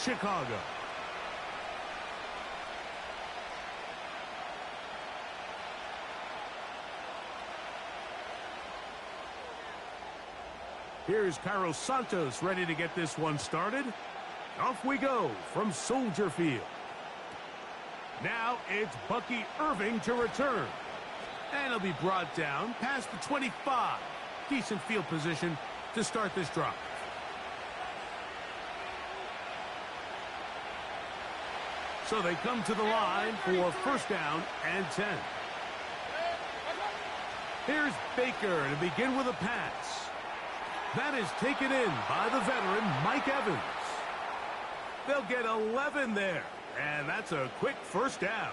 Chicago. Here's Carlos Santos ready to get this one started. Off we go from Soldier Field. Now it's Bucky Irving to return. And he'll be brought down past the 25. Decent field position to start this drive. So they come to the line for first down and 10. Here's Baker to begin with a pass. That is taken in by the veteran Mike Evans. They'll get 11 there, and that's a quick first down.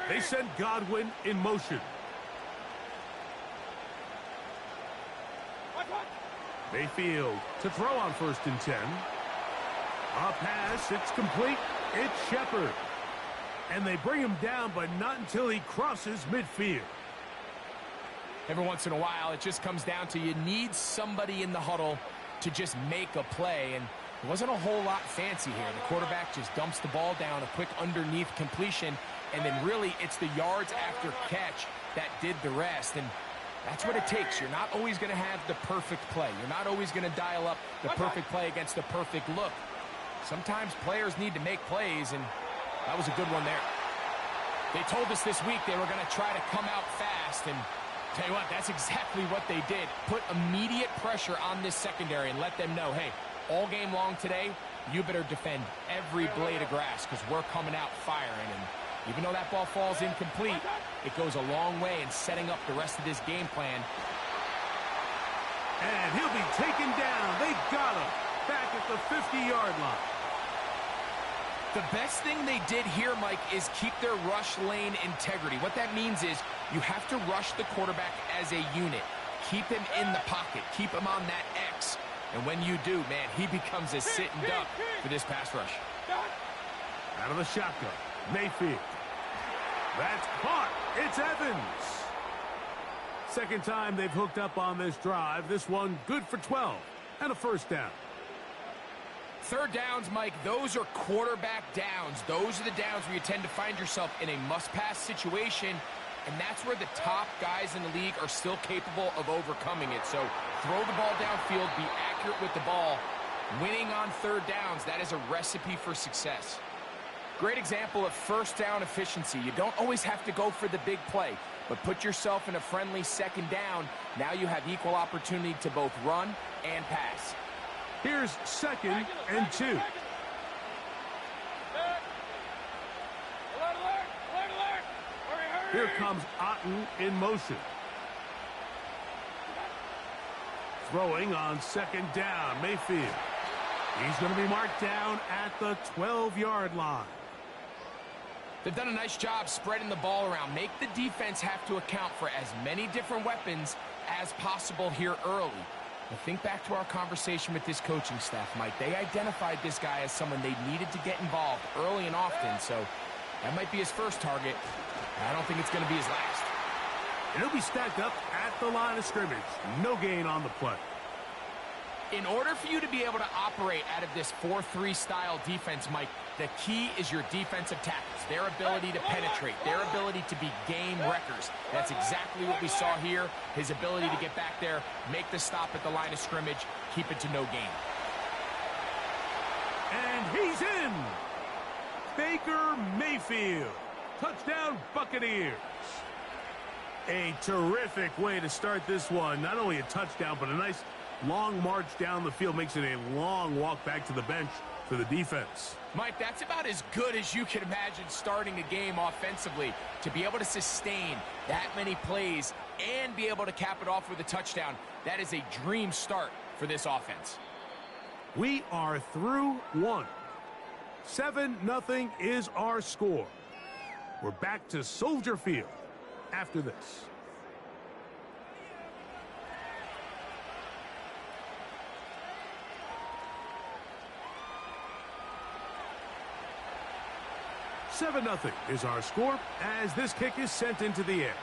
They send Godwin in motion. Mayfield to throw on first and 10. A pass, it's complete. It's Shepard. And they bring him down, but not until he crosses midfield. Every once in a while, it just comes down to you need somebody in the huddle to just make a play. And it wasn't a whole lot fancy here. The quarterback just dumps the ball down, a quick underneath completion, and then really it's the yards after catch that did the rest. And that's what it takes. You're not always going to have the perfect play. You're not always going to dial up the perfect play against the perfect look. Sometimes players need to make plays, and that was a good one there. They told us this week they were going to try to come out fast, and tell you what, that's exactly what they did. Put immediate pressure on this secondary and let them know, hey, all game long today, you better defend every blade of grass because we're coming out firing. And even though that ball falls incomplete, it goes a long way in setting up the rest of this game plan. And he'll be taken down. They got him back at the 50-yard line. The best thing they did here, Mike, is keep their rush lane integrity. What that means is you have to rush the quarterback as a unit. Keep him in the pocket. Keep him on that X. And when you do, man, he becomes a sitting duck for this pass rush. Out of the shotgun, Mayfield. That's caught. It's Evans. Second time they've hooked up on this drive. This one good for 12 and a first down. Third downs, Mike, those are quarterback downs. Those are the downs where you tend to find yourself in a must-pass situation, and that's where the top guys in the league are still capable of overcoming it. So throw the ball downfield, be accurate with the ball. Winning on third downs, that is a recipe for success. Great example of first down efficiency. You don't always have to go for the big play, but put yourself in a friendly second down. Now you have equal opportunity to both run and pass. Here's second and 2. Here comes Otten in motion. Throwing on second down, Mayfield. He's going to be marked down at the 12-yard line. They've done a nice job spreading the ball around. Make the defense have to account for as many different weapons as possible here early. But think back to our conversation with this coaching staff, Mike. They identified this guy as someone they needed to get involved early and often, so that might be his first target. I don't think it's going to be his last. And he'll be stacked up at the line of scrimmage. No gain on the play. In order for you to be able to operate out of this 4-3 style defense, Mike, the key is your defensive tackles, their ability to penetrate, their ability to be game wreckers. That's exactly what we saw here, his ability to get back there, make the stop at the line of scrimmage, keep it to no gain. And he's in! Baker Mayfield. Touchdown, Buccaneers. A terrific way to start this one. Not only a touchdown, but a nice long march down the field. Makes it a long walk back to the bench for the defense. Mike, that's about as good as you can imagine starting a game offensively. To be able to sustain that many plays and be able to cap it off with a touchdown, that is a dream start for this offense. We are through one. 7-0 is our score. We're back to Soldier Field after this. 7-0 is our score as this kick is sent into the air.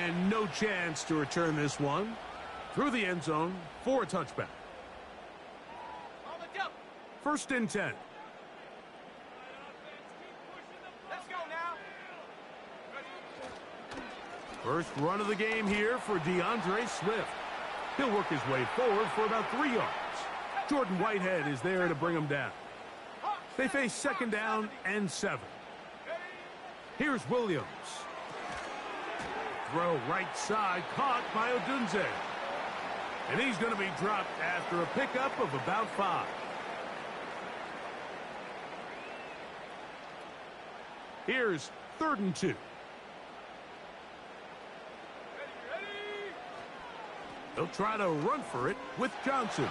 And no chance to return this one through the end zone for a touchback. 1st and 10. Let's go now. First run of the game here for DeAndre Swift. He'll work his way forward for about 3 yards. Jordan Whitehead is there to bring him down. They face 2nd down and 7. Here's Williams. Throw right side, caught by Odunze. And he's going to be dropped after a pickup of about 5. Here's 3rd and 2. They'll try to run for it with Johnson.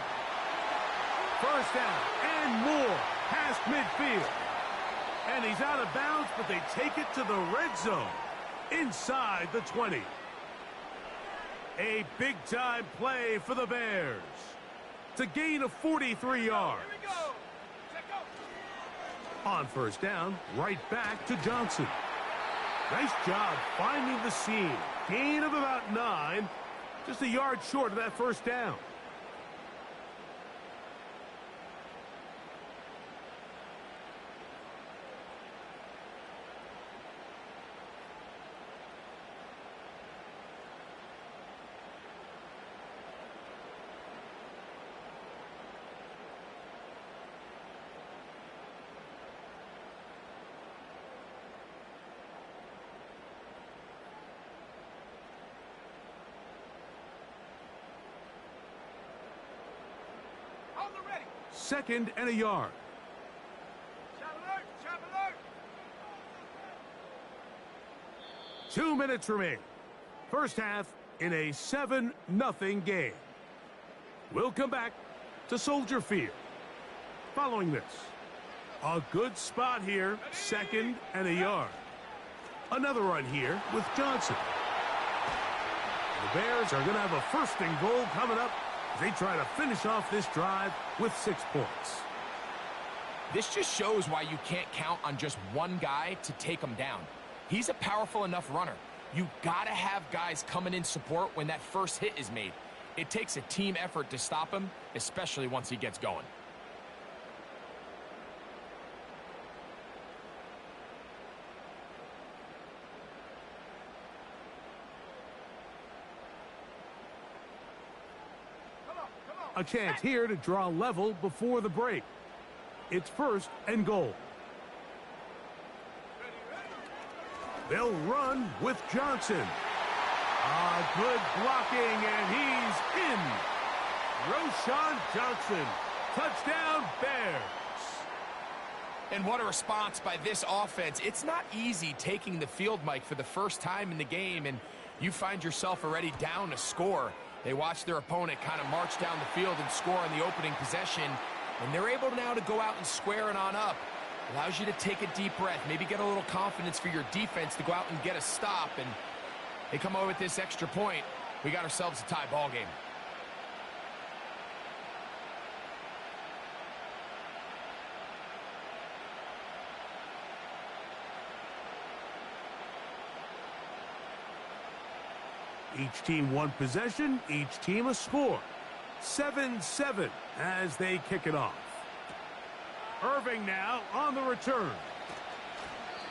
1st down and more past midfield. And he's out of bounds, but they take it to the red zone inside the 20. A big-time play for the Bears to gain of 43 yards. On 1st down, right back to Johnson. Nice job finding the seam. Gain of about 9. Just a yard short of that 1st down. Second and a yard. 2 minutes remain. First half in a 7-0 game. We'll come back to Soldier Field. Following this, a good spot here, 2nd and a yard. Another run here with Johnson. The Bears are going to have a 1st and goal coming up. They try to finish off this drive with 6 points. This just shows why you can't count on just one guy to take him down. He's a powerful enough runner. You got to have guys coming in support when that first hit is made. It takes a team effort to stop him, especially once he gets going. A chance here to draw level before the break. It's 1st and goal. They'll run with Johnson. Good blocking, and he's in. Roschon Johnson. Touchdown, Bears. And what a response by this offense. It's not easy taking the field, Mike, for the first time in the game, and you find yourself already down a score. They watch their opponent kind of march down the field and score on the opening possession, and they're able now to go out and square it on up. Allows you to take a deep breath, maybe get a little confidence for your defense to go out and get a stop, and they come away with this extra point. We got ourselves a tie ball game. Each team one possession, each team a score. 7-7 as they kick it off. Irving now on the return.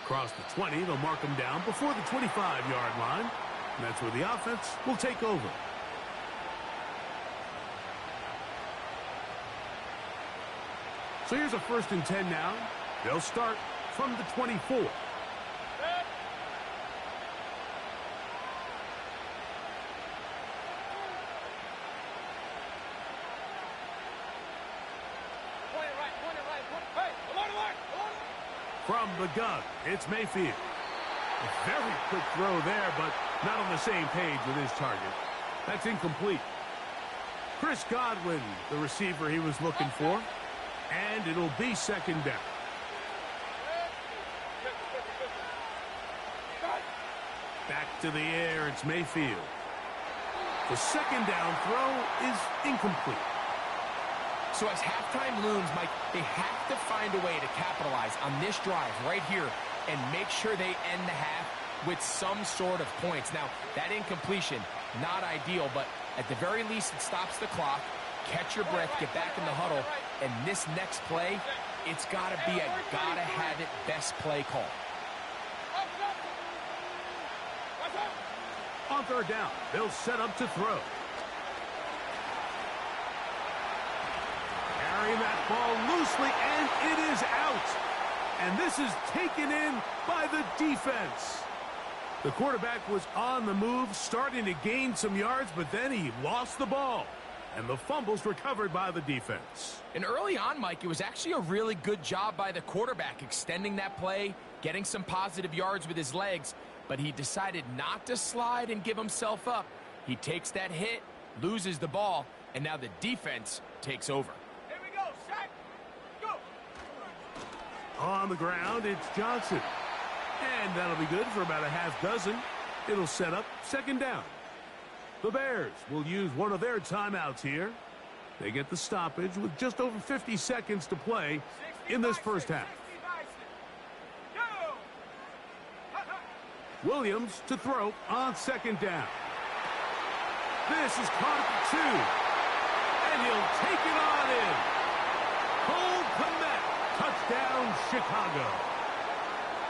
Across the 20, they'll mark him down before the 25-yard line. And that's where the offense will take over. So here's a 1st and 10 now. They'll start from the 24. From the gun, it's Mayfield. A very quick throw there, but not on the same page with his target. That's incomplete. Chris Godwin, the receiver he was looking for. And it'll be 2nd down. Back to the air, it's Mayfield. The 2nd down throw is incomplete. So as halftime looms, Mike, they have to find a way to capitalize on this drive right here and make sure they end the half with some sort of points. Now, that incompletion, not ideal, but at the very least, it stops the clock. Catch your breath, get back in the huddle, and this next play, it's got to be a gotta-have-it best play call. On third down, they'll set up to throw. Carrying that ball loosely, and it is out. And this is taken in by the defense. The quarterback was on the move, starting to gain some yards, but then he lost the ball. And the fumble's recovered by the defense. And early on, Mike, it was actually a really good job by the quarterback extending that play, getting some positive yards with his legs, but he decided not to slide and give himself up. He takes that hit, loses the ball, and now the defense takes over. Here we go, Shaq. Go. On the ground, it's Johnson. And that'll be good for about a half dozen. It'll set up second down. The Bears will use one of their timeouts here. They get the stoppage with just over 50 seconds to play in this first half. Williams to throw on second down. This is caught at the 2. And he'll take it on in. Cole Kmet, touchdown Chicago.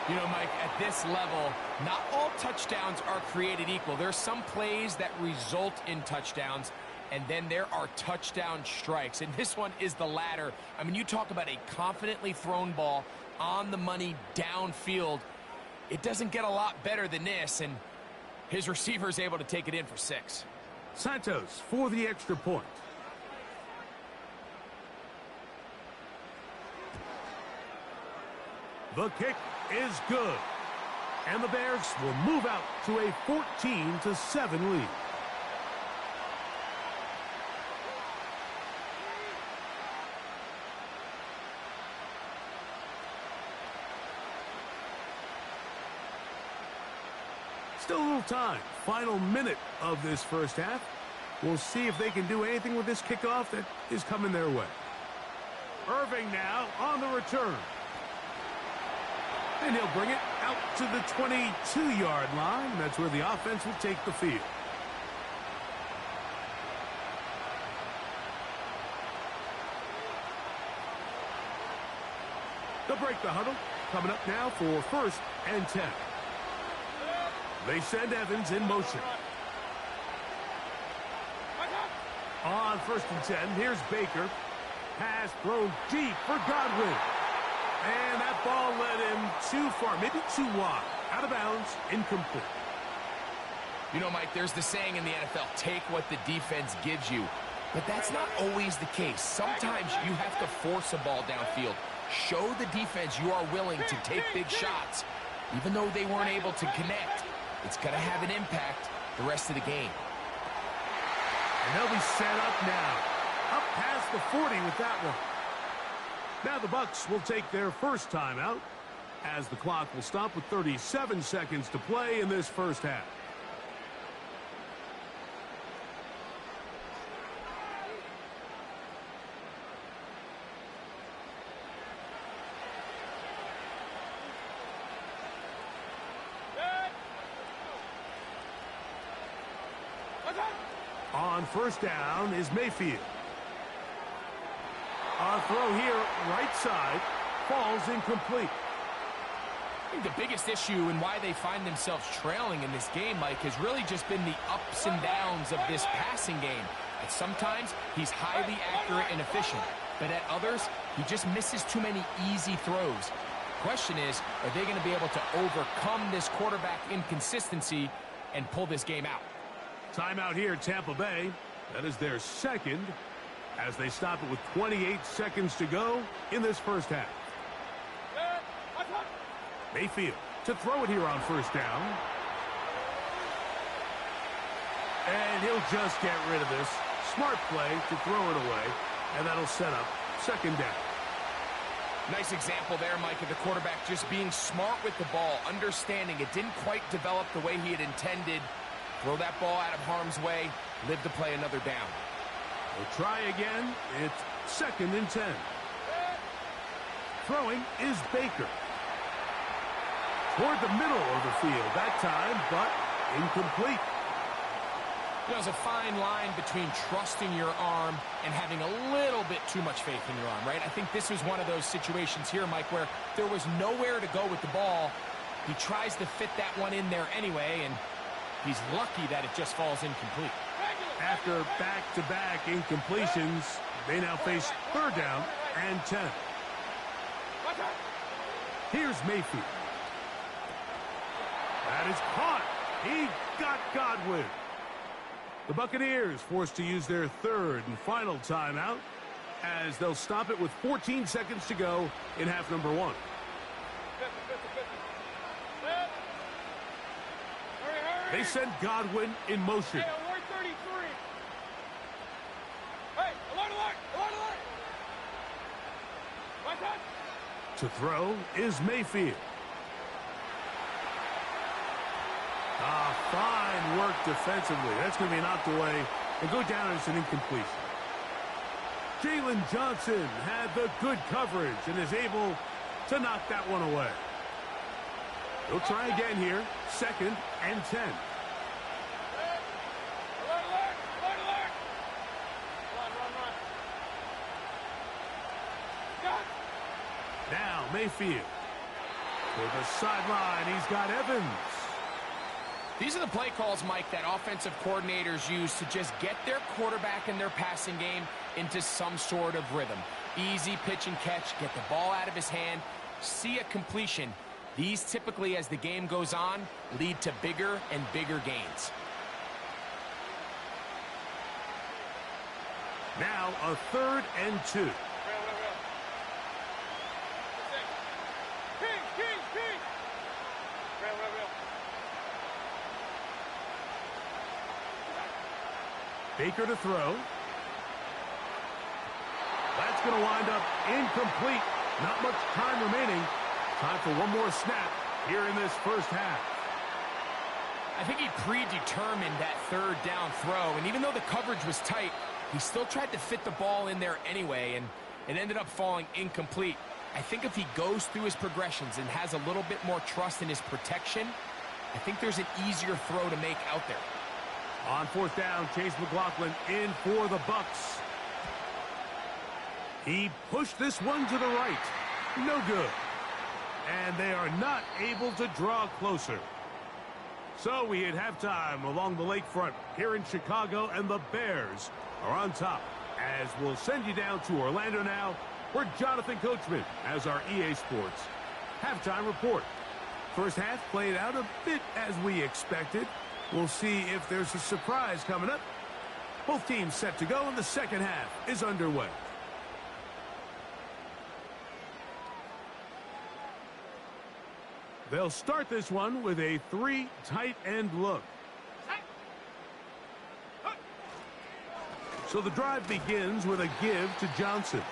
You know, Mike, at this level, not all touchdowns are created equal. There's some plays that result in touchdowns, and then there are touchdown strikes. And this one is the latter. I mean, you talk about a confidently thrown ball on the money downfield. It doesn't get a lot better than this, and his receiver is able to take it in for 6. Santos for the extra point. The kick is good. And the Bears will move out to a 14-7 lead. Still a little time. Final minute of this first half. We'll see if they can do anything with this kickoff that is coming their way. Irving now on the return. And he'll bring it out to the 22-yard line. That's where the offense will take the field. They'll break the huddle. Coming up now for 1st and 10. They send Evans in motion. On 1st and 10, here's Baker. Pass thrown deep for Godwin. And that ball led him too far, maybe too wide. Out of bounds, incomplete. You know, Mike, there's the saying in the NFL, take what the defense gives you. But that's not always the case. Sometimes you have to force a ball downfield. Show the defense you are willing to take big shots. Even though they weren't able to connect, it's going to have an impact the rest of the game. And they'll be set up now. Up past the 40 with that one. Now the Bucs will take their first timeout as the clock will stop with 37 seconds to play in this first half. On 1st down is Mayfield. On throw here, right side, falls incomplete. I think the biggest issue and why they find themselves trailing in this game, Mike, has really just been the ups and downs of this passing game. And sometimes he's highly accurate and efficient, but at others, he just misses too many easy throws. The question is, are they going to be able to overcome this quarterback inconsistency and pull this game out? Timeout here, Tampa Bay. That is their second as they stop it with 28 seconds to go in this first half. Mayfield to throw it here on 1st down. And he'll just get rid of this. Smart play to throw it away, and that'll set up 2nd down. Nice example there, Mike, of the quarterback just being smart with the ball, understanding it didn't quite develop the way he had intended. Throw that ball out of harm's way, live to play another down. We'll try again. It's 2nd and 10. Throwing is Baker. Toward the middle of the field that time, but incomplete. There's a fine line between trusting your arm and having a little bit too much faith in your arm, right? I think this was one of those situations here, Mike, where there was nowhere to go with the ball. He tries to fit that one in there anyway, and he's lucky that it just falls incomplete. After back-to-back incompletions, they now face 3rd down and 10. Here's Mayfield. That is caught. He got Godwin. The Buccaneers forced to use their 3rd and final timeout as they'll stop it with 14 seconds to go in half number 1. They send Godwin in motion. Hey, alert 33. Hey, alert, alert, alert, alert. One touch. To throw is Mayfield. Fine work defensively. That's going to be knocked away and go down as an incompletion. Jalen Johnson had the good coverage and is able to knock that one away. He'll try again here. 2nd and 10. Alert, alert, alert, alert. Run. Got. Now Mayfield. To the sideline, he's got Evans. These are the play calls, Mike, that offensive coordinators use to just get their quarterback and their passing game into some sort of rhythm. Easy pitch and catch, get the ball out of his hand, see a completion. These typically, as the game goes on, lead to bigger and bigger gains. Now a 3rd and 2. Real. King. Real. Baker to throw. That's going to wind up incomplete. Not much time remaining. Time for one more snap here in this first half. I think he predetermined that 3rd down throw, and even though the coverage was tight, he still tried to fit the ball in there anyway, and it ended up falling incomplete. I think if he goes through his progressions and has a little bit more trust in his protection, I think there's an easier throw to make out there. On 4th down, Chase McLaughlin in for the Bucs. He pushed this one to the right. No good. And they are not able to draw closer. So we hit halftime along the lakefront here in Chicago, and the Bears are on top. As we'll send you down to Orlando now, where Jonathan Coachman has our EA Sports halftime report. First half played out a bit as we expected. We'll see if there's a surprise coming up. Both teams set to go, and the second half is underway. They'll start this one with a 3 tight end look. So the drive begins with a give to Johnson.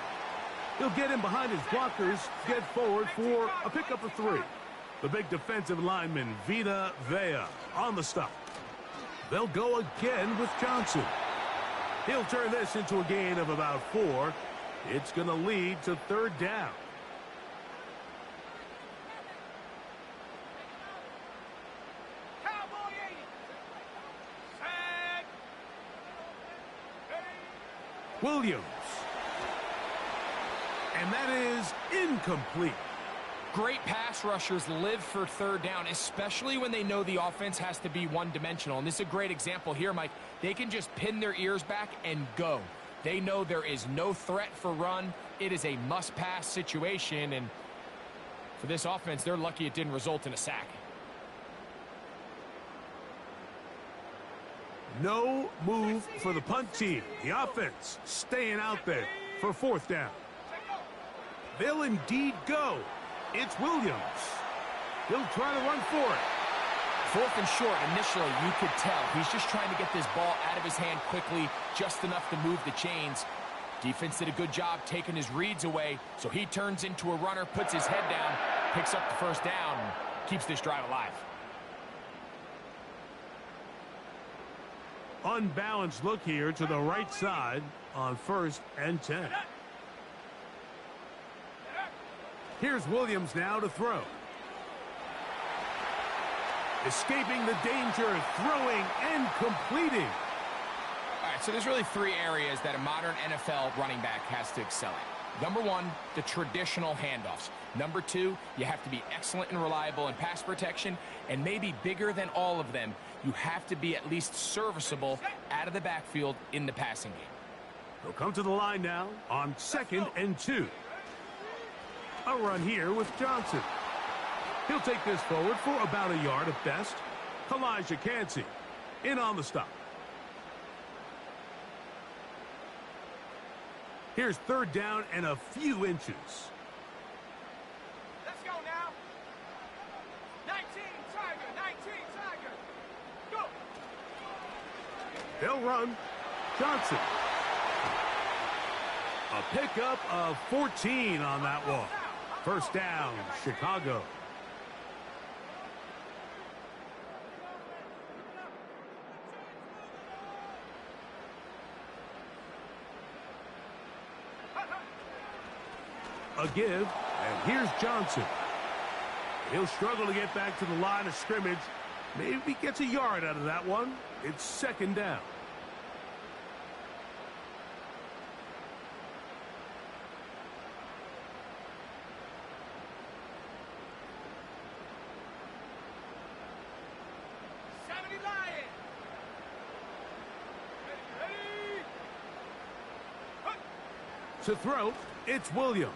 He'll get in behind his blockers, get forward for a pickup of 3. The big defensive lineman, Vita Vea, on the stop. They'll go again with Johnson. He'll turn this into a gain of about 4. It's going to lead to 3rd down. Cowboy 80. Sack. Williams. And that is incomplete. Great pass rushers live for 3rd down, especially when they know the offense has to be one-dimensional. And this is a great example here, Mike. They can just pin their ears back and go. They know there is no threat for run. It is a must-pass situation, and for this offense, they're lucky it didn't result in a sack. No move for the punt team. The offense staying out there for 4th down. They'll indeed go. It's Williams. He'll try to run for it. 4th and short, initially, you could tell. He's just trying to get this ball out of his hand quickly, just enough to move the chains. Defense did a good job taking his reads away, so he turns into a runner, puts his head down, picks up the 1st down, and keeps this drive alive. Unbalanced look here to the right side on 1st and 10. Here's Williams now to throw. Escaping the danger, throwing and completing. All right, so there's really three areas that a modern NFL running back has to excel at. Number one, the traditional handoffs. Number two, you have to be excellent and reliable in pass protection. And maybe bigger than all of them, you have to be at least serviceable out of the backfield in the passing game. They'll come to the line now on 2nd and 2. A run here with Johnson. He'll take this forward for about a yard at best. Elijah Cansey in on the stop. Here's 3rd down and a few inches. Let's go now. 19, Tiger. 19, Tiger. Go. They'll run. Johnson. A pickup of 14 on that one. 1st down, Chicago. A give, and here's Johnson. He'll struggle to get back to the line of scrimmage. Maybe gets a yard out of that one. It's 2nd down. To throw, it's Williams.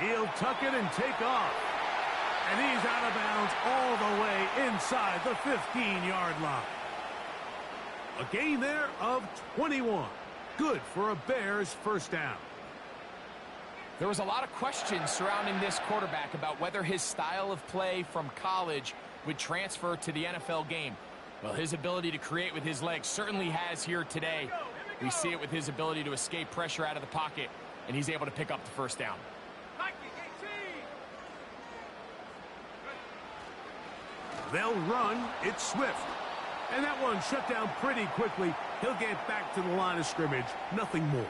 He'll tuck it and take off. And he's out of bounds all the way inside the 15-yard line. A gain there of 21. Good for a Bears 1st down. There was a lot of questions surrounding this quarterback about whether his style of play from college would transfer to the NFL game. Well, his ability to create with his legs certainly has here today. We see it with his ability to escape pressure out of the pocket, and he's able to pick up the 1st down. They'll run. It's Swift. And that one shut down pretty quickly. He'll get back to the line of scrimmage. Nothing more.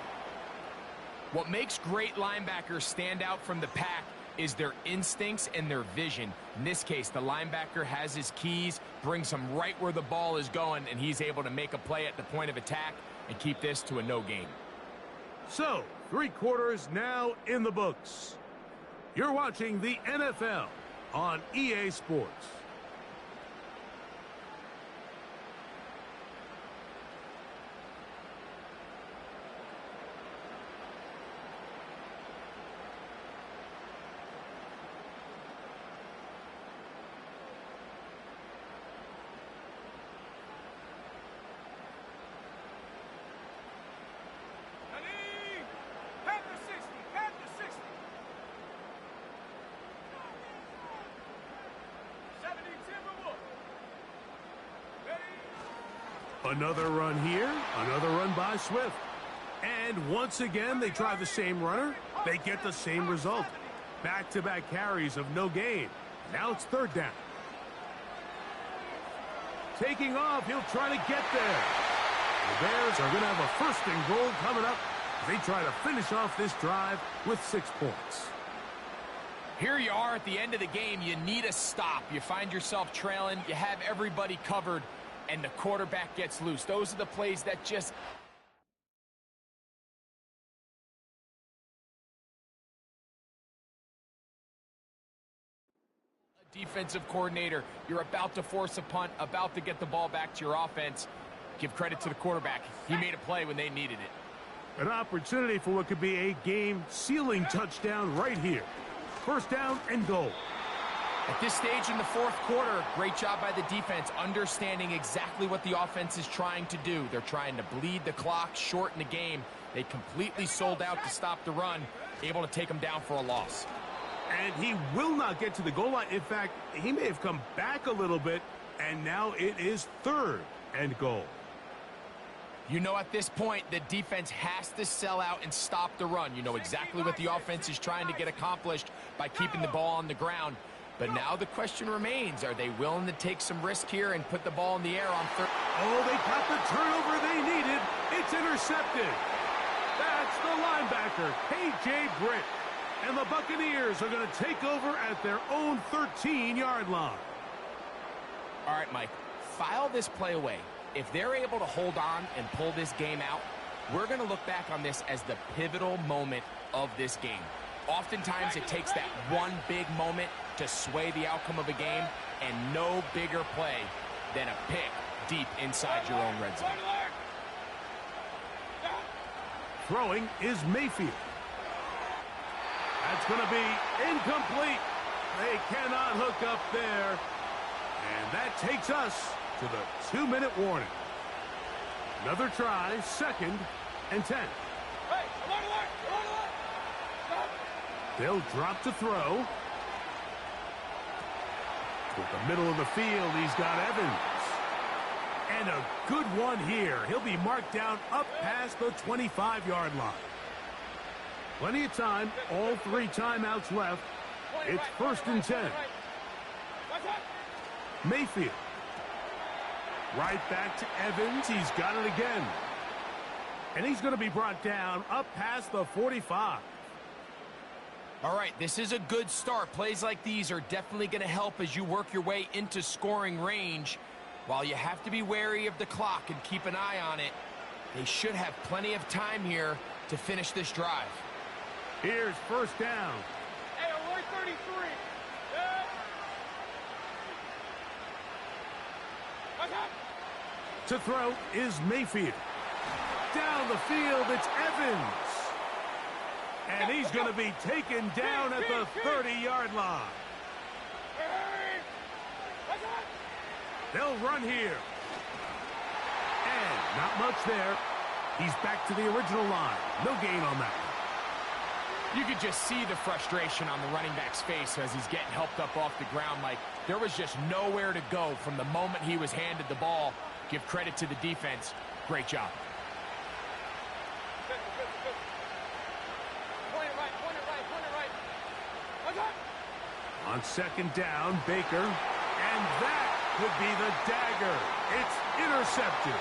What makes great linebackers stand out from the pack is their instincts and their vision. In this case, the linebacker has his keys, brings him right where the ball is going, and he's able to make a play at the point of attack and keep this to a no gain. So, 3 quarters now in the books. You're watching the NFL on EA Sports. Another run here, another run by Swift. And once again, they try the same runner. They get the same result. Back-to-back carries of no gain. Now it's 3rd down. Taking off, he'll try to get there. The Bears are going to have a 1st and goal coming up. They try to finish off this drive with 6 points. Here you are at the end of the game. You need a stop. You find yourself trailing. You have everybody covered, and the quarterback gets loose. Those are the plays that just... A defensive coordinator, you're about to force a punt, about to get the ball back to your offense. Give credit to the quarterback. He made a play when they needed it. An opportunity for what could be a game-sealing touchdown right here. 1st down and goal. At this stage in the 4th quarter, great job by the defense, understanding exactly what the offense is trying to do. They're trying to bleed the clock, shorten the game. They completely sold out to stop the run, able to take them down for a loss. And he will not get to the goal line. In fact, he may have come back a little bit, and now it is 3rd and goal. You know, at this point, the defense has to sell out and stop the run. You know exactly what the offense is trying to get accomplished by keeping the ball on the ground. But now the question remains, are they willing to take some risk here and put the ball in the air on 3rd? Oh, they got the turnover they needed. It's intercepted. That's the linebacker, K.J. Britt. And the Buccaneers are going to take over at their own 13-yard line. All right, Mike, file this play away. If they're able to hold on and pull this game out, we're going to look back on this as the pivotal moment of this game. Oftentimes, it takes that one big moment to sway the outcome of a game, and no bigger play than a pick deep inside your own red zone. Throwing is Mayfield. That's going to be incomplete. They cannot hook up there. And that takes us to the 2-minute warning. Another try, 2nd and 10. They'll drop to throw. With the middle of the field, he's got Evans. And a good one here. He'll be marked down up past the 25-yard line. Plenty of time, all 3 timeouts left. It's 1st and 10. Mayfield. Right back to Evans. He's got it again. And he's going to be brought down up past the 45. All right, this is a good start. Plays like these are definitely going to help as you work your way into scoring range. While you have to be wary of the clock and keep an eye on it, they should have plenty of time here to finish this drive. Here's 1st down. Hey, Roy 33. Yeah. To throw is Mayfield. Down the field, it's Evans. And he's going to be taken down at the 30-yard line. They'll run here. And not much there. He's back to the original line. No gain on that one. You could just see the frustration on the running back's face as he's getting helped up off the ground. Like, there was just nowhere to go from the moment he was handed the ball. Give credit to the defense. Great job. On 2nd down, Baker. And that could be the dagger. It's intercepted.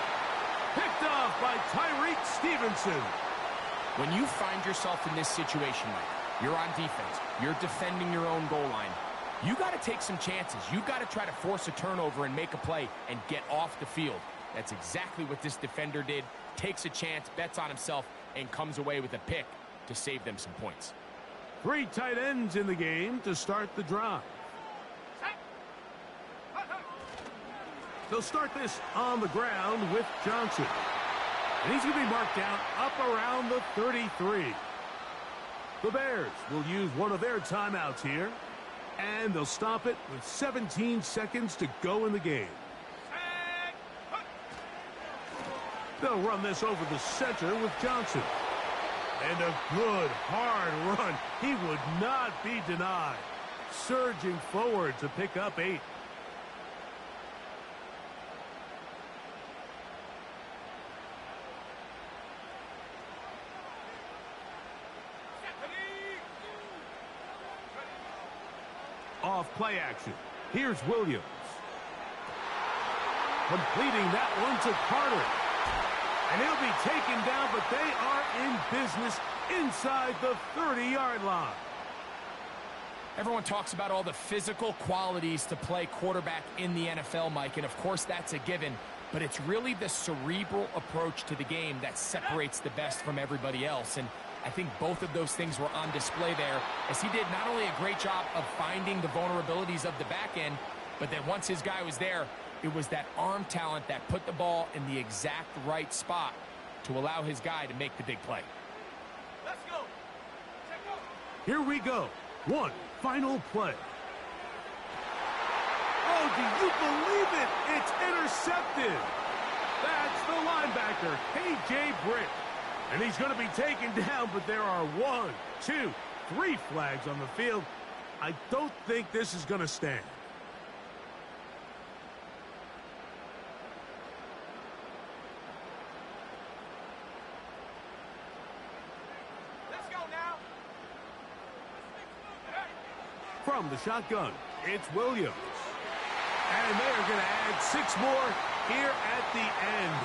Picked off by Tyreek Stevenson. When you find yourself in this situation, Mike, you're on defense, you're defending your own goal line, you got to take some chances. You got to try to force a turnover and make a play and get off the field. That's exactly what this defender did. Takes a chance, bets on himself, and comes away with a pick to save them some points. 3 tight ends in the game to start the drive. They'll start this on the ground with Johnson. And he's going to be marked down up around the 33. The Bears will use one of their timeouts here. And they'll stop it with 17 seconds to go in the game. They'll run this over the center with Johnson. And a good, hard run. He would not be denied. Surging forward to pick up 8. Off play action. Here's Williams. Completing that one to Carter. And he'll be taken down, but they are in business inside the 30-yard line. Everyone talks about all the physical qualities to play quarterback in the NFL, Mike, and of course that's a given, but it's really the cerebral approach to the game that separates the best from everybody else. And I think both of those things were on display there, as he did not only a great job of finding the vulnerabilities of the back end, but then once his guy was there, it was that arm talent that put the ball in the exact right spot to allow his guy to make the big play. Let's go. Check out. Here we go. One final play. Oh, do you believe it? It's intercepted. That's the linebacker, K.J. Britt. And he's going to be taken down, but there are 1, 2, 3 flags on the field. I don't think this is going to stand. Let's go now. From the shotgun, it's Williams. And they're going to add 6 more here at the end.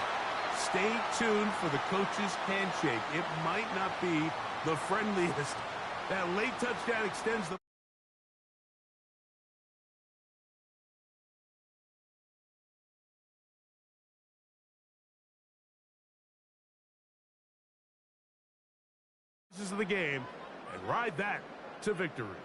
Stay tuned for the coach's handshake. It might not be the friendliest That late touchdown extends the of the game and ride that to victory.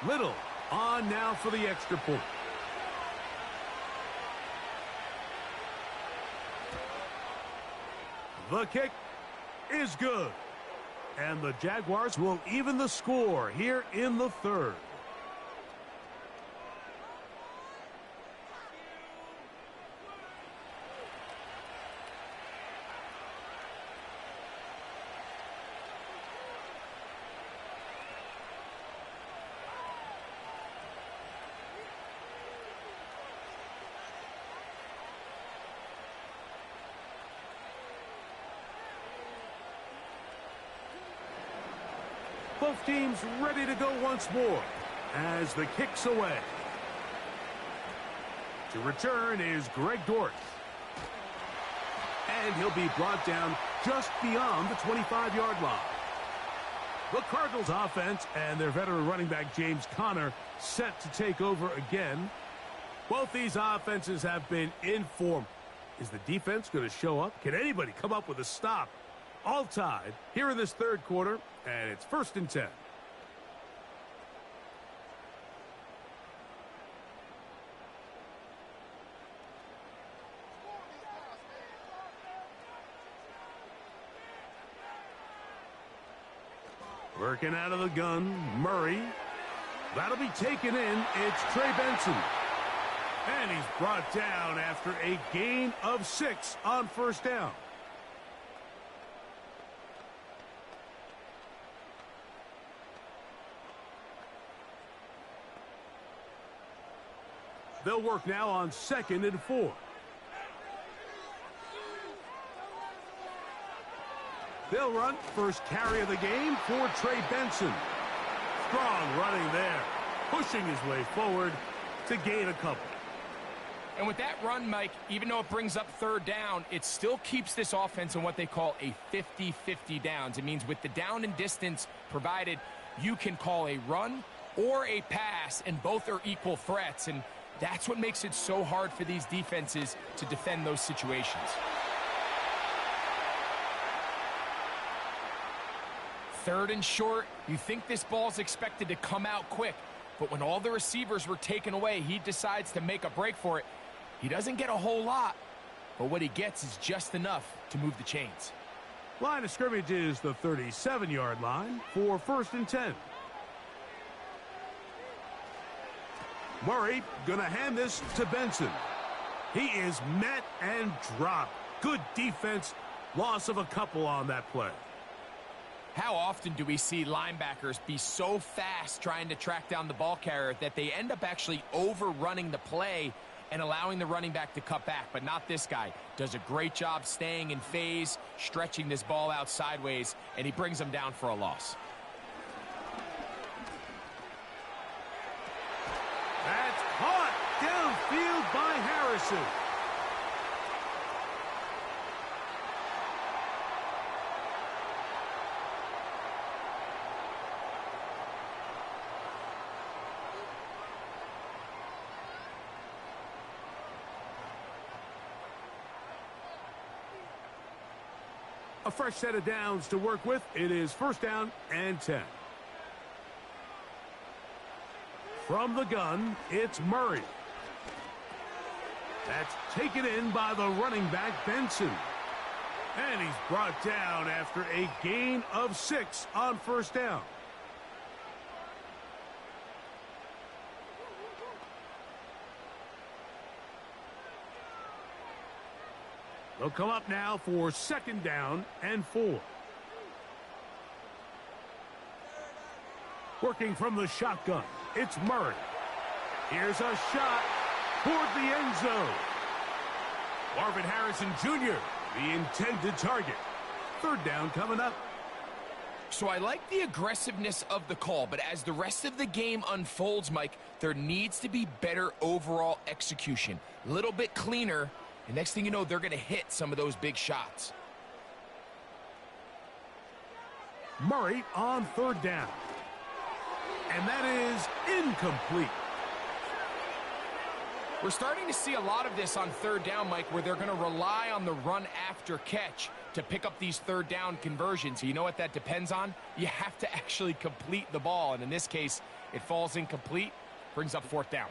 Little on now for the extra point. The kick is good. And the Jaguars will even the score here in the third. Both teams ready to go once more as the kick's away. To return is Greg Dortch. And he'll be brought down just beyond the 25-yard line. The Cardinals offense and their veteran running back James Conner set to take over again. Both these offenses have been in form. Is the defense going to show up? Can anybody come up with a stop? All tied here in this third quarter, and it's 1st and 10. Working out of the gun, Murray. That'll be taken in. It's Trey Benson. And he's brought down after a gain of 6 on first down. They'll work now on 2nd and 4. They'll run first carry of the game for Trey Benson. Strong running there, pushing his way forward to gain a couple. And with that run, Mike, even though it brings up 3rd down, it still keeps this offense in what they call a 50-50 downs. It means with the down and distance provided, you can call a run or a pass, and both are equal threats. And that's what makes it so hard for these defenses to defend those situations. 3rd and short, you think this ball's expected to come out quick, but when all the receivers were taken away, he decides to make a break for it. He doesn't get a whole lot, but what he gets is just enough to move the chains. Line of scrimmage is the 37-yard line for 1st and 10. Murray gonna hand this to Benson. He is met and dropped. Good defense. Loss of a couple on that play. How often do we see linebackers be so fast trying to track down the ball carrier that they end up actually overrunning the play and allowing the running back to cut back? But not this guy. Does a great job staying in phase, stretching this ball out sideways, and he brings them down for a loss. That's caught downfield by Harrison. A fresh set of downs to work with. It is 1st down and 10. From the gun, it's Murray. That's taken in by the running back, Benson. And he's brought down after a gain of 6 on 1st down. They'll come up now for 2nd down and 4. Working from the shotgun, it's Murray. Here's a shot toward the end zone. Marvin Harrison Jr., the intended target. 3rd down coming up. So I like the aggressiveness of the call, but as the rest of the game unfolds, Mike, there needs to be better overall execution. A little bit cleaner, and next thing you know, they're going to hit some of those big shots. Murray on 3rd down. And that is incomplete. We're starting to see a lot of this on 3rd down, Mike, where they're going to rely on the run after catch to pick up these 3rd down conversions. You know what that depends on? You have to actually complete the ball, and in this case, it falls incomplete, brings up 4th down.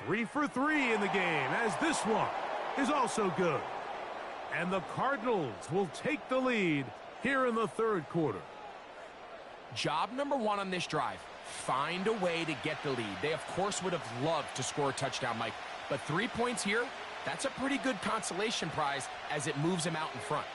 Three for 3 in the game, as this one is also good. And the Cardinals will take the lead here in the 3rd quarter. Job number 1 on this drive, find a way to get the lead. They, of course, would have loved to score a touchdown, Mike. But 3 points here, that's a pretty good consolation prize as it moves them out in front.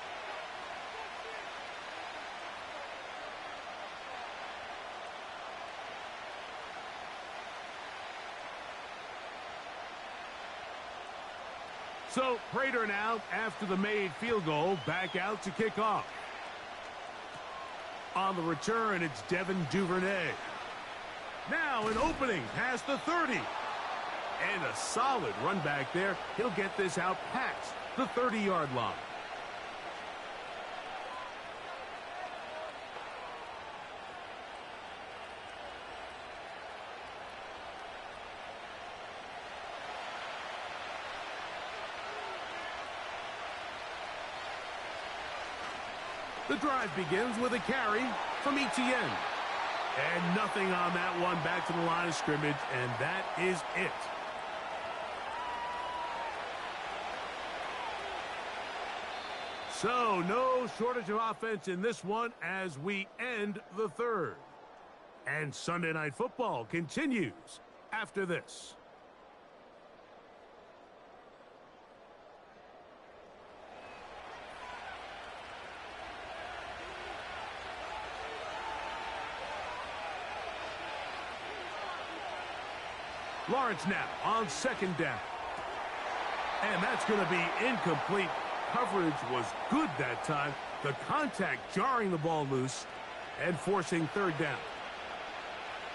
So Prater now, after the made field goal, back out to kick off. On the return, it's Devin Duvernay. Now an opening past the 30. And a solid run back there. He'll get this out past the 30-yard line. The drive begins with a carry from Etienne. And nothing on that one, back to the line of scrimmage, and that is it. So no shortage of offense in this one as we end the 3rd. And Sunday Night Football continues after this. Lawrence now on second down. And that's going to be incomplete. Coverage was good that time. The contact jarring the ball loose and forcing third down.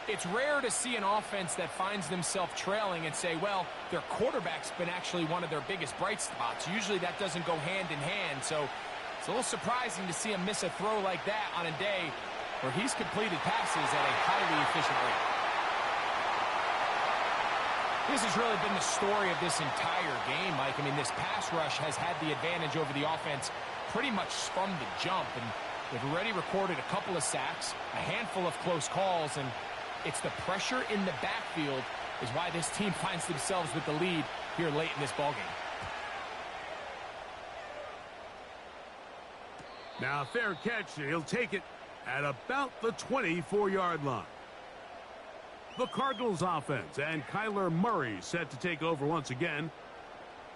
It's rare to see an offense that finds themselves trailing and say, well, their quarterback's been actually one of their biggest bright spots. Usually that doesn't go hand in hand, so it's a little surprising to see him miss a throw like that on a day where he's completed passes at a highly efficient rate. This has really been the story of this entire game, Mike. I mean, this pass rush has had the advantage over the offense pretty much from the jump, and they've already recorded a couple of sacks, a handful of close calls, and it's the pressure in the backfield is why this team finds themselves with the lead here late in this ballgame. Now, fair catch. He'll take it at about the 24-yard line. The Cardinals offense and Kyler Murray set to take over once again.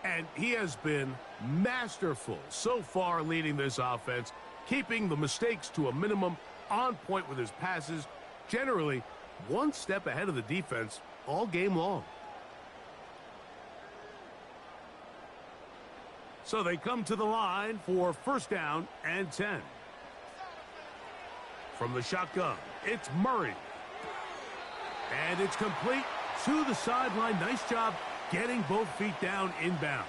And he has been masterful so far leading this offense, keeping the mistakes to a minimum, on point with his passes, generally one step ahead of the defense all game long. So they come to the line for first down and 10. From the shotgun, it's Murray. And it's complete to the sideline. Nice job getting both feet down inbounds.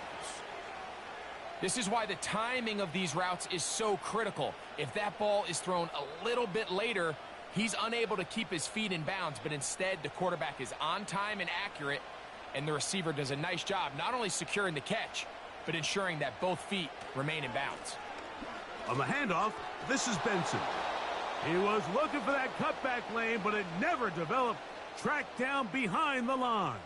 This is why the timing of these routes is so critical. If that ball is thrown a little bit later, he's unable to keep his feet in bounds, but instead the quarterback is on time and accurate, and the receiver does a nice job not only securing the catch, but ensuring that both feet remain in bounds. On the handoff, this is Benson. He was looking for that cutback lane, but it never developed. Tracked down behind the line.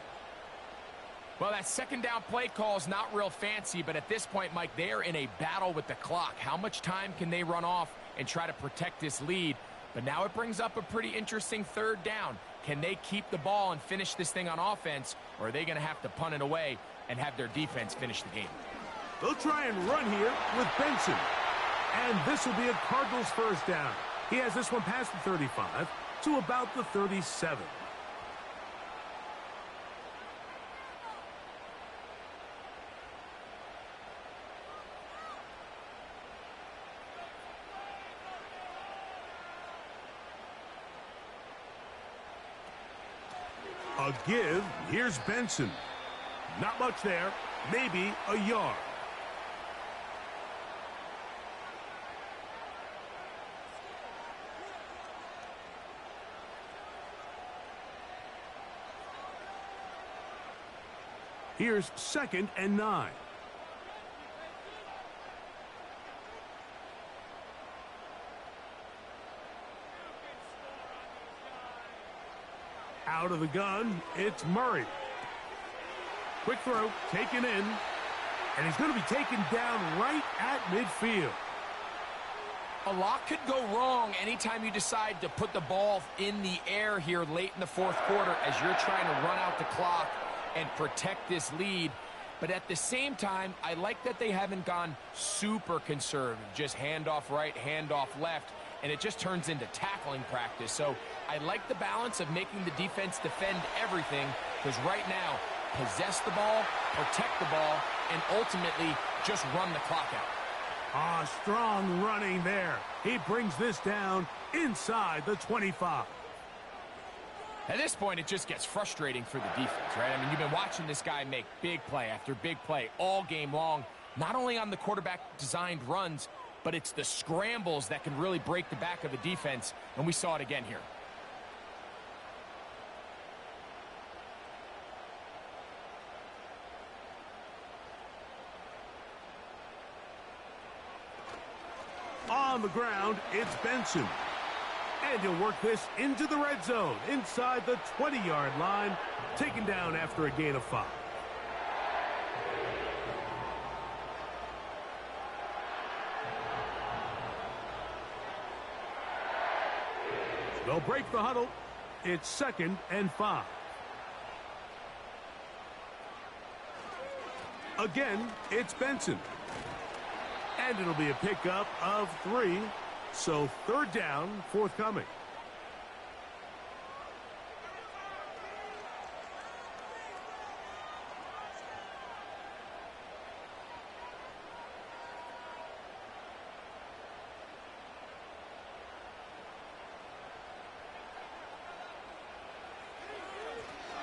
Well, that second down play call is not real fancy, but at this point, Mike, they are in a battle with the clock. How much time can they run off and try to protect this lead? But now it brings up a pretty interesting third down. Can they keep the ball and finish this thing on offense, or are they going to have to punt it away and have their defense finish the game? They'll try and run here with Benson. And this will be a Cardinals first down. He has this one past the 35 to about the 37. A give. Here's Benson. Not much there. Maybe a yard. Here's 2nd and 9. Out of the gun, it's Murray. Quick throw, taken in, and he's going to be taken down right at midfield. A lot could go wrong anytime you decide to put the ball in the air here late in the fourth quarter as you're trying to run out the clock and protect this lead. But at the same time, I like that they haven't gone super conservative, just handoff right, handoff left, and it just turns into tackling practice. So I like the balance of making the defense defend everything, because right now, possess the ball, protect the ball, and ultimately just run the clock out. Ah, strong running there. He brings this down inside the 25. At this point, it just gets frustrating for the defense, right? I mean, you've been watching this guy make big play after big play all game long, not only on the quarterback-designed runs, but it's the scrambles that can really break the back of the defense, and we saw it again here. On the ground, it's Benson. And he'll work this into the red zone, inside the 20-yard line, taken down after a gain of 5. They'll break the huddle it's 2nd and 5. Again, it's Benson. And it'll be a pickup of 3. So 3rd down, forthcoming.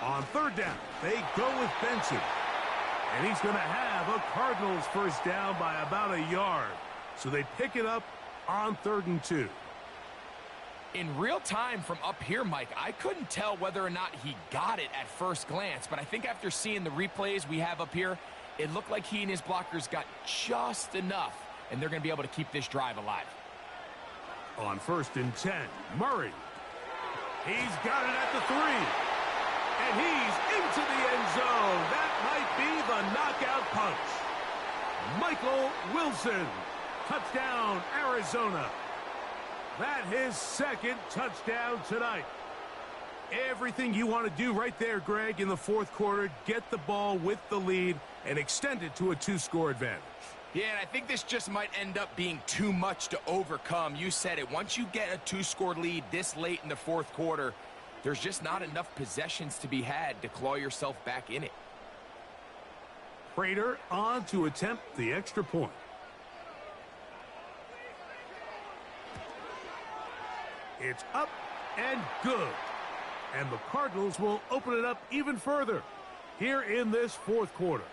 On 3rd down, they go with Benson. And he's going to have a Cardinals first down by about a yard. So they pick it up on 3rd and 2. In real time from up here, Mike, I couldn't tell whether or not he got it at first glance. But I think after seeing the replays we have up here, it looked like he and his blockers got just enough. And they're going to be able to keep this drive alive. On 1st and 10, Murray. He's got it at the 3. And he's into the end zone. That might be the knockout punch. Michael Wilson. Touchdown, Arizona. That his 2nd touchdown tonight. Everything you want to do right there, Greg, in the 4th quarter. Get the ball with the lead and extend it to a 2-score advantage. Yeah, and I think this just might end up being too much to overcome. You said it. Once you get a 2-score lead this late in the 4th quarter, there's just not enough possessions to be had to claw yourself back in it. Prater on to attempt the extra point. It's up and good. And the Cardinals will open it up even further here in this 4th quarter.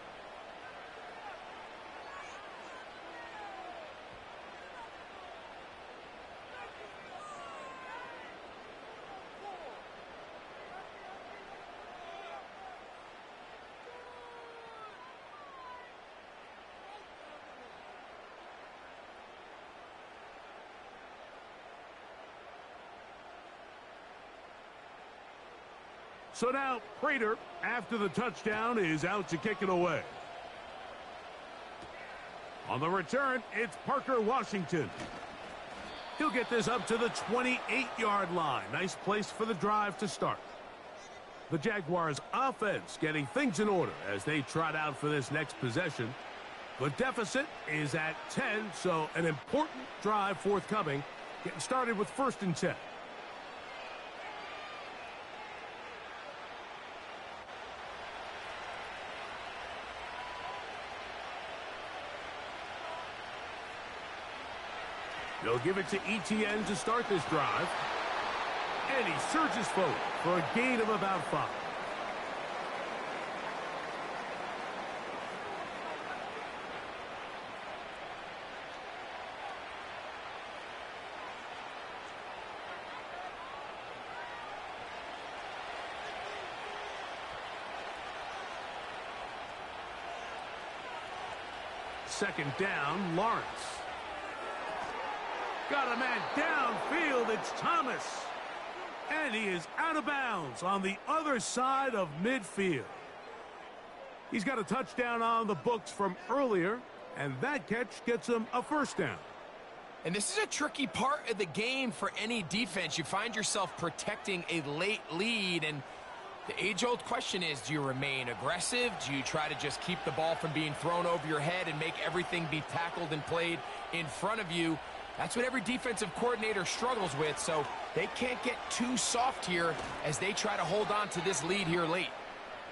So now Prater, after the touchdown, is out to kick it away. On the return, it's Parker Washington. He'll get this up to the 28-yard line. Nice place for the drive to start. The Jaguars' offense getting things in order as they trot out for this next possession. The deficit is at 10, so an important drive forthcoming. Getting started with 1st and 10. They'll give it to Etienne to start this drive. And he surges forward for a gain of about 5. Second down, Lawrence. Got a man downfield. It's Thomas. And he is out of bounds on the other side of midfield. He's got a touchdown on the books from earlier, and that catch gets him a first down. And this is a tricky part of the game for any defense. You find yourself protecting a late lead, and the age-old question is, do you remain aggressive? Do you try to just keep the ball from being thrown over your head and make everything be tackled and played in front of you? That's what every defensive coordinator struggles with, so they can't get too soft here as they try to hold on to this lead here late.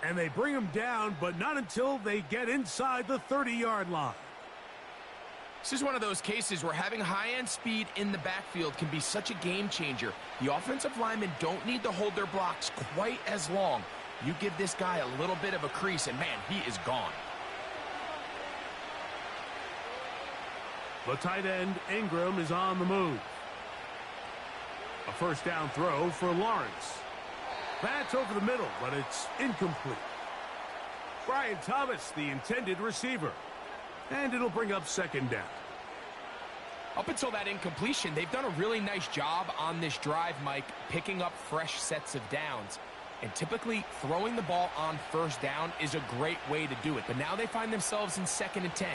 And they bring him down, but not until they get inside the 30-yard line. This is one of those cases where having high-end speed in the backfield can be such a game changer. The offensive linemen don't need to hold their blocks quite as long. You give this guy a little bit of a crease, and man, he is gone. The tight end, Ingram, is on the move. A first down throw for Lawrence. That's over the middle, but it's incomplete. Brian Thomas, the intended receiver. And it'll bring up second down. Up until that incompletion, they've done a really nice job on this drive, Mike, picking up fresh sets of downs. And typically, throwing the ball on first down is a great way to do it. But now they find themselves in 2nd and 10.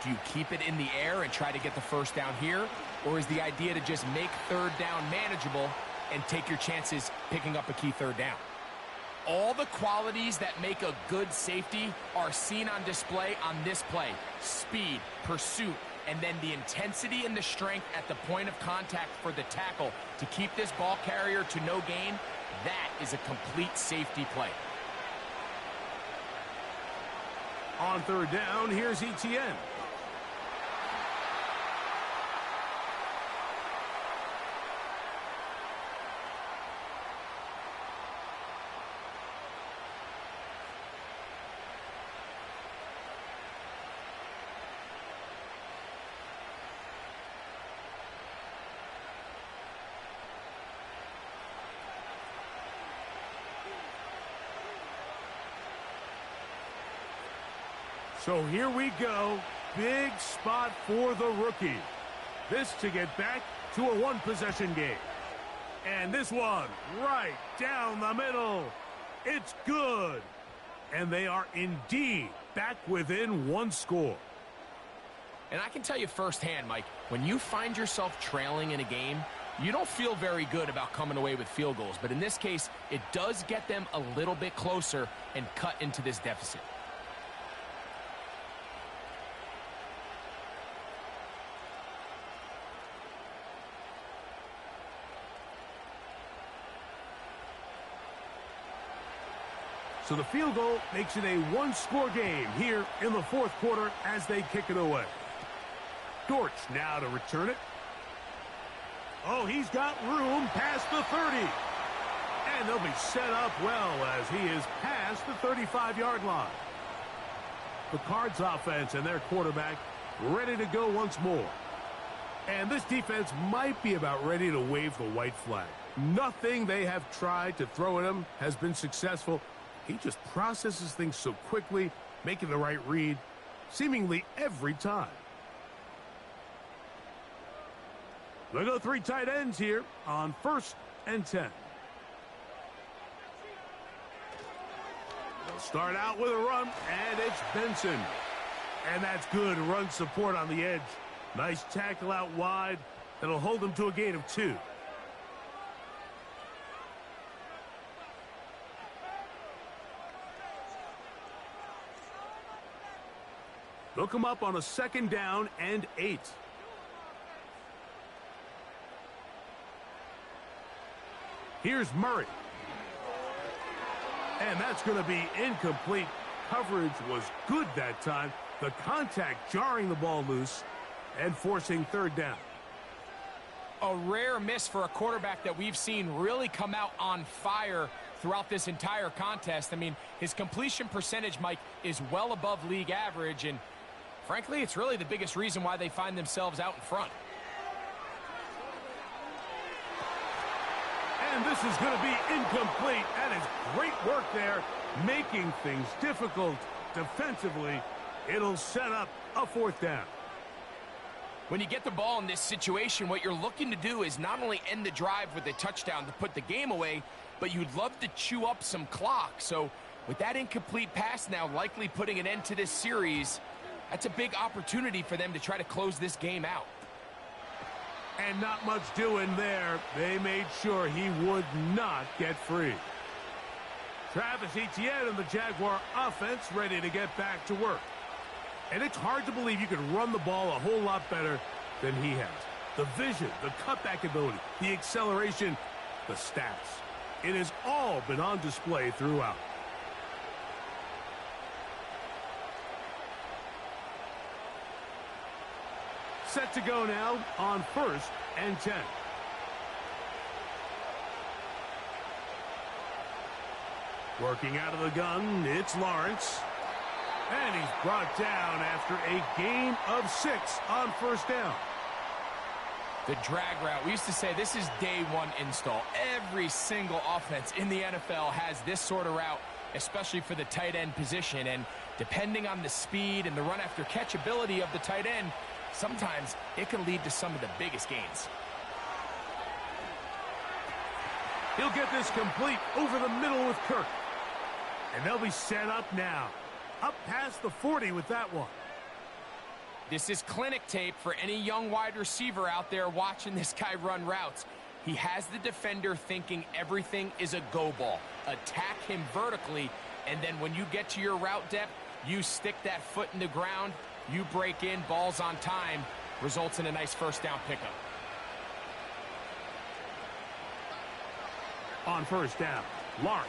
Do you keep it in the air and try to get the first down here? Or is the idea to just make 3rd down manageable and take your chances picking up a key third down. All the qualities that make a good safety are seen on display on this play. Speed, pursuit, and then the intensity and the strength at the point of contact for the tackle to keep this ball carrier to no gain. That is a complete safety play. On third down, here's Etienne. So here we go. Big spot for the rookie. This to get back to a one-possession game. And this one right down the middle. It's good. And they are indeed back within one score. And I can tell you firsthand, Mike, when you find yourself trailing in a game, you don't feel very good about coming away with field goals. But in this case, it does get them a little bit closer and cut into this deficit. So the field goal makes it a one-score game here in the fourth quarter as they kick it away. Dortch now to return it. Oh, he's got room past the 30. And they'll be set up well as he is past the 35-yard line. The Cards offense and their quarterback ready to go once more. And this defense might be about ready to wave the white flag. Nothing they have tried to throw at him has been successful. He just processes things so quickly, making the right read, seemingly every time. They'll go three tight ends here on 1st and 10. They'll start out with a run, and it's Benson. And that's good run support on the edge. Nice tackle out wide. That'll hold them to a gain of 2. They'll come up on a 2nd down and 8. Here's Murray. And that's going to be incomplete. Coverage was good that time. The contact jarring the ball loose and forcing 3rd down. A rare miss for a quarterback that we've seen really come out on fire throughout this entire contest. I mean, his completion percentage, Mike, is well above league average, and frankly, it's really the biggest reason why they find themselves out in front. And this is going to be incomplete. That is great work there, making things difficult defensively. It'll set up a 4th down. When you get the ball in this situation, what you're looking to do is not only end the drive with a touchdown to put the game away, but you'd love to chew up some clock. So with that incomplete pass now likely putting an end to this series, that's a big opportunity for them to try to close this game out. And not much doing there. They made sure he would not get free. Travis Etienne and the Jaguar offense ready to get back to work. And it's hard to believe you can run the ball a whole lot better than he has. The vision, the cutback ability, the acceleration, the stats. It has all been on display throughout. Set to go now on 1st and 10. Working out of the gun, it's Lawrence. And he's brought down after a gain of 6 on 1st down. The drag route. We used to say this is day one install. Every single offense in the NFL has this sort of route, especially for the tight end position. And depending on the speed and the run after catch ability of the tight end, sometimes it can lead to some of the biggest gains. He'll get this complete over the middle with Kirk. And they'll be set up now. Up past the 40 with that one. This is clinic tape for any young wide receiver out there watching this guy run routes. He has the defender thinking everything is a go ball. Attack him vertically, and then when you get to your route depth, you stick that foot in the ground, you break in, ball's on time, results in a nice first down pickup. On first down, Lawrence.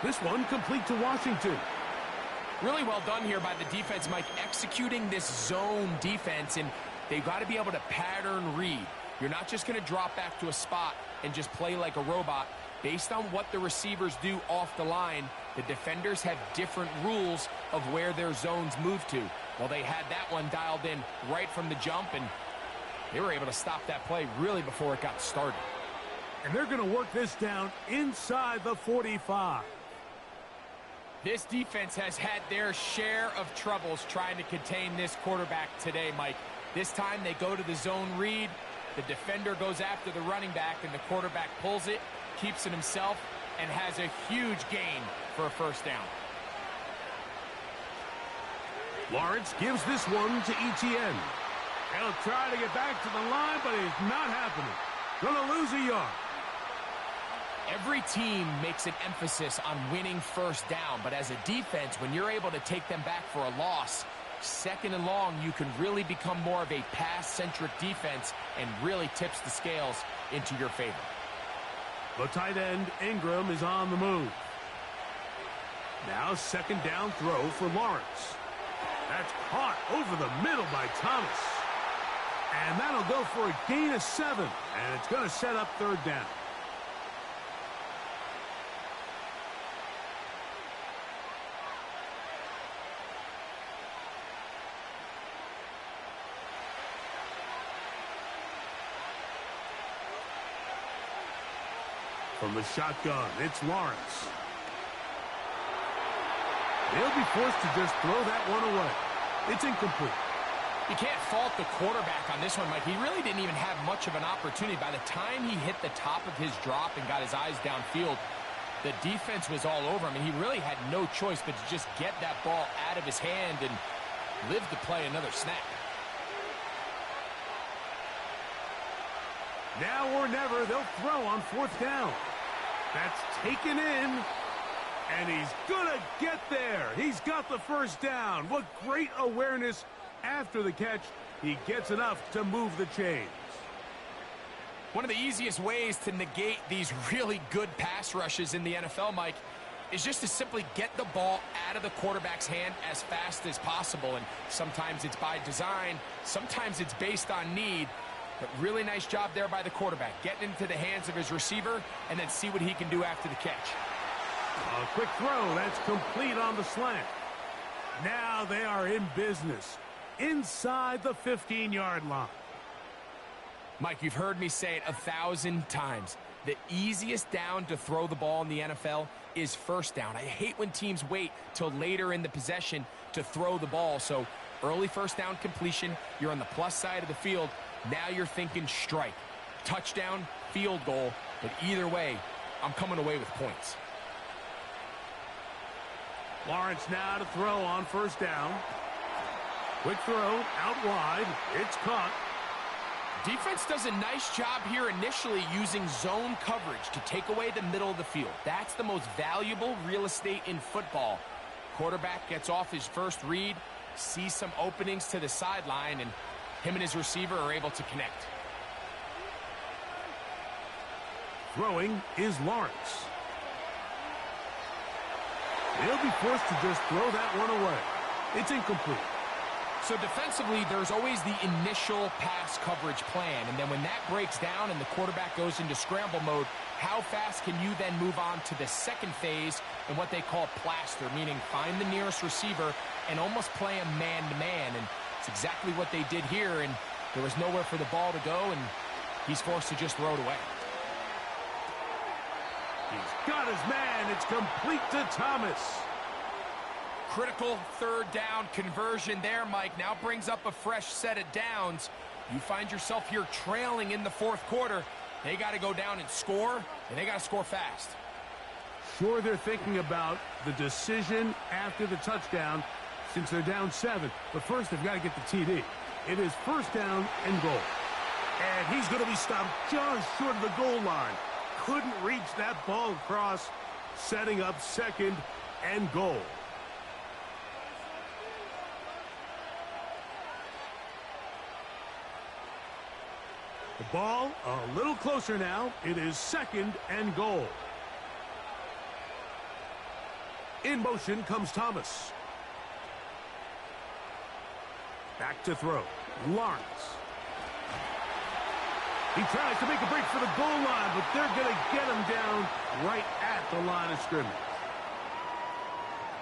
This one complete to Washington. Really well done here by the defense, Mike, executing this zone defense, and they've got to be able to pattern read. You're not just going to drop back to a spot and just play like a robot. Based on what the receivers do off the line, the defenders have different rules of where their zones move to. Well, they had that one dialed in right from the jump, and they were able to stop that play really before it got started. And they're going to work this down inside the 45. This defense has had their share of troubles trying to contain this quarterback today, Mike. This time they go to the zone read. The defender goes after the running back, and the quarterback pulls it, keeps it himself, and has a huge gain for a first down. Lawrence gives this one to Etienne. He'll try to get back to the line, but it's not happening. Gonna lose a yard. Every team makes an emphasis on winning first down, but as a defense, when you're able to take them back for a loss, second and long, you can really become more of a pass-centric defense and really tips the scales into your favor. The tight end, Ingram, is on the move. Now second down throw for Lawrence. That's caught over the middle by Thomas. And that'll go for a gain of 7, and it's going to set up third down. From the shotgun, it's Lawrence. They'll be forced to just throw that one away. It's incomplete. You can't fault the quarterback on this one, Mike. He really didn't even have much of an opportunity. By the time he hit the top of his drop and got his eyes downfield, the defense was all over him, and he really had no choice but to just get that ball out of his hand and live to play another snap. Now or never, they'll throw on fourth down. That's taken in, and he's gonna get there. He's got the first down. What great awareness after the catch. He gets enough to move the chains. One of the easiest ways to negate these really good pass rushes in the NFL, Mike, is just to simply get the ball out of the quarterback's hand as fast as possible. And sometimes it's by design, sometimes it's based on need. But really nice job there by the quarterback, getting into the hands of his receiver and then see what he can do after the catch. A quick throw, that's complete on the slant. Now they are in business inside the 15-yard line. Mike, you've heard me say it 1,000 times. The easiest down to throw the ball in the NFL is first down. I hate when teams wait till later in the possession to throw the ball. So early first down completion, you're on the plus side of the field. Now you're thinking strike, touchdown, field goal, but either way, I'm coming away with points. Lawrence now to throw on first down. Quick throw, out wide, it's caught. Defense does a nice job here initially using zone coverage to take away the middle of the field. That's the most valuable real estate in football. Quarterback gets off his first read, sees some openings to the sideline, and him and his receiver are able to connect. Throwing is Lawrence. They'll be forced to just throw that one away. It's incomplete. So defensively, there's always the initial pass coverage plan, and then when that breaks down and the quarterback goes into scramble mode, how fast can you then move on to the second phase and what they call plaster, meaning find the nearest receiver and almost play him man-to-man, and it's exactly what they did here, and there was nowhere for the ball to go, and he's forced to just throw it away. He's got his man. It's complete to Thomas. Critical third down conversion there, Mike. Now brings up a fresh set of downs. You find yourself here trailing in the fourth quarter. They got to go down and score, and they got to score fast. Sure, they're thinking about the decision after the touchdown since they're down 7. But first, they've got to get the TD. It is first down and goal. And he's going to be stopped just short of the goal line. Couldn't reach that ball across, setting up second and goal. The ball a little closer now. It is second and goal. In motion comes Thomas. Back to throw. Lawrence. He tries to make a break for the goal line, but they're going to get him down right at the line of scrimmage.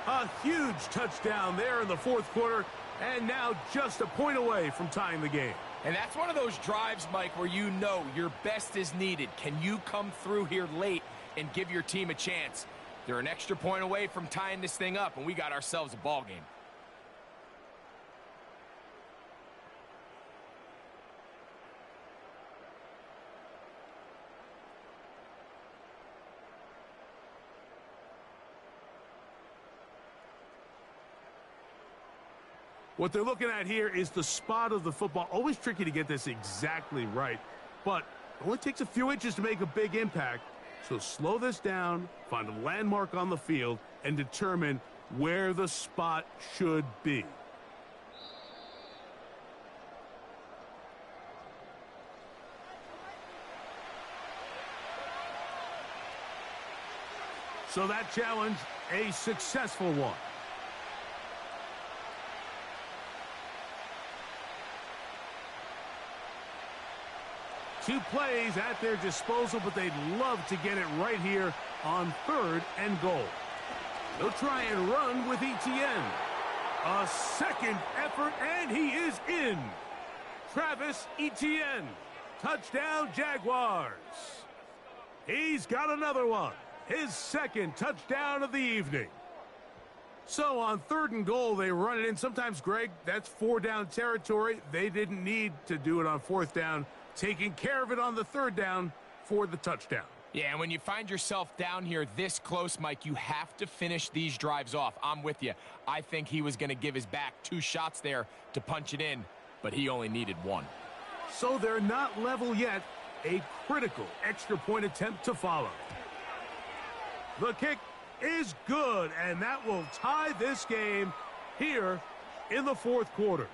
A huge touchdown there in the fourth quarter, and now just a point away from tying the game. And that's one of those drives, Mike, where you know your best is needed. Can you come through here late and give your team a chance? They're an extra point away from tying this thing up, and we got ourselves a ball game. What they're looking at here is the spot of the football. Always tricky to get this exactly right, but it only takes a few inches to make a big impact. So slow this down, find a landmark on the field, and determine where the spot should be. So that challenge, a successful one. Two plays at their disposal, but they'd love to get it right here on third and goal. They'll try and run with Etienne. A second effort, and he is in. Travis Etienne. Touchdown, Jaguars. He's got another one. His second touchdown of the evening. So on third and goal, they run it in. Sometimes, Greg, that's four down territory. They didn't need to do it on fourth down. Taking care of it on the third down for the touchdown. Yeah, and when you find yourself down here this close, Mike, you have to finish these drives off. I'm with you. I think he was going to give his back two shots there to punch it in, but he only needed one. So they're not level yet. A critical extra point attempt to follow. The kick is good, and that will tie this game here in the fourth quarter.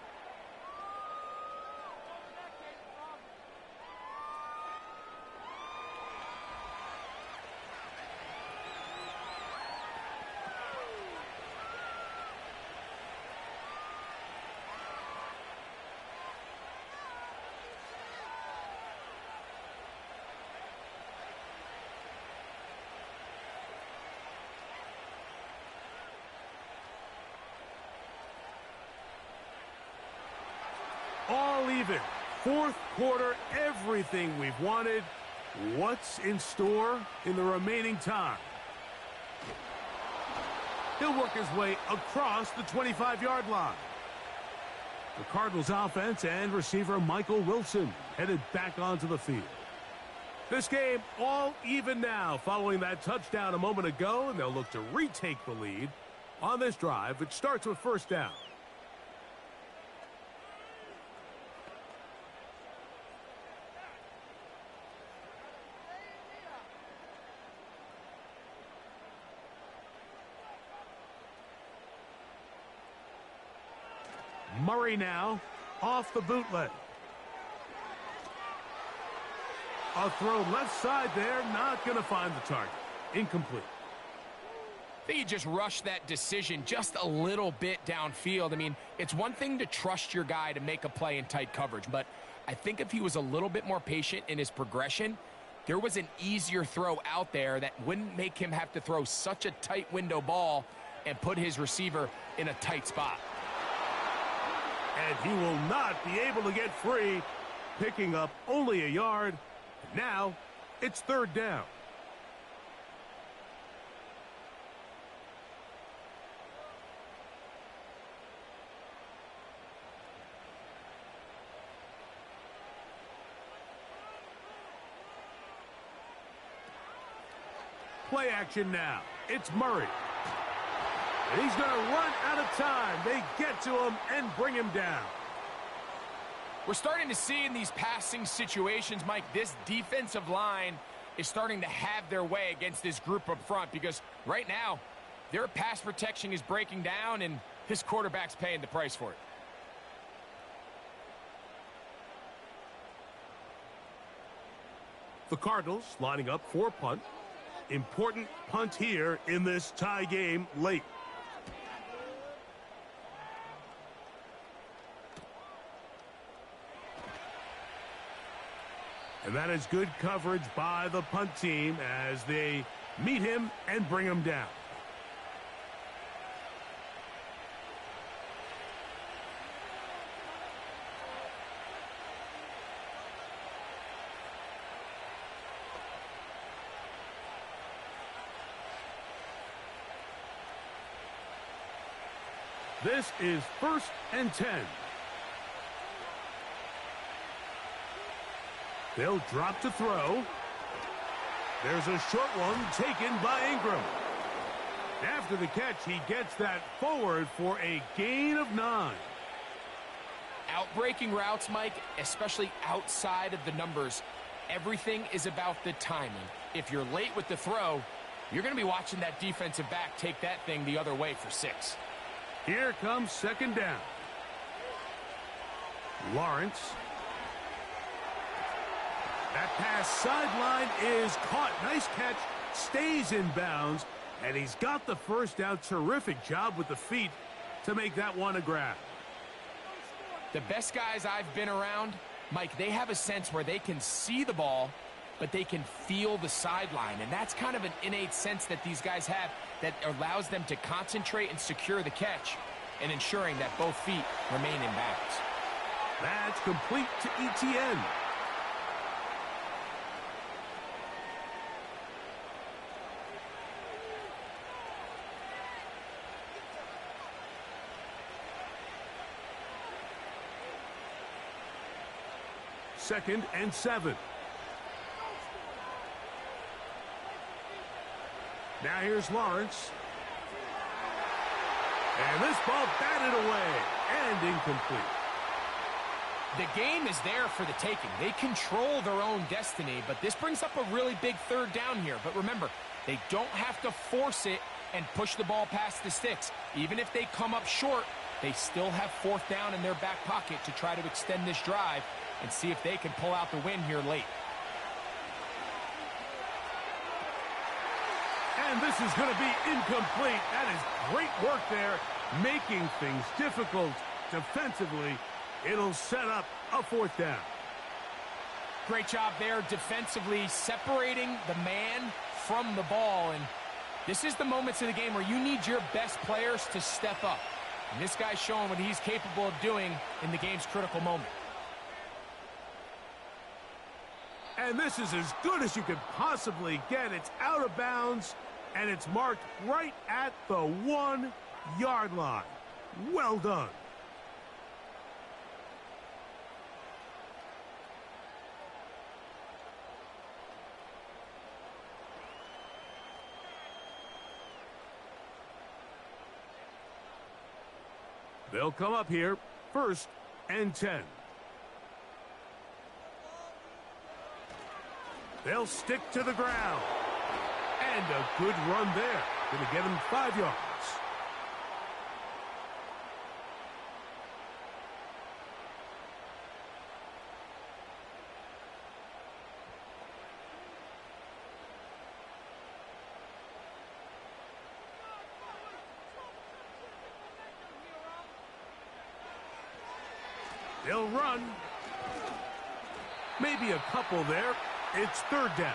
All even. Fourth quarter, everything we've wanted. What's in store in the remaining time? He'll work his way across the 25-yard line. The Cardinals offense and receiver Michael Wilson headed back onto the field. This game all even now following that touchdown a moment ago, and they'll look to retake the lead on this drive, which starts with first down. Murray now off the bootleg. A throw left side there, not going to find the target. Incomplete. I think he just rushed that decision just a little bit downfield. I mean, it's one thing to trust your guy to make a play in tight coverage, but I think if he was a little bit more patient in his progression, there was an easier throw out there that wouldn't make him have to throw such a tight window ball and put his receiver in a tight spot. And he will not be able to get free, picking up only a yard. Now, it's third down. Play action now. It's Murray. And he's going to run out of time. They get to him and bring him down. We're starting to see in these passing situations, Mike, this defensive line is starting to have their way against this group up front because right now, their pass protection is breaking down and his quarterback's paying the price for it. The Cardinals lining up for a punt. Important punt here in this tie game late. And that is good coverage by the punt team as they meet him and bring him down. This is 1st and 10. They'll drop to throw. There's a short one taken by Ingram. After the catch, he gets that forward for a gain of 9. Outbreaking routes, Mike, especially outside of the numbers, everything is about the timing. If you're late with the throw, you're going to be watching that defensive back take that thing the other way for 6. Here comes 2nd down. Lawrence. That pass sideline is caught. Nice catch. Stays in bounds. And he's got the first down. Terrific job with the feet to make that one a grab. The best guys I've been around, Mike, they have a sense where they can see the ball, but they can feel the sideline. And that's kind of an innate sense that these guys have that allows them to concentrate and secure the catch and ensuring that both feet remain in bounds. That's complete to ETN. Second and 7. Now here's Lawrence. And this ball batted away and incomplete. The game is there for the taking. They control their own destiny, but this brings up a really big 3rd down here. But remember, they don't have to force it and push the ball past the sticks. Even if they come up short, they still have 4th down in their back pocket to try to extend this drive and see if they can pull out the win here late. And this is going to be incomplete. That is great work there, making things difficult defensively. It'll set up a 4th down. Great job there defensively, separating the man from the ball. And this is the moments of the game where you need your best players to step up. And this guy's showing what he's capable of doing in the game's critical moment. And this is as good as you could possibly get. It's out of bounds, and it's marked right at the 1-yard line. Well done. They'll come up here, 1st and 10. They'll stick to the ground. And a good run there. Going to get him 5 yards. They'll run. Maybe a couple there. It's 3rd down.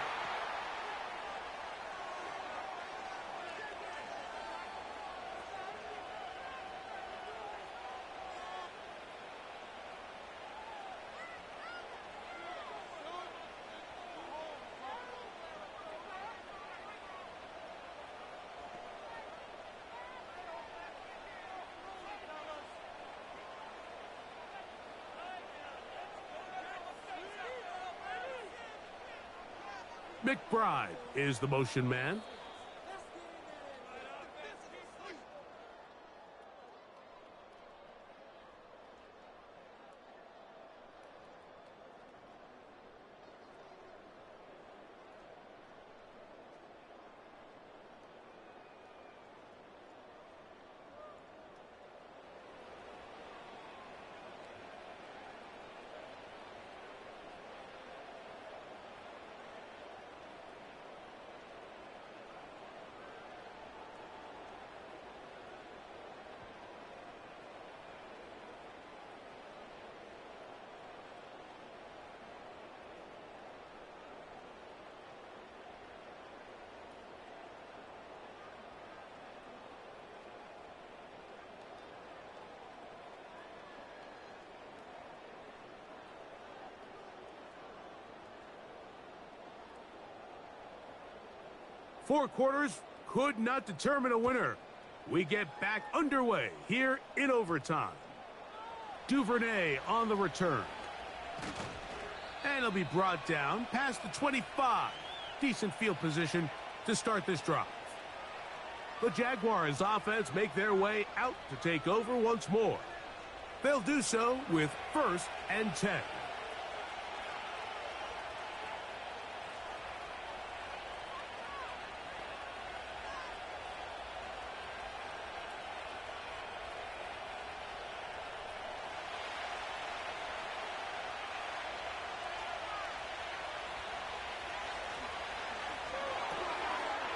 McBride is the motion man. Four quarters could not determine a winner. We get back underway here in overtime. Duvernay on the return. And he'll be brought down past the 25. Decent field position to start this drive. The Jaguars offense make their way out to take over once more. They'll do so with 1st and 10.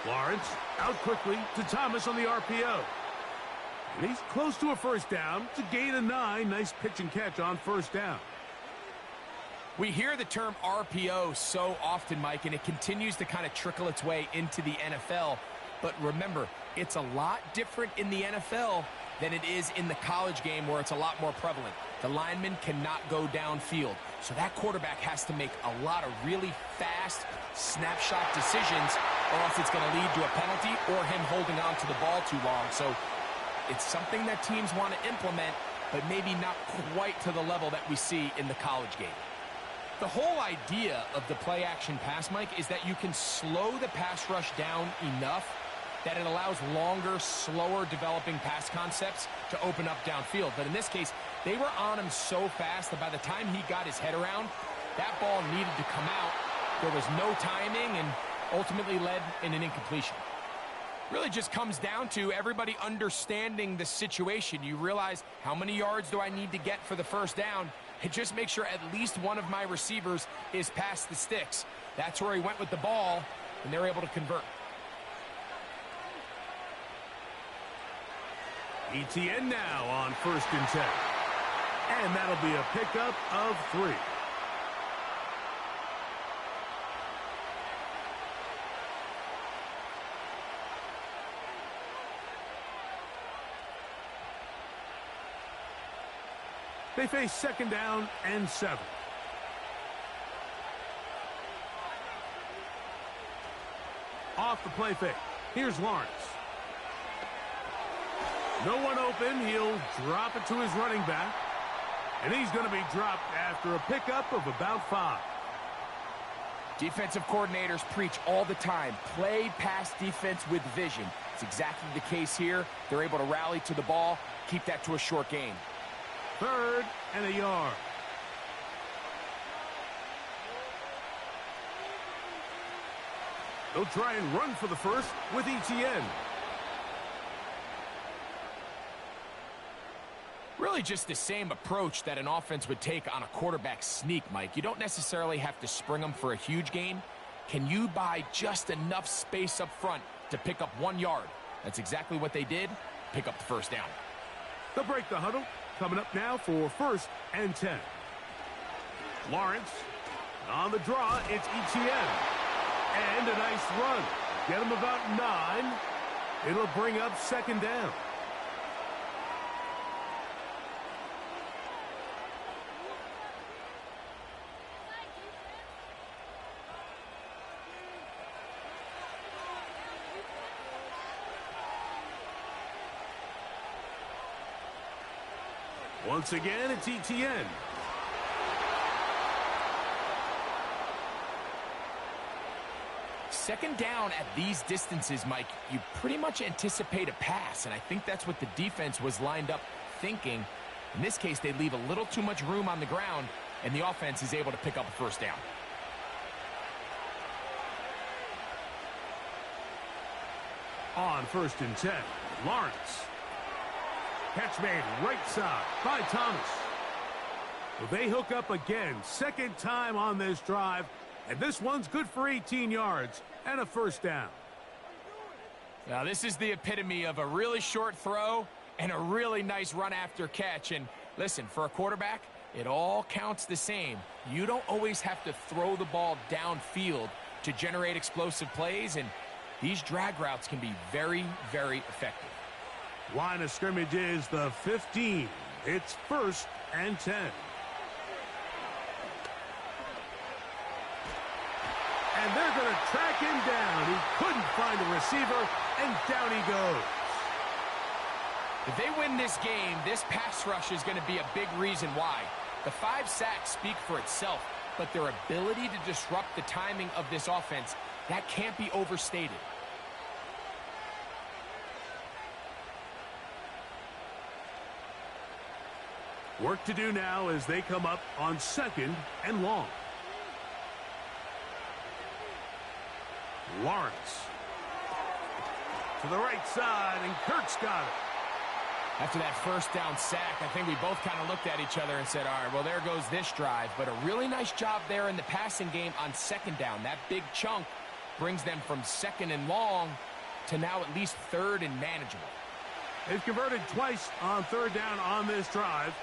Lawrence out quickly to Thomas on the RPO. And he's close to a first down to gain a 9. Nice pitch and catch on first down. We hear the term RPO so often, Mike, and it continues to kind of trickle its way into the NFL. But remember, it's a lot different in the NFL than it is in the college game where it's a lot more prevalent. The lineman cannot go downfield. So that quarterback has to make a lot of really fast snapshot decisions, or else it's going to lead to a penalty or him holding on to the ball too long. So it's something that teams want to implement, but maybe not quite to the level that we see in the college game. The whole idea of the play-action pass, Mike, is that you can slow the pass rush down enough that it allows longer, slower developing pass concepts to open up downfield. But in this case, they were on him so fast that by the time he got his head around, that ball needed to come out. There was no timing and ultimately led in an incompletion. Really just comes down to everybody understanding the situation. You realize, how many yards do I need to get for the first down? And just make sure at least one of my receivers is past the sticks. That's where he went with the ball, and they're able to convert. ETN now on 1st and 10. And that'll be a pickup of 3. They face 2nd down and 7. Off the play fake. Here's Lawrence. No one open. He'll drop it to his running back. And he's going to be dropped after a pickup of about 5. Defensive coordinators preach all the time, play pass defense with vision. It's exactly the case here. They're able to rally to the ball, keep that to a short gain. 3rd and a yard. They'll try and run for the first with ETN. Really just the same approach that an offense would take on a quarterback sneak, Mike. You don't necessarily have to spring them for a huge gain. Can you buy just enough space up front to pick up 1 yard? That's exactly what they did. Pick up the first down. They'll break the huddle. Coming up now for 1st and 10. Lawrence on the draw. It's ETN. And a nice run. Get him about 9. It'll bring up 2nd down. Once again, it's ETN. Second down at these distances, Mike, you pretty much anticipate a pass, and I think that's what the defense was lined up thinking. In this case, they leave a little too much room on the ground, and the offense is able to pick up a first down. On 1st and 10, Lawrence. Catch made right side by Thomas. Well, they hook up again. 2nd time on this drive. And this one's good for 18 yards and a first down. Now, this is the epitome of a really short throw and a really nice run after catch. And listen, for a quarterback, it all counts the same. You don't always have to throw the ball downfield to generate explosive plays. And these drag routes can be very, very effective. Line of scrimmage is the 15. It's 1st and 10. And they're going to track him down. He couldn't find a receiver, and down he goes. If they win this game, this pass rush is going to be a big reason why. The 5 sacks speak for itself, but their ability to disrupt the timing of this offense, that can't be overstated. Work to do now as they come up on 2nd and long. Lawrence to the right side, and Kirk's got it. After that first down sack, I think we both kind of looked at each other and said, all right, well, there goes this drive. But a really nice job there in the passing game on 2nd down. That big chunk brings them from 2nd and long to now at least 3rd and manageable. They've converted twice on 3rd down on this drive.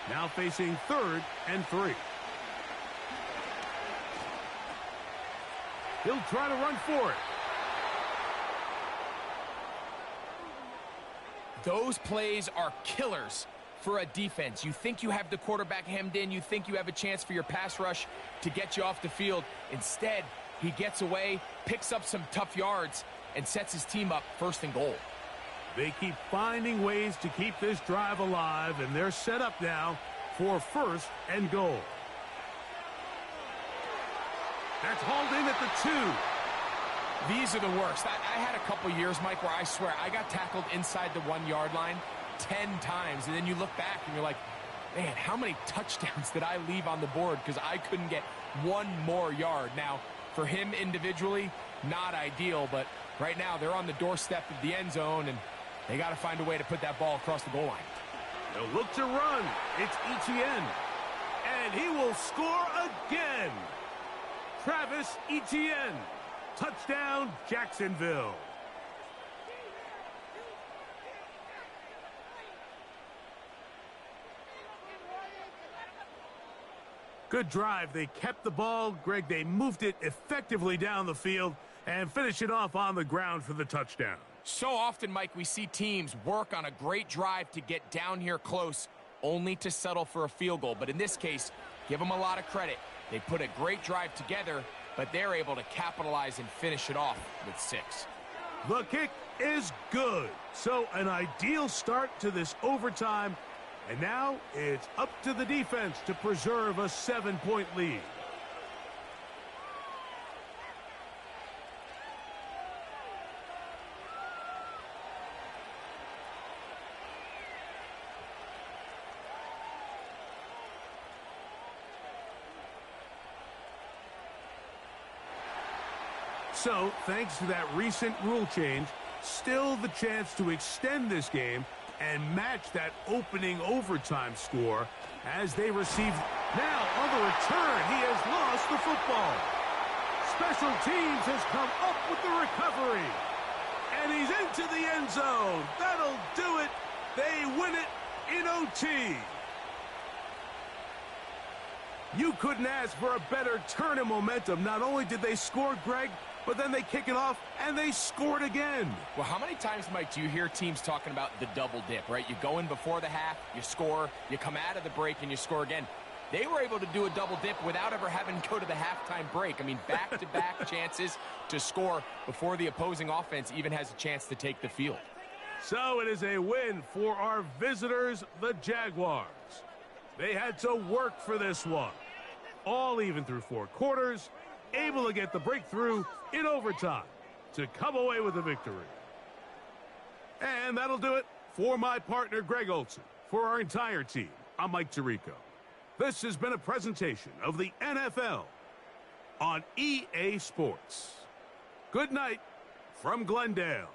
Now facing 3rd and 3. He'll try to run for it. Those plays are killers for a defense. You think you have the quarterback hemmed in. You think you have a chance for your pass rush to get you off the field. Instead, he gets away, picks up some tough yards, and sets his team up 1st and goal. They keep finding ways to keep this drive alive, and they're set up now for 1st and goal. That's hauled in at the 2. These are the worst. I had a couple years, Mike, where I swear I got tackled inside the 1-yard line 10 times, and then you look back and you're like, man, how many touchdowns did I leave on the board because I couldn't get 1 more yard? Now, for him individually, not ideal, but right now they're on the doorstep of the end zone, and they got to find a way to put that ball across the goal line. They'll look to run. It's Etienne. And he will score again. Travis Etienne. Touchdown, Jacksonville. Good drive. They kept the ball. Greg, they moved it effectively down the field and finished it off on the ground for the touchdown. So often, Mike, we see teams work on a great drive to get down here close, only to settle for a field goal. But in this case, give them a lot of credit. They put a great drive together, but they're able to capitalize and finish it off with 6. The kick is good. So an ideal start to this overtime. And now it's up to the defense to preserve a 7-point lead. So, thanks to that recent rule change, still the chance to extend this game and match that opening overtime score as they receive. Now, on the return, he has lost the football. Special teams has come up with the recovery. And he's into the end zone. That'll do it. They win it in OT. You couldn't ask for a better turn of momentum. Not only did they score, Greg, but then they kick it off, and they scored again. Well, how many times, Mike, do you hear teams talking about the double dip, right? You go in before the half, you score, you come out of the break, and you score again. They were able to do a double dip without ever having to go to the halftime break. I mean, back-to-back chances to score before the opposing offense even has a chance to take the field. So it is a win for our visitors, the Jaguars. They had to work for this one. All even through 4 quarters, able to get the breakthrough in overtime to come away with a victory. And that'll do it for my partner, Greg Olson. For our entire team, I'm Mike Tirico. This has been a presentation of the NFL on EA Sports. Good night from Glendale.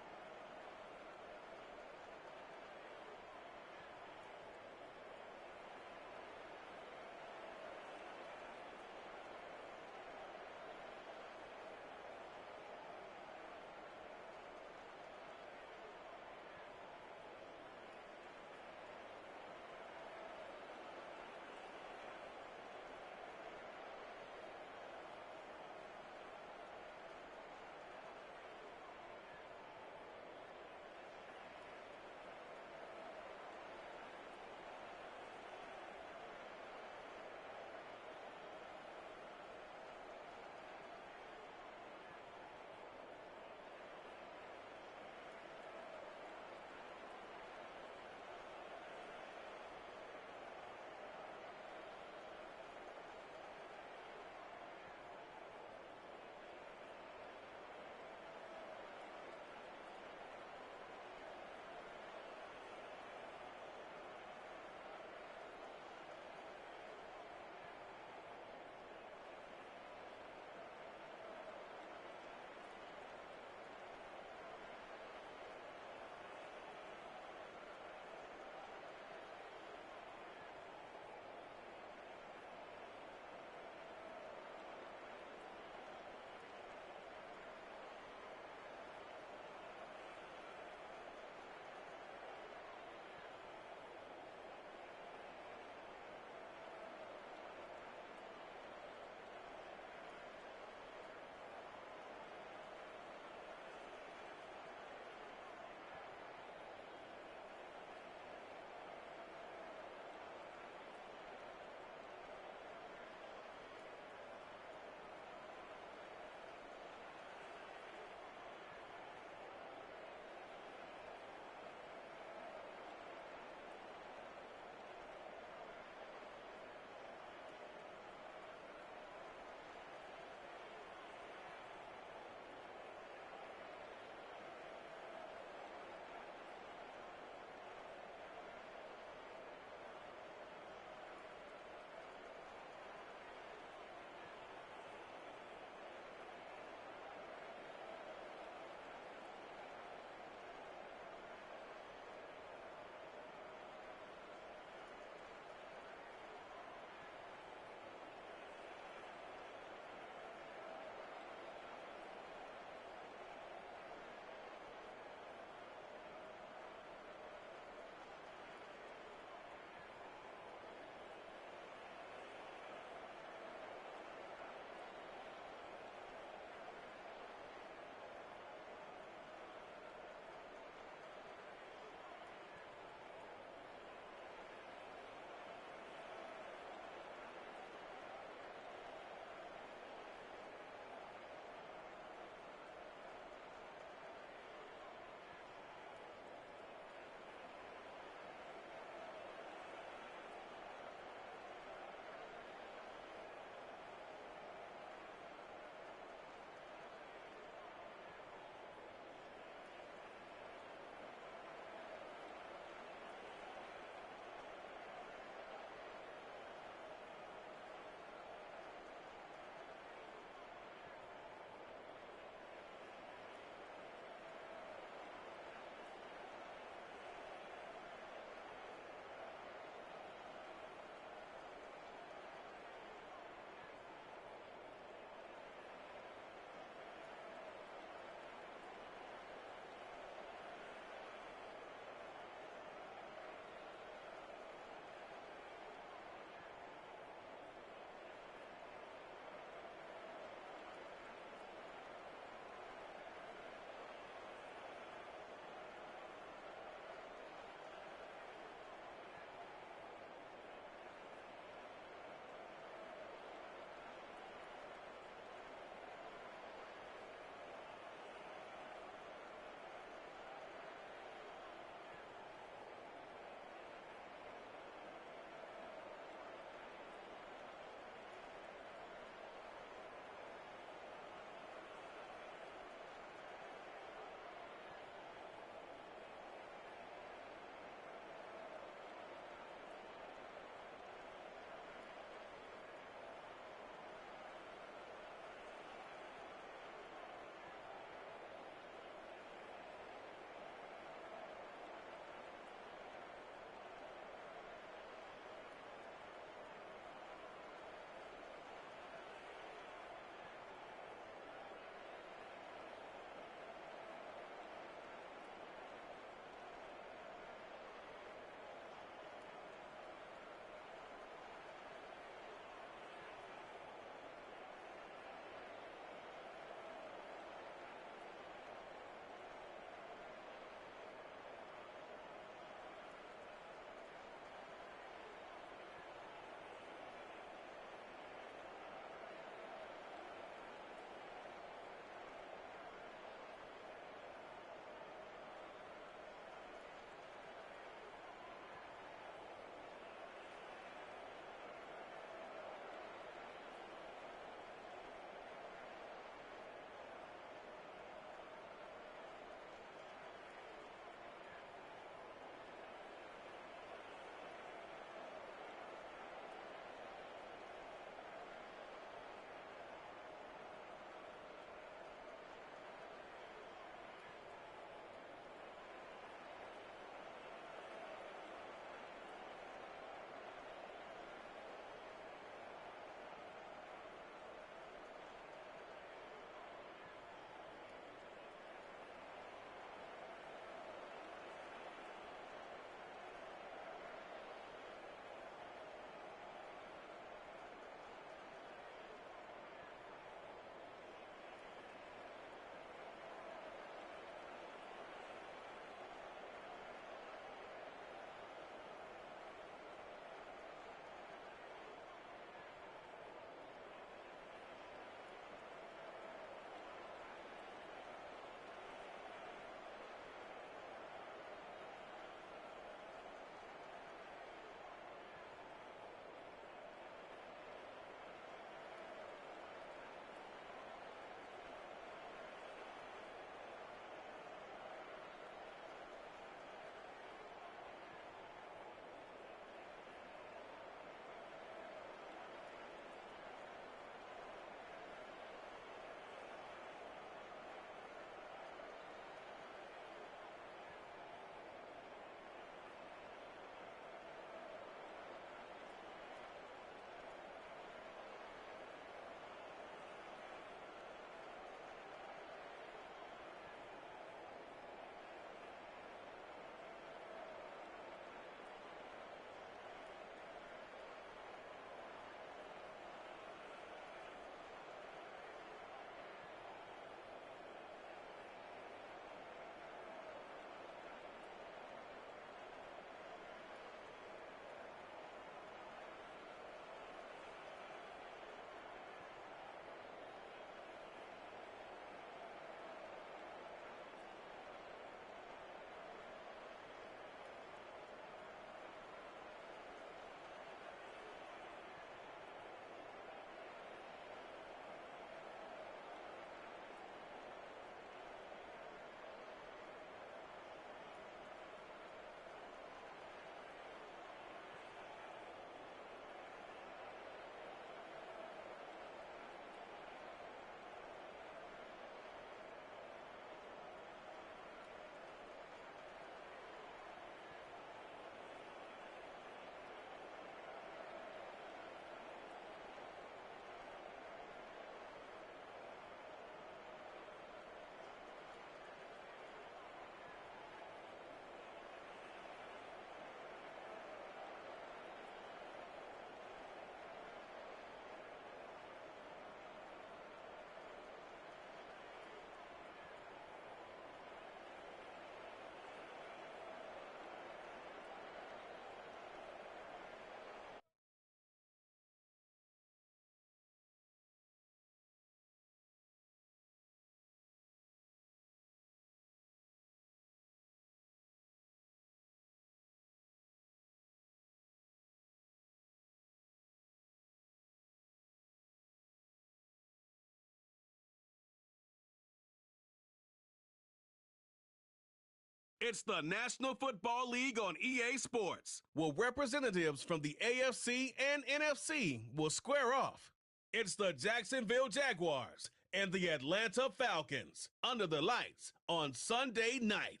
It's the National Football League on EA Sports, where representatives from the AFC and NFC will square off. It's the Jacksonville Jaguars and the Atlanta Falcons under the lights on Sunday night.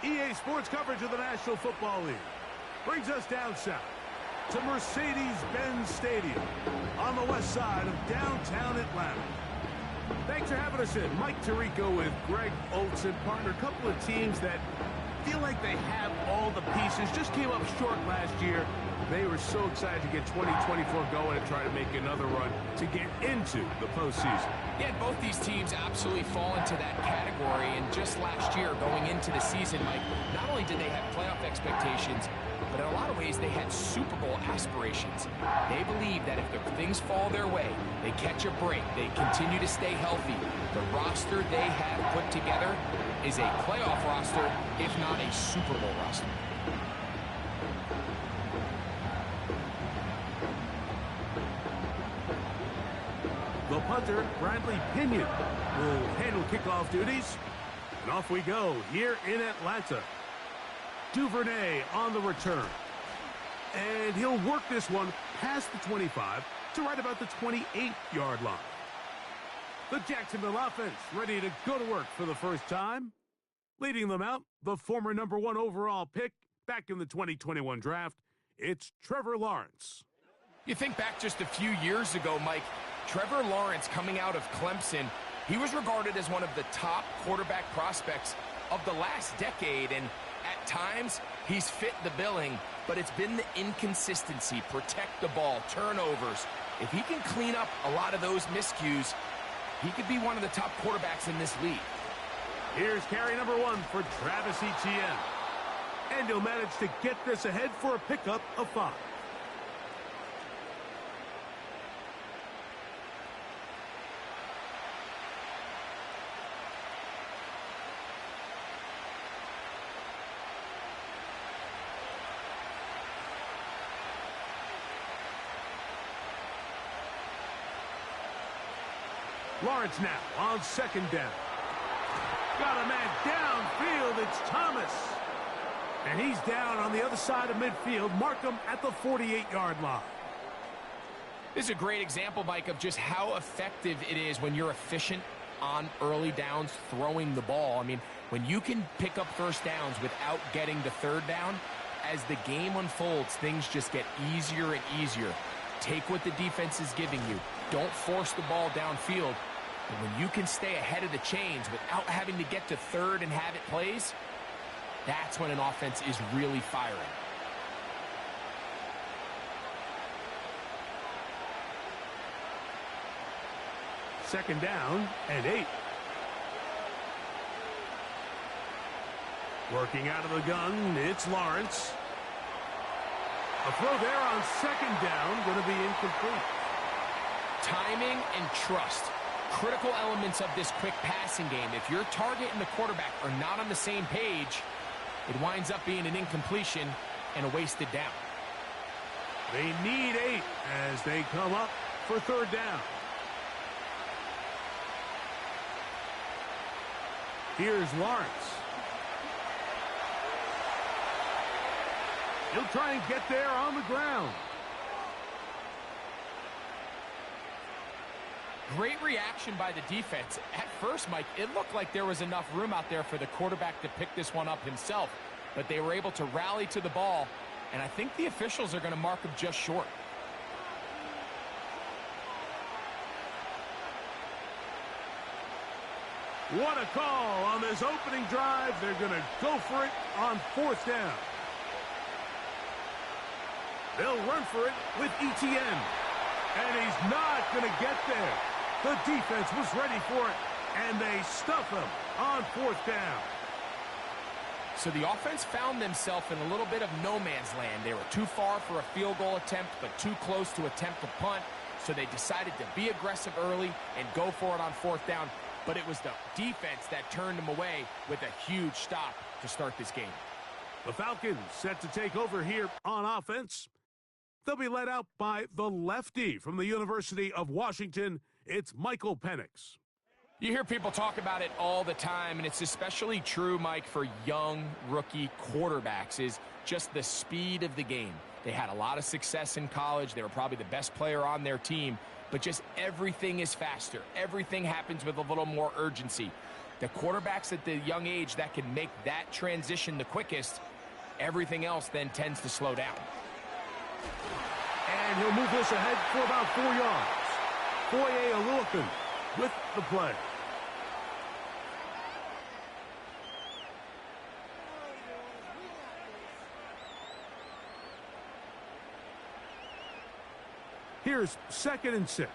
EA Sports coverage of the National Football League brings us down south to Mercedes-Benz Stadium on the west side of downtown Atlanta. Thanks for having us in. Mike Tirico with Greg Olson, partner. A couple of teams that feel like they have all the pieces. Just came up short last year. They were so excited to get 2024 going and try to make another run to get into the postseason. Yeah, both these teams absolutely fall into that category. And just last year, going into the season, Mike, not only did they have playoff expectations, but in a lot of ways, they had Super Bowl aspirations. They believe that if the things fall their way, they catch a break, they continue to stay healthy, the roster they have put together is a playoff roster, if not a Super Bowl roster. The punter, Bradley Pinion, will handle kickoff duties. And off we go here in Atlanta. Duvernay on the return. And he'll work this one past the 25 to right about the 28-yard line. The Jacksonville offense ready to go to work for the first time. Leading them out, the former number 1 overall pick back in the 2021 draft, it's Trevor Lawrence. You think back just a few years ago, Mike, Trevor Lawrence coming out of Clemson, he was regarded as one of the top quarterback prospects of the last decade, and at times he's fit the billing, but it's been the inconsistency, protect the ball, turnovers. If he can clean up a lot of those miscues, he could be one of the top quarterbacks in this league. Here's carry number 1 for Travis Etienne. And he'll manage to get this ahead for a pickup of 5. Lawrence now on second down. Got a man downfield. It's Thomas. And he's down on the other side of midfield. Mark him at the 48-yard line. This is a great example, Mike, of just how effective it is when you're efficient on early downs throwing the ball. I mean, when you can pick up first downs without getting the third down, as the game unfolds, things just get easier and easier. Take what the defense is giving you. Don't force the ball downfield. And when you can stay ahead of the chains without having to get to third and have it plays, that's when an offense is really firing. Second down and 8. Working out of the gun, it's Lawrence. A throw there on second down, going to be incomplete. Timing and trust, critical elements of this quick passing game. If your target and the quarterback are not on the same page, it winds up being an incompletion and a wasted down. They need 8 as they come up for third down. Here's Lawrence. He'll try and get there on the ground. Great reaction by the defense. At first, Mike, it looked like there was enough room out there for the quarterback to pick this one up himself, but they were able to rally to the ball, and I think the officials are going to mark him just short. What a call on this opening drive. They're going to go for it on fourth down. They'll run for it with Etienne. And he's not going to get there. The defense was ready for it, and they stuff him on fourth down. So the offense found themselves in a little bit of no man's land. They were too far for a field goal attempt, but too close to attempt a punt. So they decided to be aggressive early and go for it on fourth down. But it was the defense that turned them away with a huge stop to start this game. The Falcons set to take over here on offense. They'll be led out by the lefty from the University of Washington. It's Michael Penix. You hear people talk about it all the time, and it's especially true, Mike, for young rookie quarterbacks, is just the speed of the game. They had a lot of success in college. They were probably the best player on their team, but just everything is faster. Everything happens with a little more urgency. The quarterbacks at the young age that can make that transition the quickest, everything else then tends to slow down. And he'll move this ahead for about 4 yards. Foye Oluokun with the play. Here's 2nd and 6.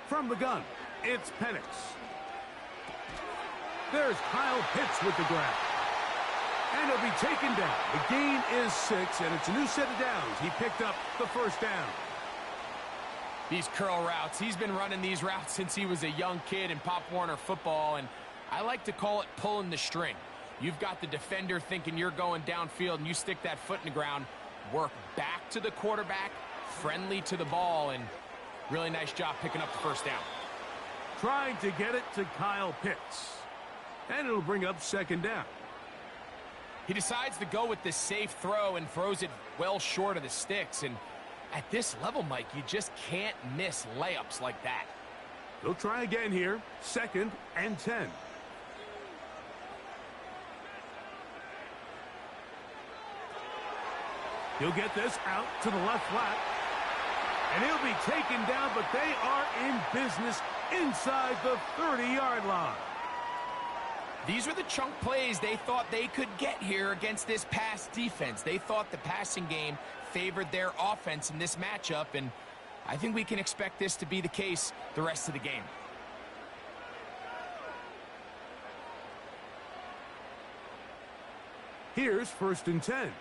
From the gun, it's Penix. There's Kyle Pitts with the grab. And he'll be taken down. The gain is 6, and it's a new set of downs. He picked up the first down. These curl routes, he's been running these routes since he was a young kid in Pop Warner football, and I like to call it pulling the string. You've got the defender thinking you're going downfield, and you stick that foot in the ground, work back to the quarterback, friendly to the ball, and really nice job picking up the first down. Trying to get it to Kyle Pitts. And it'll bring up 2nd down. He decides to go with this safe throw and throws it well short of the sticks. And at this level, Mike, you just can't miss layups like that. They'll try again here. 2nd and 10. He'll get this out to the left flat. And he'll be taken down, but they are in business inside the 30-yard line. These were the chunk plays they thought they could get here against this pass defense. They thought the passing game favored their offense in this matchup, and I think we can expect this to be the case the rest of the game. Here's 1st and 10.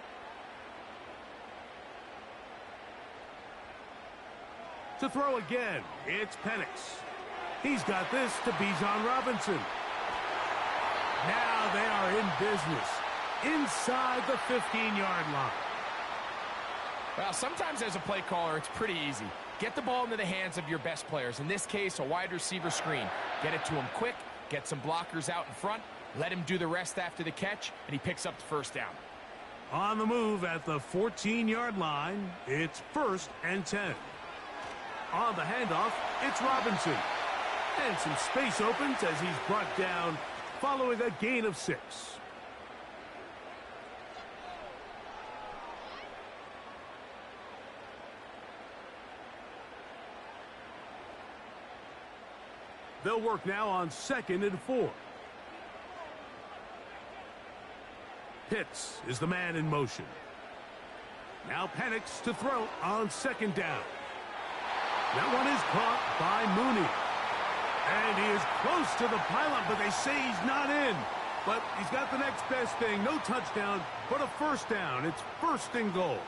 To throw again, it's Penix. He's got this to Bijan Robinson. Now they are in business inside the 15-yard line. Well, sometimes as a play caller, it's pretty easy. Get the ball into the hands of your best players. In this case, a wide receiver screen. Get it to him quick, get some blockers out in front, let him do the rest after the catch, and he picks up the first down. On the move at the 14-yard line, it's 1st and 10. On the handoff, it's Robinson. And some space opens as he's brought down following a gain of 6. They'll work now on 2nd and 4. Pitts is the man in motion. Now Penix to throw on 2nd down. That one is caught by Mooney. And he is close to the pylon, but they say he's not in. But he's got the next best thing. No touchdown, but a first down. It's 1st and goal.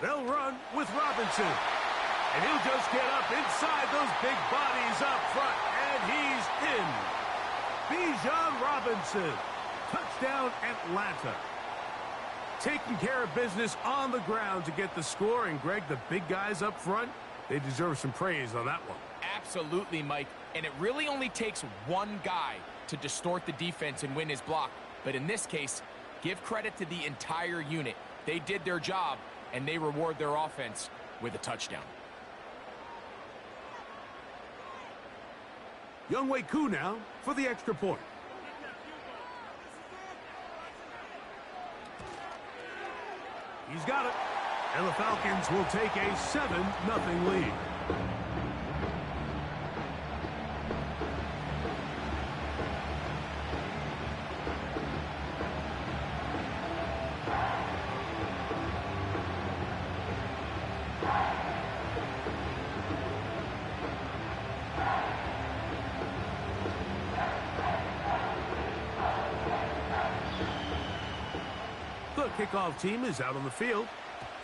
They'll run with Robinson. And he'll just get up inside those big bodies up front. And he's in. Bijan Robinson. Touchdown, Atlanta. Taking care of business on the ground to get the score. And, Greg, the big guys up front, they deserve some praise on that one. Absolutely, Mike. And it really only takes one guy to distort the defense and win his block. But in this case, give credit to the entire unit. They did their job, and they reward their offense with a touchdown. Younghoe Koo now for the extra point. He's got it. And the Falcons will take a 7-0 lead. The kickoff team is out on the field,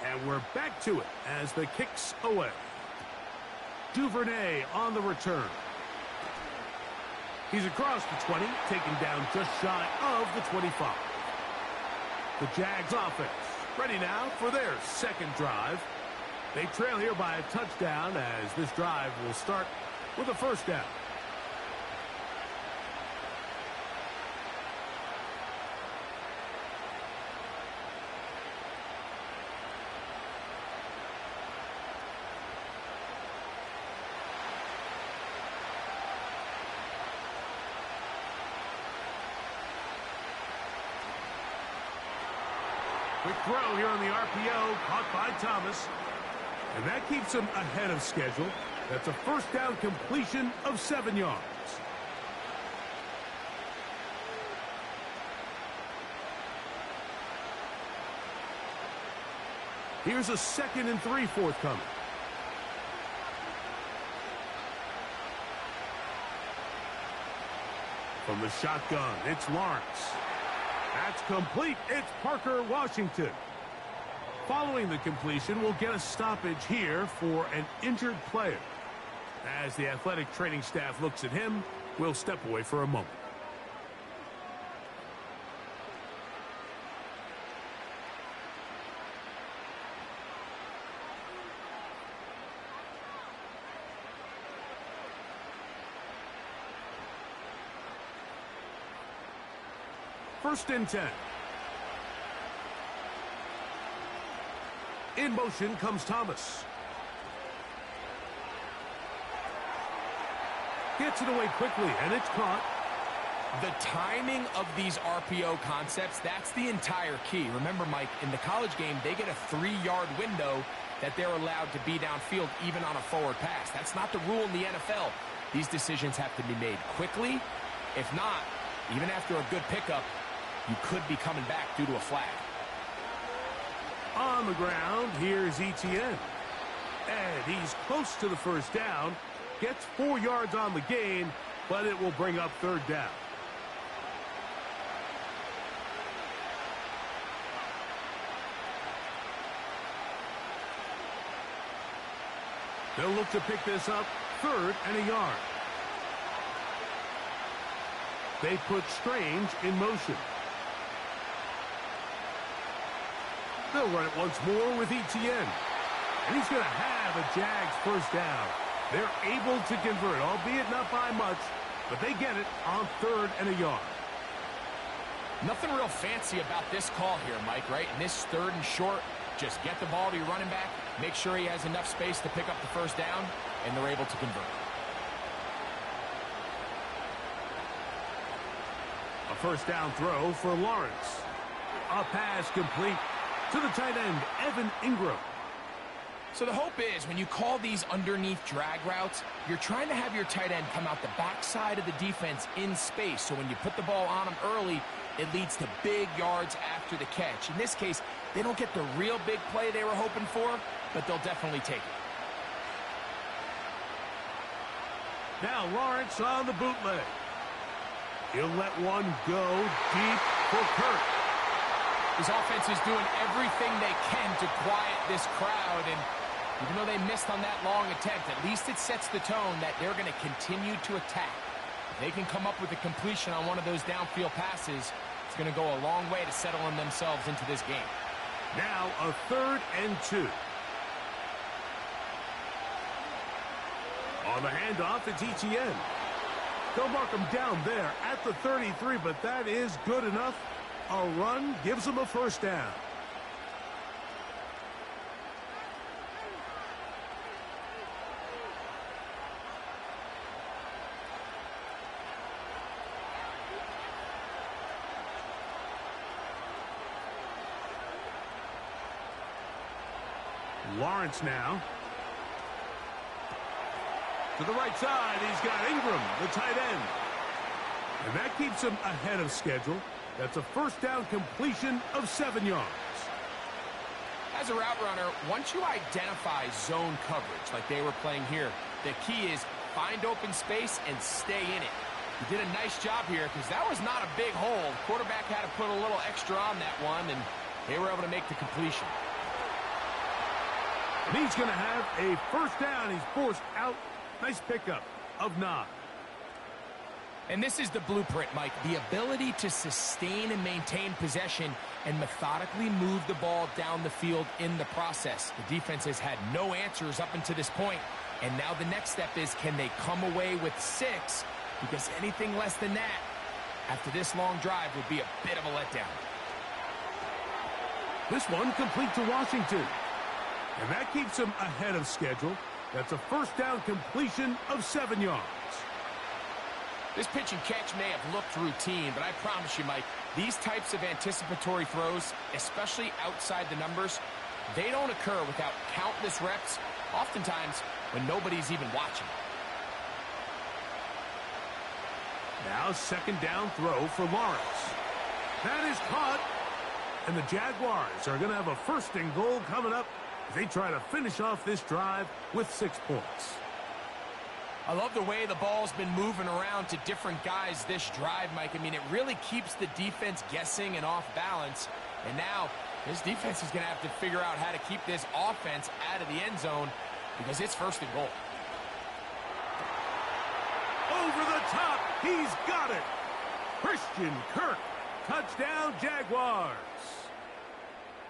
and we're back to it as the kick's away. Duvernay on the return. He's across the 20, taken down just shy of the 25. The Jags offense ready now for their second drive. They trail here by a touchdown as this drive will start with a first down. Quick throw here on the RPO, caught by Thomas. And that keeps him ahead of schedule. That's a first down completion of 7 yards. Here's a 2nd and 3 forthcoming. From the shotgun, it's Lawrence. That's complete. It's Parker Washington. Following the completion, we'll get a stoppage here for an injured player. As the athletic training staff looks at him, we'll step away for a moment. First and 10. In motion comes Thomas. Gets it away quickly, and it's caught. The timing of these RPO concepts, that's the entire key. Remember, Mike, in the college game, they get a 3-yard window that they're allowed to be downfield even on a forward pass. That's not the rule in the NFL. These decisions have to be made quickly. If not, even after a good pickup, you could be coming back due to a flag. On the ground, here's Etienne. And he's close to the first down. Gets 4 yards on the gain, but it will bring up third down. They'll look to pick this up 3rd and a yard. They put Strange in motion. They'll run it once more with Etienne. And he's going to have a Jags first down. They're able to convert, albeit not by much, but they get it on 3rd and a yard. Nothing real fancy about this call here, Mike, right? In this 3rd and short, just get the ball to your running back, make sure he has enough space to pick up the first down, and they're able to convert. A first down throw for Lawrence. A pass complete to the tight end, Evan Ingram. So the hope is when you call these underneath drag routes, you're trying to have your tight end come out the backside of the defense in space. So when you put the ball on him early, it leads to big yards after the catch. In this case, they don't get the real big play they were hoping for, but they'll definitely take it. Now Lawrence on the bootleg. He'll let one go deep for Kirk. His offense is doing everything they can to quiet this crowd, and even though they missed on that long attempt, at least it sets the tone that they're going to continue to attack. If they can come up with a completion on one of those downfield passes, it's going to go a long way to settling themselves into this game. Now a 3rd and 2. On the handoff, it's Etienne. They'll mark him down there at the 33, but that is good enough. A run gives him a first down. Lawrence now. To the right side, he's got Ingram, the tight end. And that keeps him ahead of schedule. That's a first down completion of 7 yards. As a route runner, once you identify zone coverage like they were playing here, the key is find open space and stay in it. He did a nice job here because that was not a big hole. The quarterback had to put a little extra on that one, and they were able to make the completion. And he's going to have a first down. He's forced out. Nice pickup of 9. And this is the blueprint, Mike. The ability to sustain and maintain possession and methodically move the ball down the field in the process. The defense has had no answers up until this point, and now the next step is, can they come away with 6? Because anything less than that, after this long drive, would be a bit of a letdown. This one complete to Washington. And that keeps him ahead of schedule. That's a first down completion of 7 yards. This pitch and catch may have looked routine, but I promise you, Mike, these types of anticipatory throws, especially outside the numbers, they don't occur without countless reps, oftentimes when nobody's even watching. Now second down throw for Lawrence. That is caught. And the Jaguars are going to have a first and goal coming up as they try to finish off this drive with 6 points. I love the way the ball's been moving around to different guys this drive, Mike. I mean, it really keeps the defense guessing and off balance. And now this defense is going to have to figure out how to keep this offense out of the end zone because it's first and goal. Over the top, he's got it. Christian Kirk, touchdown Jaguars.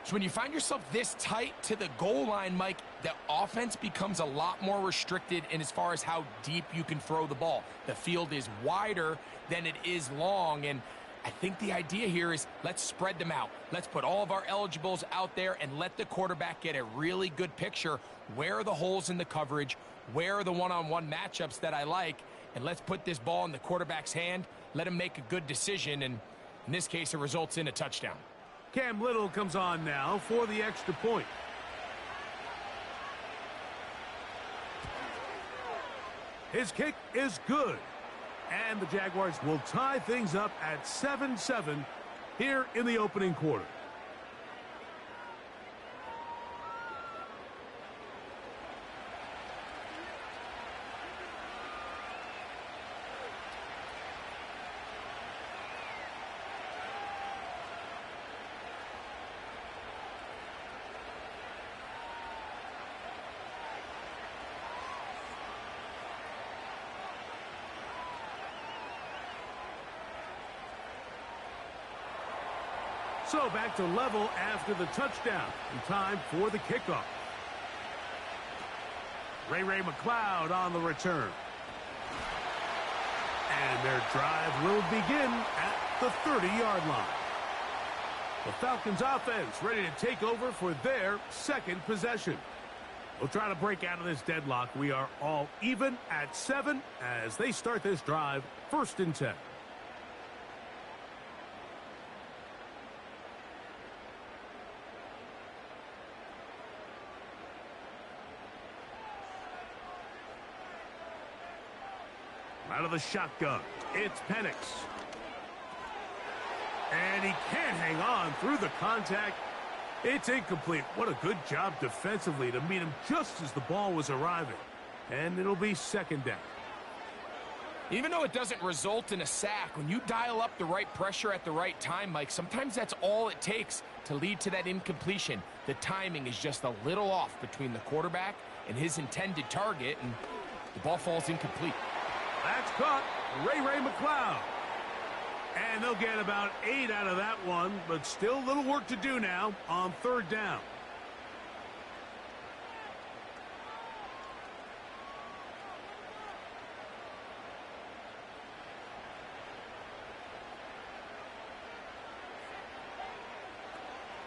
So when you find yourself this tight to the goal line, Mike, the offense becomes a lot more restricted in as far as how deep you can throw the ball. The field is wider than it is long, and I think the idea here is let's spread them out. Let's put all of our eligibles out there and let the quarterback get a really good picture. Where are the holes in the coverage? Where are the one-on-one matchups that I like? And let's put this ball in the quarterback's hand. Let him make a good decision, and in this case, it results in a touchdown. Cam Little comes on now for the extra point. His kick is good. And the Jaguars will tie things up at 7-7 here in the opening quarter. So back to level after the touchdown. And time for the kickoff. Ray McLeod on the return. And their drive will begin at the 30-yard line. The Falcons offense ready to take over for their second possession. We'll try to break out of this deadlock. We are all even at 7 as they start this drive, 1st and 10. Out of the shotgun, it's Penix. And he can't hang on through the contact. It's incomplete. What a good job defensively to meet him just as the ball was arriving. And it'll be second down. Even though it doesn't result in a sack, when you dial up the right pressure at the right time, Mike, sometimes that's all it takes to lead to that incompletion. The timing is just a little off between the quarterback and his intended target, and the ball falls incomplete. That's caught. Ray McLeod. And they'll get about 8 out of that one, but still a little work to do now on 3rd down.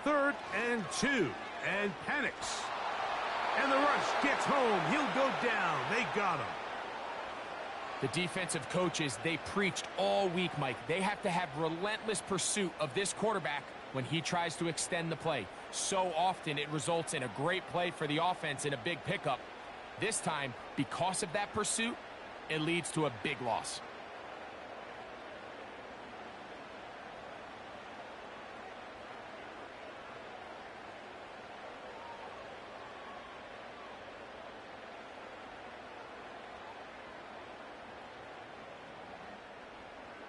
Third and 2. And Penix. And the rush gets home. He'll go down. They got him. The defensive coaches, they preached all week, Mike. They have to have relentless pursuit of this quarterback when he tries to extend the play. So often it results in a great play for the offense and a big pickup. This time, because of that pursuit, it leads to a big loss.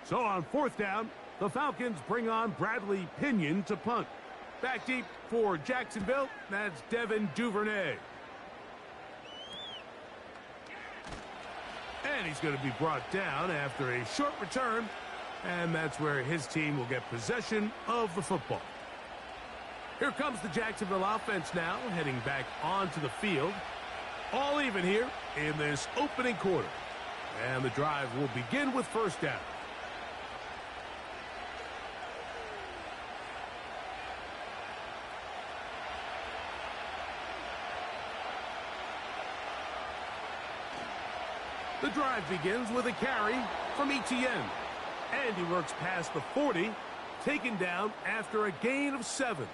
So on 4th down, the Falcons bring on Bradley Pinion to punt. Back deep for Jacksonville, that's Devin Duvernay. And he's going to be brought down after a short return. And that's where his team will get possession of the football. Here comes the Jacksonville offense now, heading back onto the field. All even here in this opening quarter. And the drive will begin with first down. The drive begins with a carry from Etienne. And he works past the 40, taken down after a gain of 7.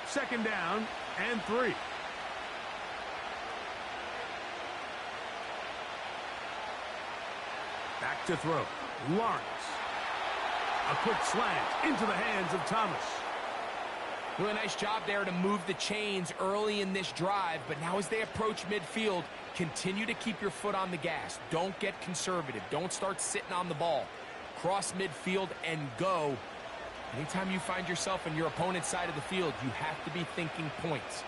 Second down and 3. Back to throw. Lawrence. A quick slant into the hands of Thomas. Doing a nice job there to move the chains early in this drive, but now as they approach midfield, continue to keep your foot on the gas. Don't get conservative. Don't start sitting on the ball. Cross midfield and go. Anytime you find yourself on your opponent's side of the field, you have to be thinking points.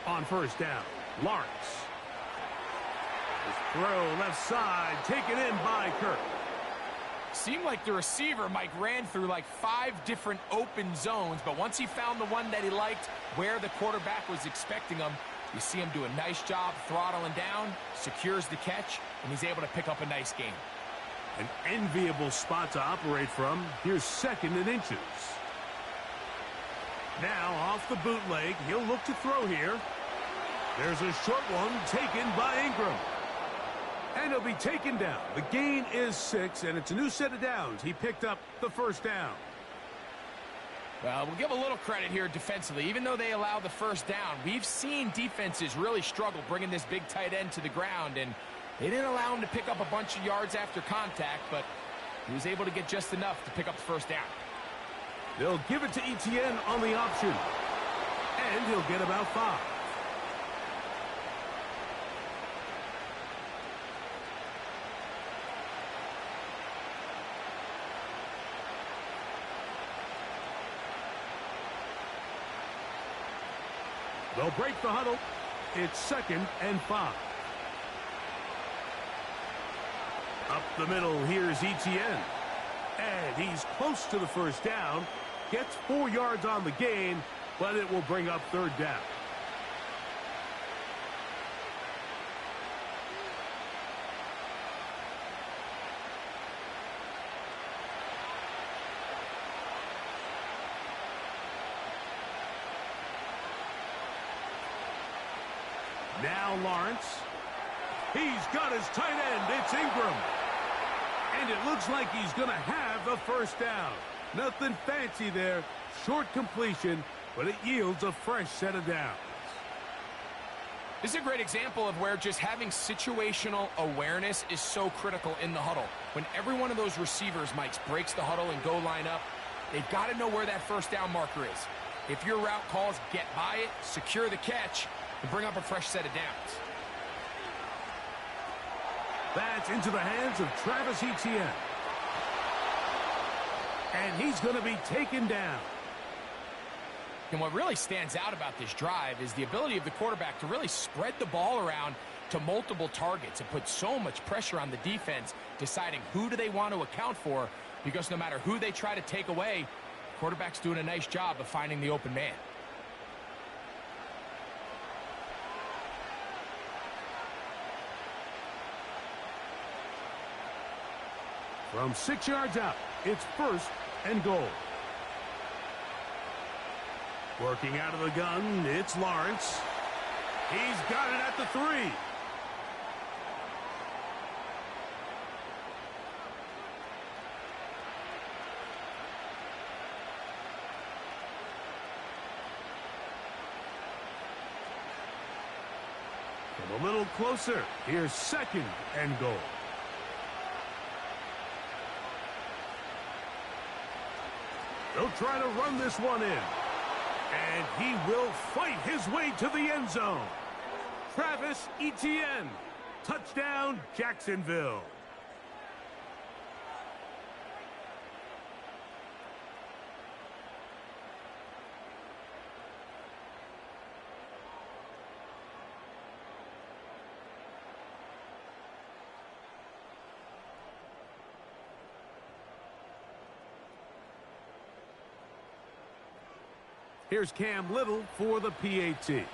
On first down, Lawrence. His throw left side, taken in by Kirk. Seemed like the receiver, Mike, ran through like 5 different open zones, but once he found the one that he liked, where the quarterback was expecting him, you see him do a nice job throttling down, secures the catch, and he's able to pick up a nice gain. An enviable spot to operate from. Here's second and inches. Now off the bootleg, he'll look to throw here. There's a short one taken by Ingram. And he'll be taken down. The gain is 6, and it's a new set of downs. He picked up the first down. Well, we'll give a little credit here defensively. Even though they allow the first down, we've seen defenses really struggle bringing this big tight end to the ground, and they didn't allow him to pick up a bunch of yards after contact, but he was able to get just enough to pick up the first down. They'll give it to Etienne on the option, and he'll get about 5. They'll break the huddle. It's second and 5. Up the middle, here's Etienne. And he's close to the first down. Gets 4 yards on the gain, but it will bring up third down. Now Lawrence. He's got his tight end. It's Ingram. And it looks like he's going to have the first down. Nothing fancy there. Short completion, but it yields a fresh set of downs. This is a great example of where just having situational awareness is so critical in the huddle. When every one of those receivers, Mike, breaks the huddle and go line up, they've got to know where that first down marker is. If your route calls, get by it, secure the catch, and bring up a fresh set of downs. That's into the hands of Travis Etienne. And he's going to be taken down. And what really stands out about this drive is the ability of the quarterback to really spread the ball around to multiple targets and put so much pressure on the defense, deciding who do they want to account for, because no matter who they try to take away, the quarterback's doing a nice job of finding the open man. From 6 yards out, it's first and goal. Working out of the gun, it's Lawrence. He's got it at the 3. Come a little closer. Here's second and goal. They'll try to run this one in. And he will fight his way to the end zone. Travis Etienne. Touchdown, Jacksonville. Here's Cam Little for the PAT.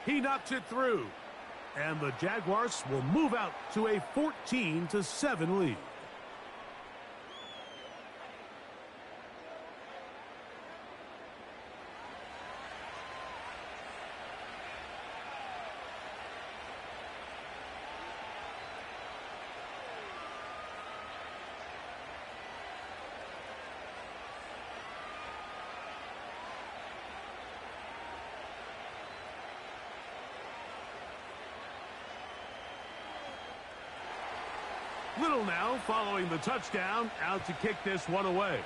He knocks it through. And the Jaguars will move out to a 14-7 lead. Little now following the touchdown, out to kick this one away.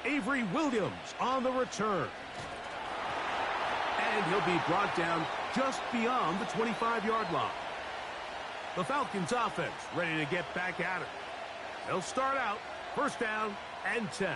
Avery Williams on the return. And he'll be brought down just beyond the 25-yard line. The Falcons offense ready to get back at it. They'll start out first down and 10.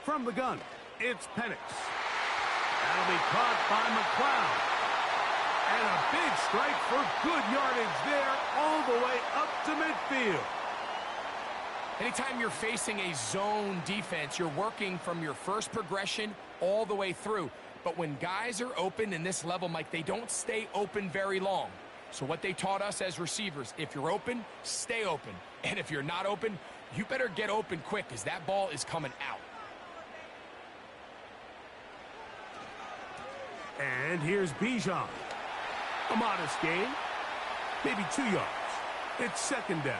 From the gun, it's Penix. That'll be caught by McLeod. And a big strike for good yardage there all the way up to midfield. Anytime you're facing a zone defense, you're working from your first progression all the way through. But when guys are open in this level, Mike, they don't stay open very long. So what they taught us as receivers, if you're open, stay open. And if you're not open, you better get open quick because that ball is coming out. And here's Bijan. A modest gain, maybe 2 yards. It's second down.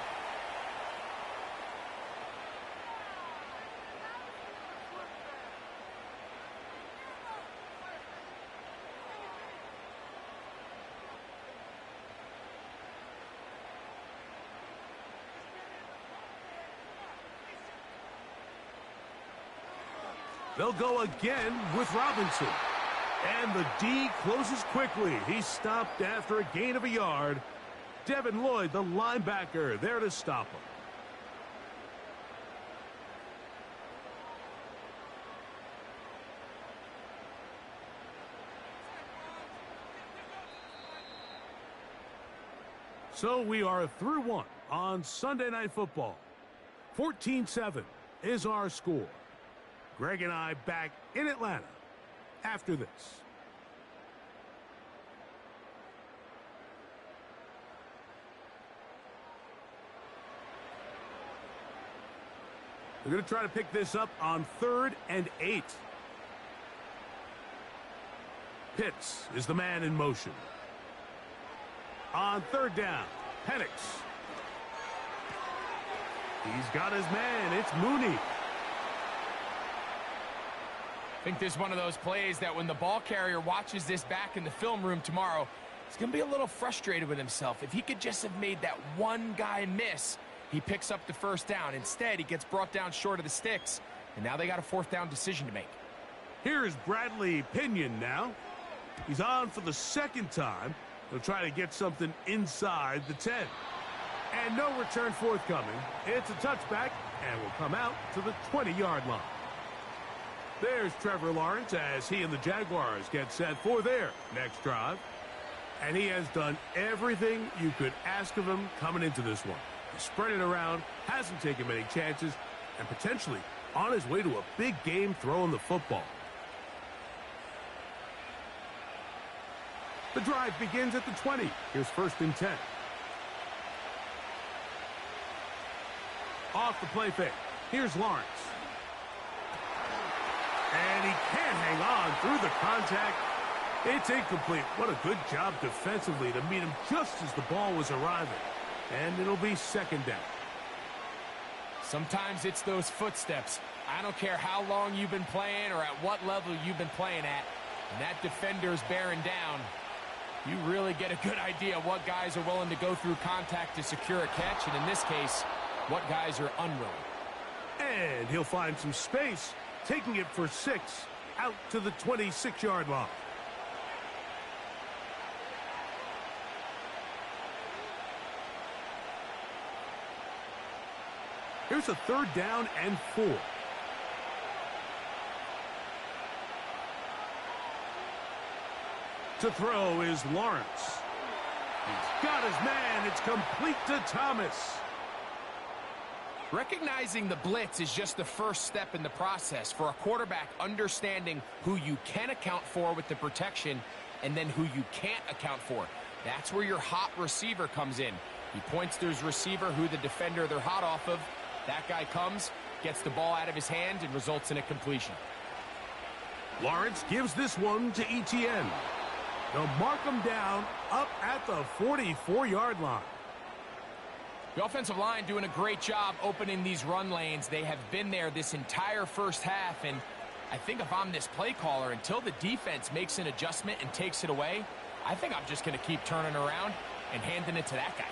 They'll go again with Robinson. And the D closes quickly. He stopped after a gain of a yard. Devin Lloyd, the linebacker, there to stop him. So we are through one on Sunday Night Football. 14-7 is our score. Greg and I back in Atlanta after this. We're going to try to pick this up on 3rd and 8. Pitts is the man in motion. On 3rd down, Penix. He's got his man. It's Mooney. I think this is one of those plays that when the ball carrier watches this back in the film room tomorrow, he's going to be a little frustrated with himself. If he could just have made that one guy miss, he picks up the first down. Instead, he gets brought down short of the sticks, and now they got a 4th down decision to make. Here's Bradley Pinion now. He's on for the 2nd time. He'll try to get something inside the 10. And no return forthcoming. It's a touchback, and will come out to the 20-yard line. There's Trevor Lawrence as he and the Jaguars get set for their next drive. And he has done everything you could ask of him coming into this one. He's spread it around, hasn't taken many chances, and potentially on his way to a big game throwing the football. The drive begins at the 20. Here's 1st and 10. Off the play fake. Here's Lawrence. And he can't hang on through the contact. It's incomplete. What a good job defensively to meet him just as the ball was arriving. And it'll be 2nd down. Sometimes it's those footsteps. I don't care how long you've been playing or at what level you've been playing at. When that defender's bearing down, you really get a good idea of what guys are willing to go through contact to secure a catch. And in this case, what guys are unwilling. And he'll find some space, taking it for 6 out to the 26-yard line. Here's a 3rd down and 4. To throw is Lawrence. He's got his man. It's complete to Thomas. Recognizing the blitz is just the first step in the process for a quarterback, understanding who you can account for with the protection and then who you can't account for. That's where your hot receiver comes in. He points to his receiver, who the defender they're hot off of. That guy comes, gets the ball out of his hand, and results in a completion. Lawrence gives this one to Etienne. They'll mark him down up at the 44-yard line. The offensive line doing a great job opening these run lanes. They have been there this entire first half, and I think if I'm this play caller, until the defense makes an adjustment and takes it away, I think I'm just going to keep turning around and handing it to that guy.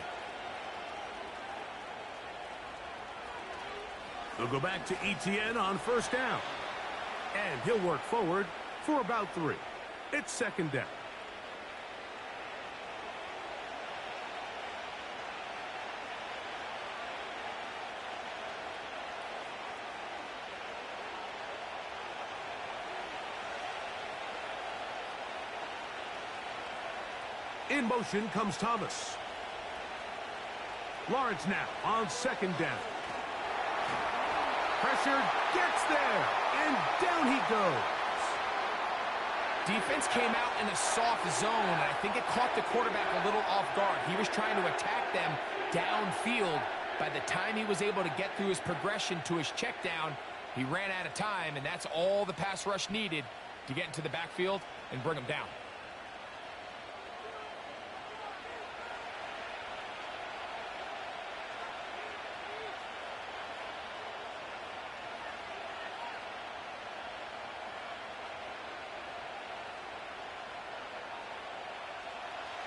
They'll go back to Etienne on 1st down. And he'll work forward for about 3. It's 2nd down. In motion comes Thomas. Lawrence now on 2nd down. Pressure gets there, and down he goes. Defense came out in a soft zone, and I think it caught the quarterback a little off guard. He was trying to attack them downfield. By the time he was able to get through his progression to his check down, he ran out of time, and that's all the pass rush needed to get into the backfield and bring him down.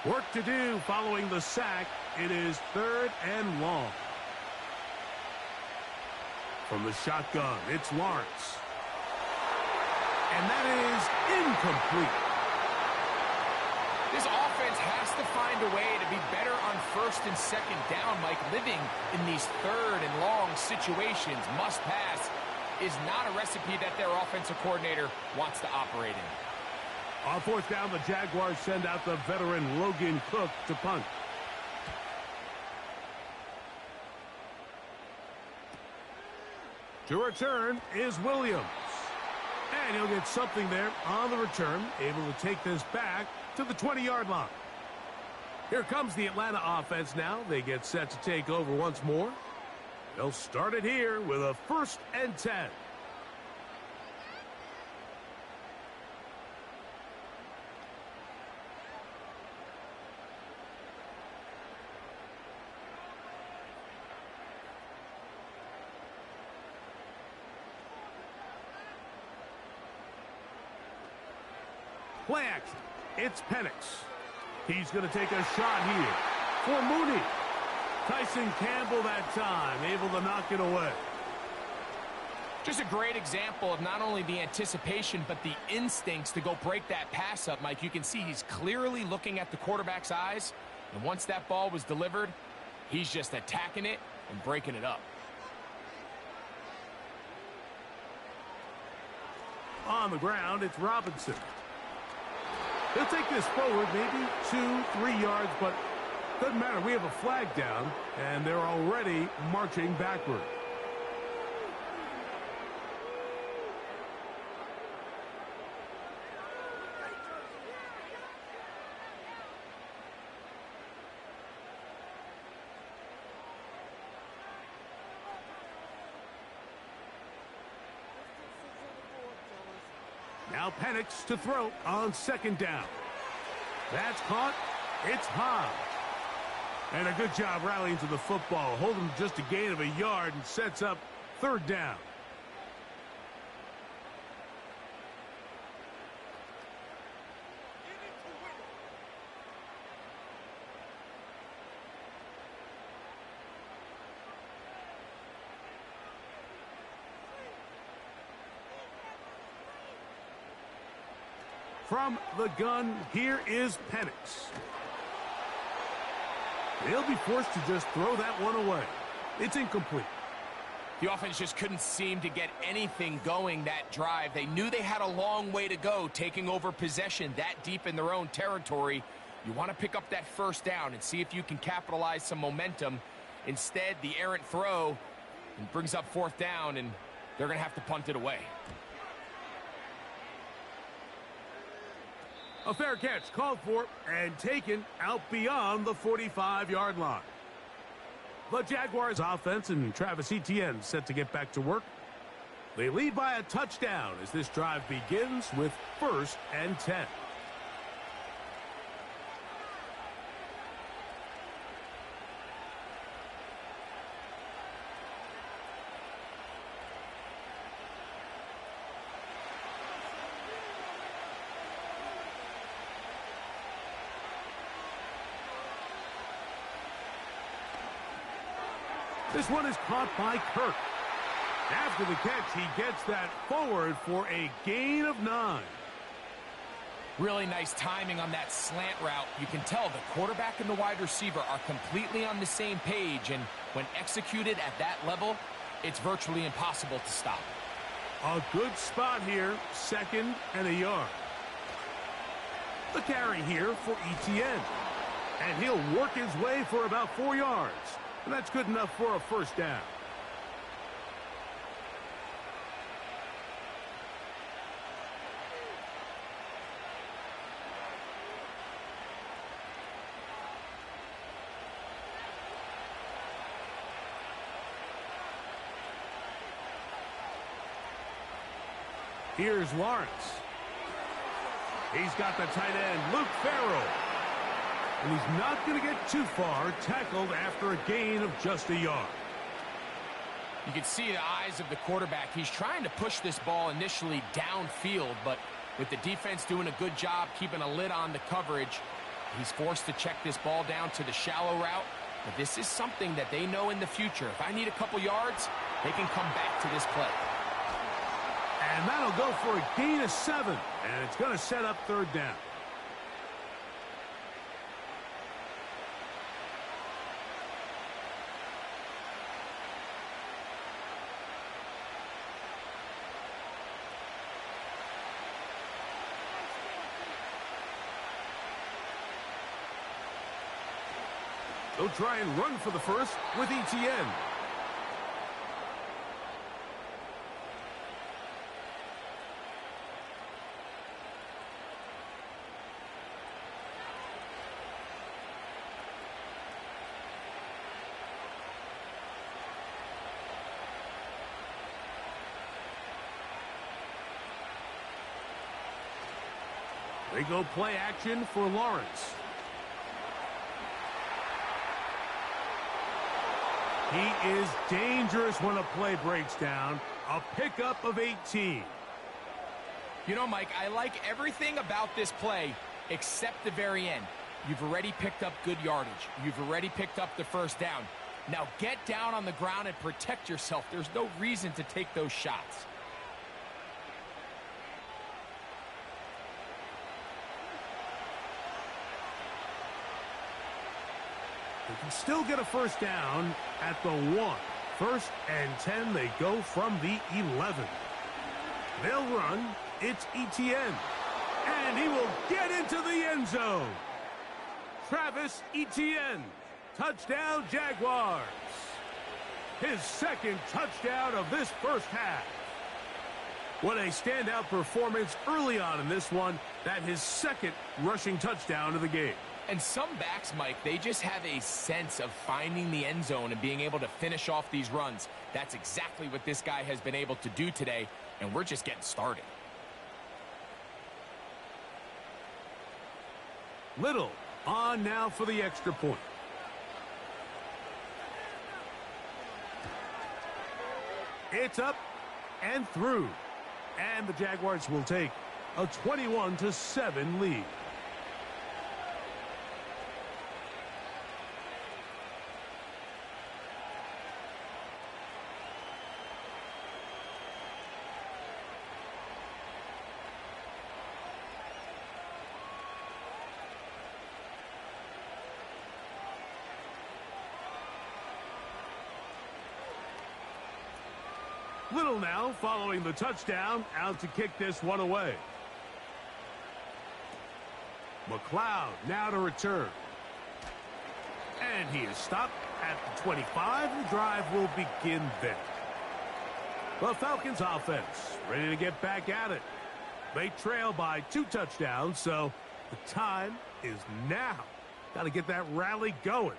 Work to do following the sack. It is 3rd and long. From the shotgun, it's Lawrence. And that is incomplete. This offense has to find a way to be better on 1st and 2nd down, Mike. Living in these 3rd and long situations, must pass, is not a recipe that their offensive coordinator wants to operate in. On 4th down, the Jaguars send out the veteran Logan Cook to punt. To return is Williams. And he'll get something there on the return, able to take this back to the 20-yard line. Here comes the Atlanta offense now. They get set to take over once more. They'll start it here with a 1st and 10. Play action. It's Penix. He's going to take a shot here for Mooney. Tyson Campbell that time, able to knock it away. Just a great example of not only the anticipation, but the instincts to go break that pass up, Mike. You can see he's clearly looking at the quarterback's eyes, and once that ball was delivered, he's just attacking it and breaking it up. On the ground, it's Robinson. He'll take this forward, maybe 2-3 yards, but doesn't matter. We have a flag down, and they're already marching backward. Now Penix to throw on 2nd down. That's caught. It's Hodge. And a good job rallying to the football. Holding just a gain of a yard and sets up 3rd down. From the gun, here is Penix. They'll be forced to just throw that one away. It's incomplete. The offense just couldn't seem to get anything going that drive. They knew they had a long way to go, taking over possession that deep in their own territory. You want to pick up that first down and see if you can capitalize some momentum. Instead, the errant throw brings up fourth down, and they're going to have to punt it away. A fair catch called for and taken out beyond the 45-yard line. The Jaguars offense and Travis Etienne set to get back to work. They lead by a touchdown as this drive begins with 1st and 10. This one is caught by Kirk. After the catch, he gets that forward for a gain of 9. Really nice timing on that slant route. You can tell the quarterback and the wide receiver are completely on the same page, and when executed at that level, it's virtually impossible to stop. A good spot here, 2nd and a yard. The carry here for Etienne. And he'll work his way for about 4 yards. And that's good enough for a first down. Here's Lawrence. He's got the tight end, Luke Farrell. And he's not going to get too far, tackled after a gain of just a yard. You can see the eyes of the quarterback. He's trying to push this ball initially downfield, but with the defense doing a good job keeping a lid on the coverage, he's forced to check this ball down to the shallow route. But this is something that they know in the future. If I need a couple yards, they can come back to this play. And that'll go for a gain of 7, and it's going to set up 3rd down. They'll try and run for the first with Etienne. They go play action for Lawrence. He is dangerous when a play breaks down. A pickup of 18. You know, Mike, I like everything about this play except the very end. You've already picked up good yardage. You've already picked up the first down. Now get down on the ground and protect yourself. There's no reason to take those shots. They can still get a first down at the 1. 1st and 10, they go from the 11. They'll run. It's Etienne. And he will get into the end zone. Travis Etienne. Touchdown, Jaguars. His 2nd touchdown of this first half. What a standout performance early on in this one. That his 2nd rushing touchdown of the game. And some backs, Mike, they just have a sense of finding the end zone and being able to finish off these runs. That's exactly what this guy has been able to do today, and we're just getting started. Little on now for the extra point. It's up and through. And the Jaguars will take a 21-7 lead. Little now following the touchdown, out to kick this one away. McLeod now to return. And he is stopped at the 25. The drive will begin there. The Falcons offense ready to get back at it. They trail by 2 touchdowns, so the time is now. Got to get that rally going.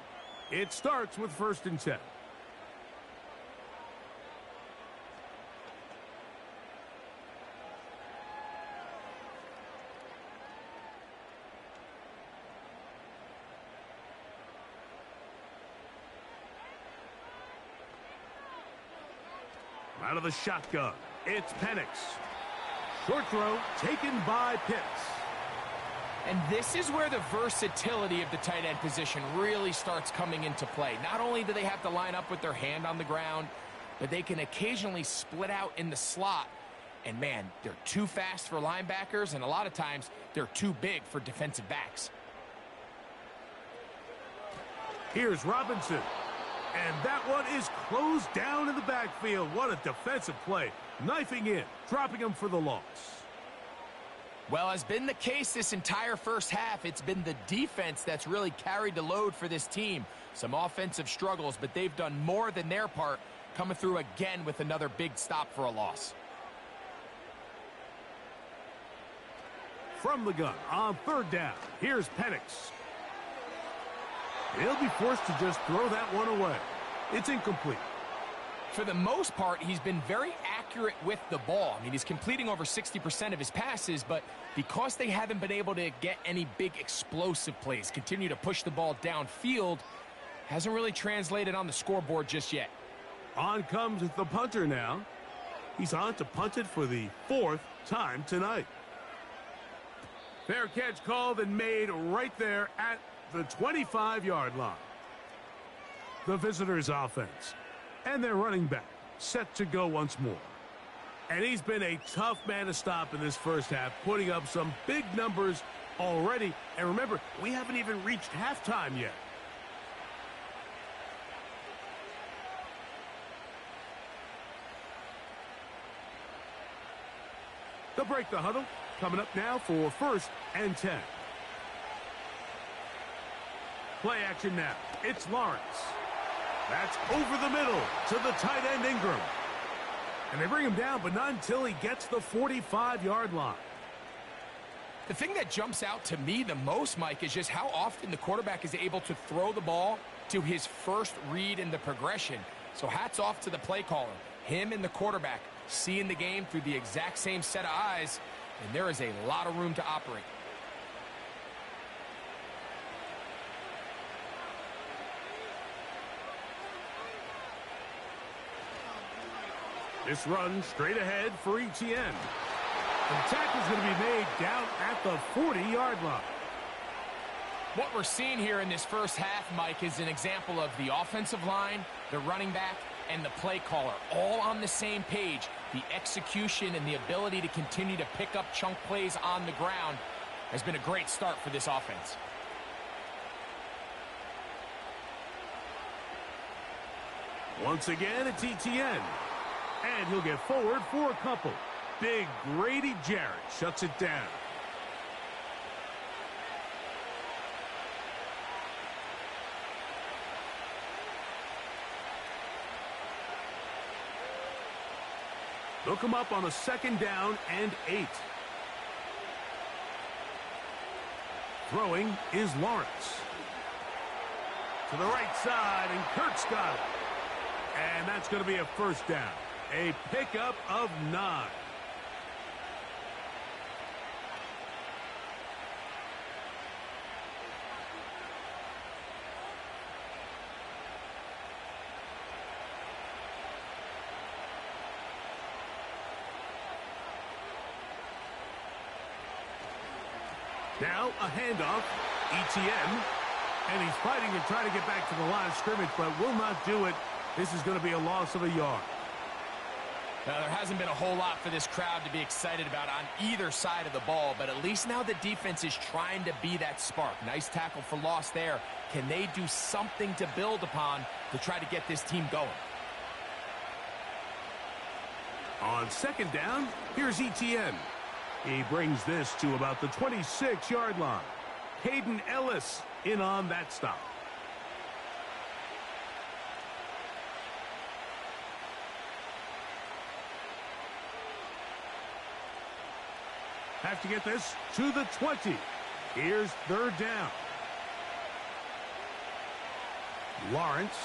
It starts with 1st and 10. Out of the shotgun, it's Penix. Short throw taken by Pitts. And this is where the versatility of the tight end position really starts coming into play. Not only do they have to line up with their hand on the ground, but they can occasionally split out in the slot. And man, they're too fast for linebackers, and a lot of times they're too big for defensive backs. Here's Robinson. And that one is closed down in the backfield. What a defensive play. Knifing in, dropping him for the loss. Well, has been the case this entire first half. It's been the defense that's really carried the load for this team. Some offensive struggles, but they've done more than their part, coming through again with another big stop for a loss. From the gun on 3rd down, here's Penix. He'll be forced to just throw that one away. It's incomplete. For the most part, he's been very accurate with the ball. I mean, he's completing over 60% of his passes, but because they haven't been able to get any big explosive plays, continue to push the ball downfield, hasn't really translated on the scoreboard just yet. On comes the punter now. He's on to punt it for the 4th time tonight. Fair catch called and made right there at the 25-yard line. The visitors' offense and their running back set to go once more. And he's been a tough man to stop in this first half, putting up some big numbers already. And remember, we haven't even reached halftime yet. They'll break the huddle. Coming up now for 1st and 10. Play action now. It's Lawrence. That's over the middle to the tight end Ingram. And they bring him down, but not until he gets the 45-yard line. The thing that jumps out to me the most, Mike, is just how often the quarterback is able to throw the ball to his first read in the progression. So hats off to the play caller. Him and the quarterback seeing the game through the exact same set of eyes, and there is a lot of room to operate. This run straight ahead for Etienne. The tackle is going to be made down at the 40-yard line. What we're seeing here in this first half, Mike, is an example of the offensive line, the running back, and the play caller all on the same page. The execution and the ability to continue to pick up chunk plays on the ground has been a great start for this offense. Once again, it's Etienne. And he'll get forward for a couple. Big Grady Jarrett shuts it down. They'll come up on a 2nd down and 8. Throwing is Lawrence. To the right side, and Kurt's got it. And that's going to be a 1st down. A pickup of 9. Now a handoff, Etienne, and he's fighting to try to get back to the line of scrimmage, but will not do it. This is going to be a loss of a yard. Now, there hasn't been a whole lot for this crowd to be excited about on either side of the ball, but at least now the defense is trying to be that spark. Nice tackle for loss there. Can they do something to build upon to try to get this team going? On second down, here's Etienne. He brings this to about the 26-yard line. Hayden Ellis in on that stop. Have to get this to the 20. Here's third down. Lawrence.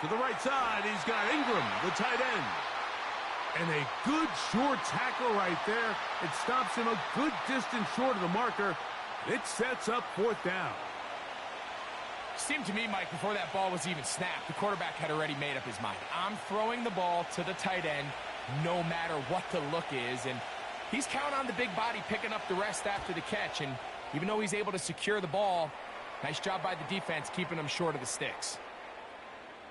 To the right side, he's got Ingram, the tight end. And a good short tackle right there. It stops him a good distance short of the marker. It sets up fourth down. Seemed to me, Mike, before that ball was even snapped, the quarterback had already made up his mind. I'm throwing the ball to the tight end no matter what the look is. And he's counting on the big body picking up the rest after the catch. And even though he's able to secure the ball, nice job by the defense keeping him short of the sticks.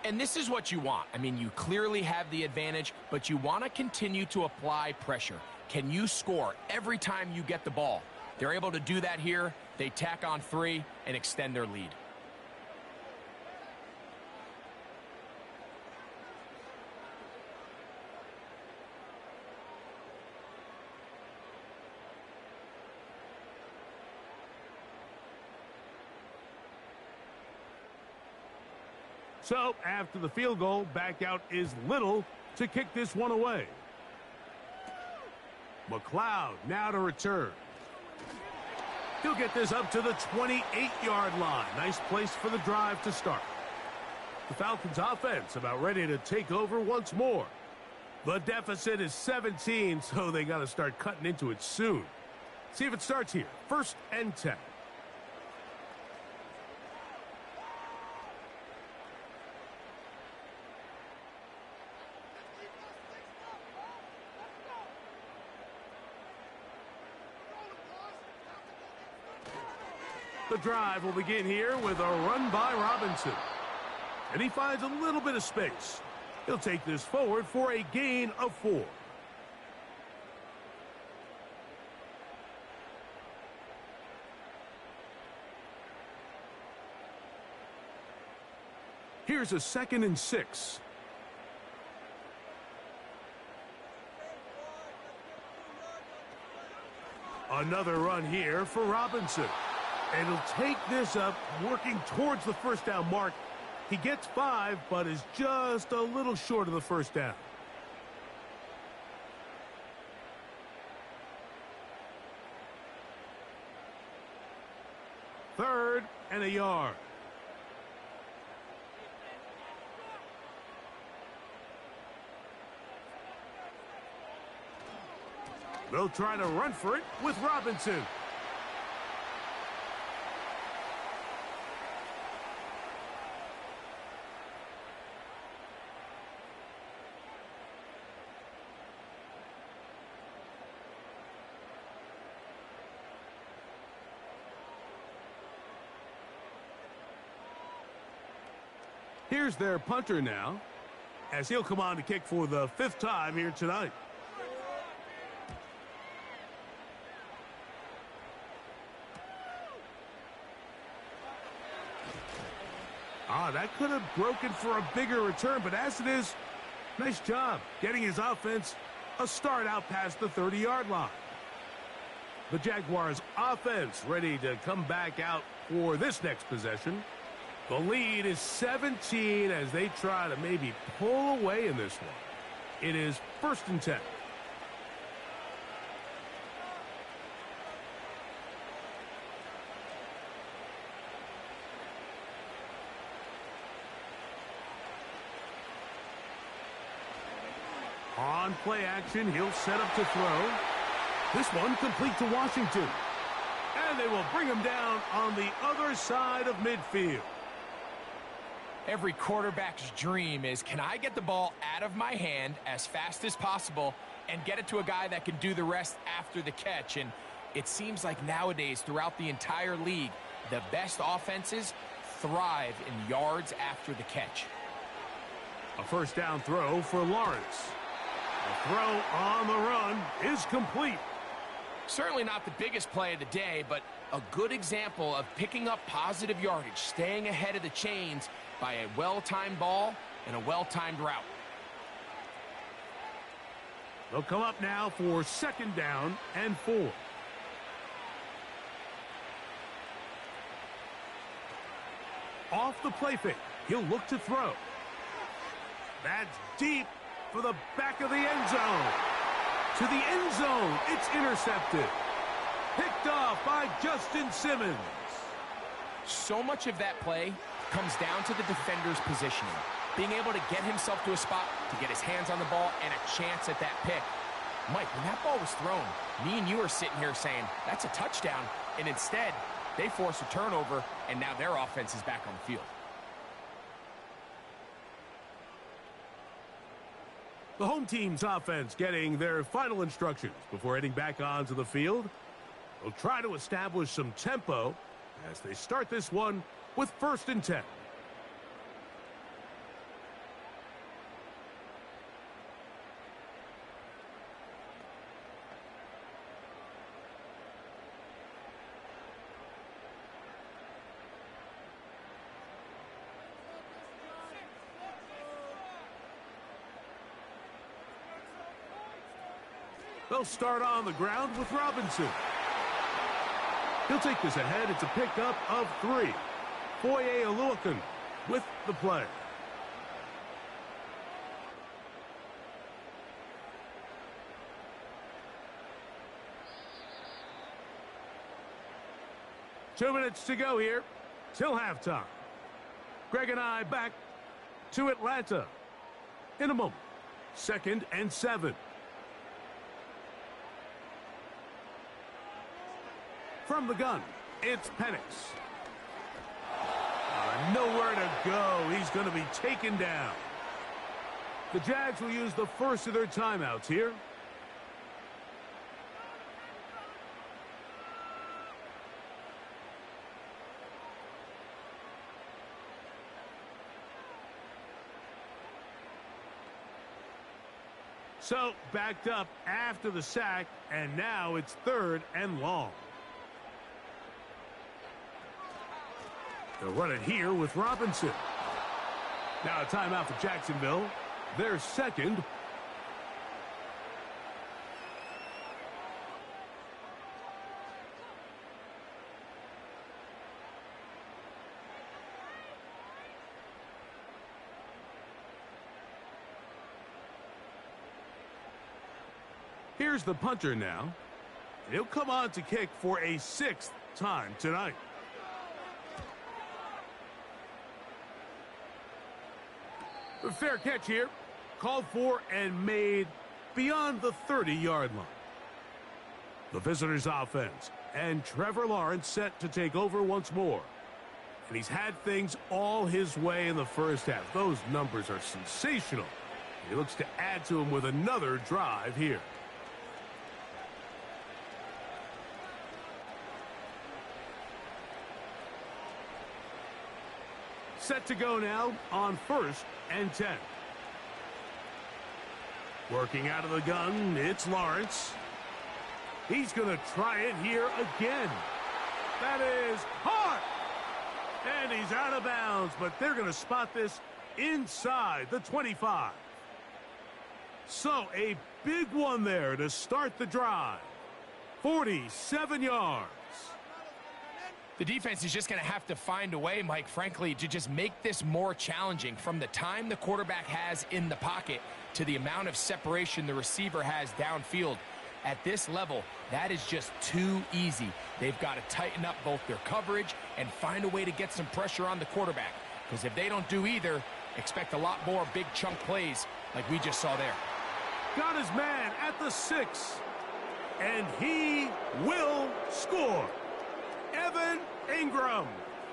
And this is what you want. I mean, you clearly have the advantage, but you want to continue to apply pressure. Can you score every time you get the ball? They're able to do that here. They tack on 3 and extend their lead. So, after the field goal, back out is Little to kick this one away. McLeod now to return. He'll get this up to the 28-yard line. Nice place for the drive to start. The Falcons offense about ready to take over once more. The deficit is 17, so they got to start cutting into it soon. See if it starts here. 1st and 10. The drive will begin here with a run by Robinson. And he finds a little bit of space. He'll take this forward for a gain of 4. Here's a 2nd and 6. Another run here for Robinson. And he'll take this up, working towards the first down mark. He gets 5, but is just a little short of the first down. Third and a yard. They'll try to run for it with Robinson. Here's their punter now, as he'll come on to kick for the 5th time here tonight. That could have broken for a bigger return, but as it is, nice job getting his offense a start out past the 30-yard line. The Jaguars offense ready to come back out for this next possession. The lead is 17 as they try to maybe pull away in this one. It is 1st and 10. On play action, he'll set up to throw. This one complete to Washington. And they will bring him down on the other side of midfield. Every quarterback's dream is, can I get the ball out of my hand as fast as possible and get it to a guy that can do the rest after the catch? And it seems like nowadays throughout the entire league, the best offenses thrive in yards after the catch. A 1st down throw for Lawrence. The throw on the run is complete. Certainly not the biggest play of the day, but a good example of picking up positive yardage, staying ahead of the chains by a well-timed ball and a well-timed route. They'll come up now for 2nd down and 4. Off the play fake. He'll look to throw. That's deep for the back of the end zone. To the end zone. It's intercepted. Picked off by Justin Simmons. So much of that play comes down to the defender's positioning. Being able to get himself to a spot, to get his hands on the ball, and a chance at that pick. Mike, when that ball was thrown, me and you are sitting here saying, that's a touchdown. And instead, they force a turnover, and now their offense is back on the field. The home team's offense getting their final instructions before heading back onto the field. They'll try to establish some tempo as they start this one with 1st and 10. They'll start on the ground with Robinson. He'll take this ahead. It's a pickup of 3. Foye Oluokun with the play. Two minutes to go here till halftime. Greg and I back to Atlanta in a moment. 2nd and 7. From the gun, it's Penix. Nowhere to go. He's going to be taken down. The Jags will use the first of their timeouts here. So, backed up after the sack, and now it's 3rd and long. They'll run it here with Robinson. Now a timeout for Jacksonville. Their 2nd. Here's the punter now. He'll come on to kick for a 6th time tonight. A fair catch here. Called for and made beyond the 30-yard line. The visitors' offense. And Trevor Lawrence set to take over once more. And he's had things all his way in the first half. Those numbers are sensational. He looks to add to them with another drive here. Set to go now on 1st and 10. Working out of the gun, it's Lawrence. He's going to try it here again. That is hard. And he's out of bounds, but they're going to spot this inside the 25. So a big one there to start the drive. 47 yards. The defense is just going to have to find a way, Mike, frankly, to just make this more challenging from the time the quarterback has in the pocket to the amount of separation the receiver has downfield. At this level, that is just too easy. They've got to tighten up both their coverage and find a way to get some pressure on the quarterback. Because if they don't do either, expect a lot more big chunk plays like we just saw there. Got his man at the 6. And he will score. Evan Ingram.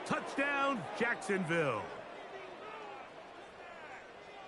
Touchdown, Jacksonville.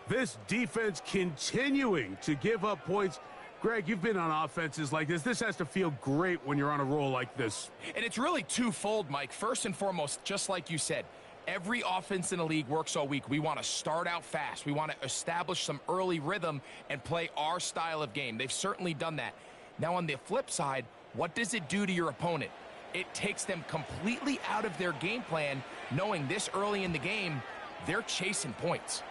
This defense continuing to give up points. Greg, you've been on offenses like this. This has to feel great when you're on a roll like this. And it's really twofold, Mike. First and foremost, just like you said, every offense in the league works all week. We want to start out fast. We want to establish some early rhythm and play our style of game. They've certainly done that. Now, on the flip side, what does it do to your opponent? It takes them completely out of their game plan, knowing this early in the game, they're chasing points.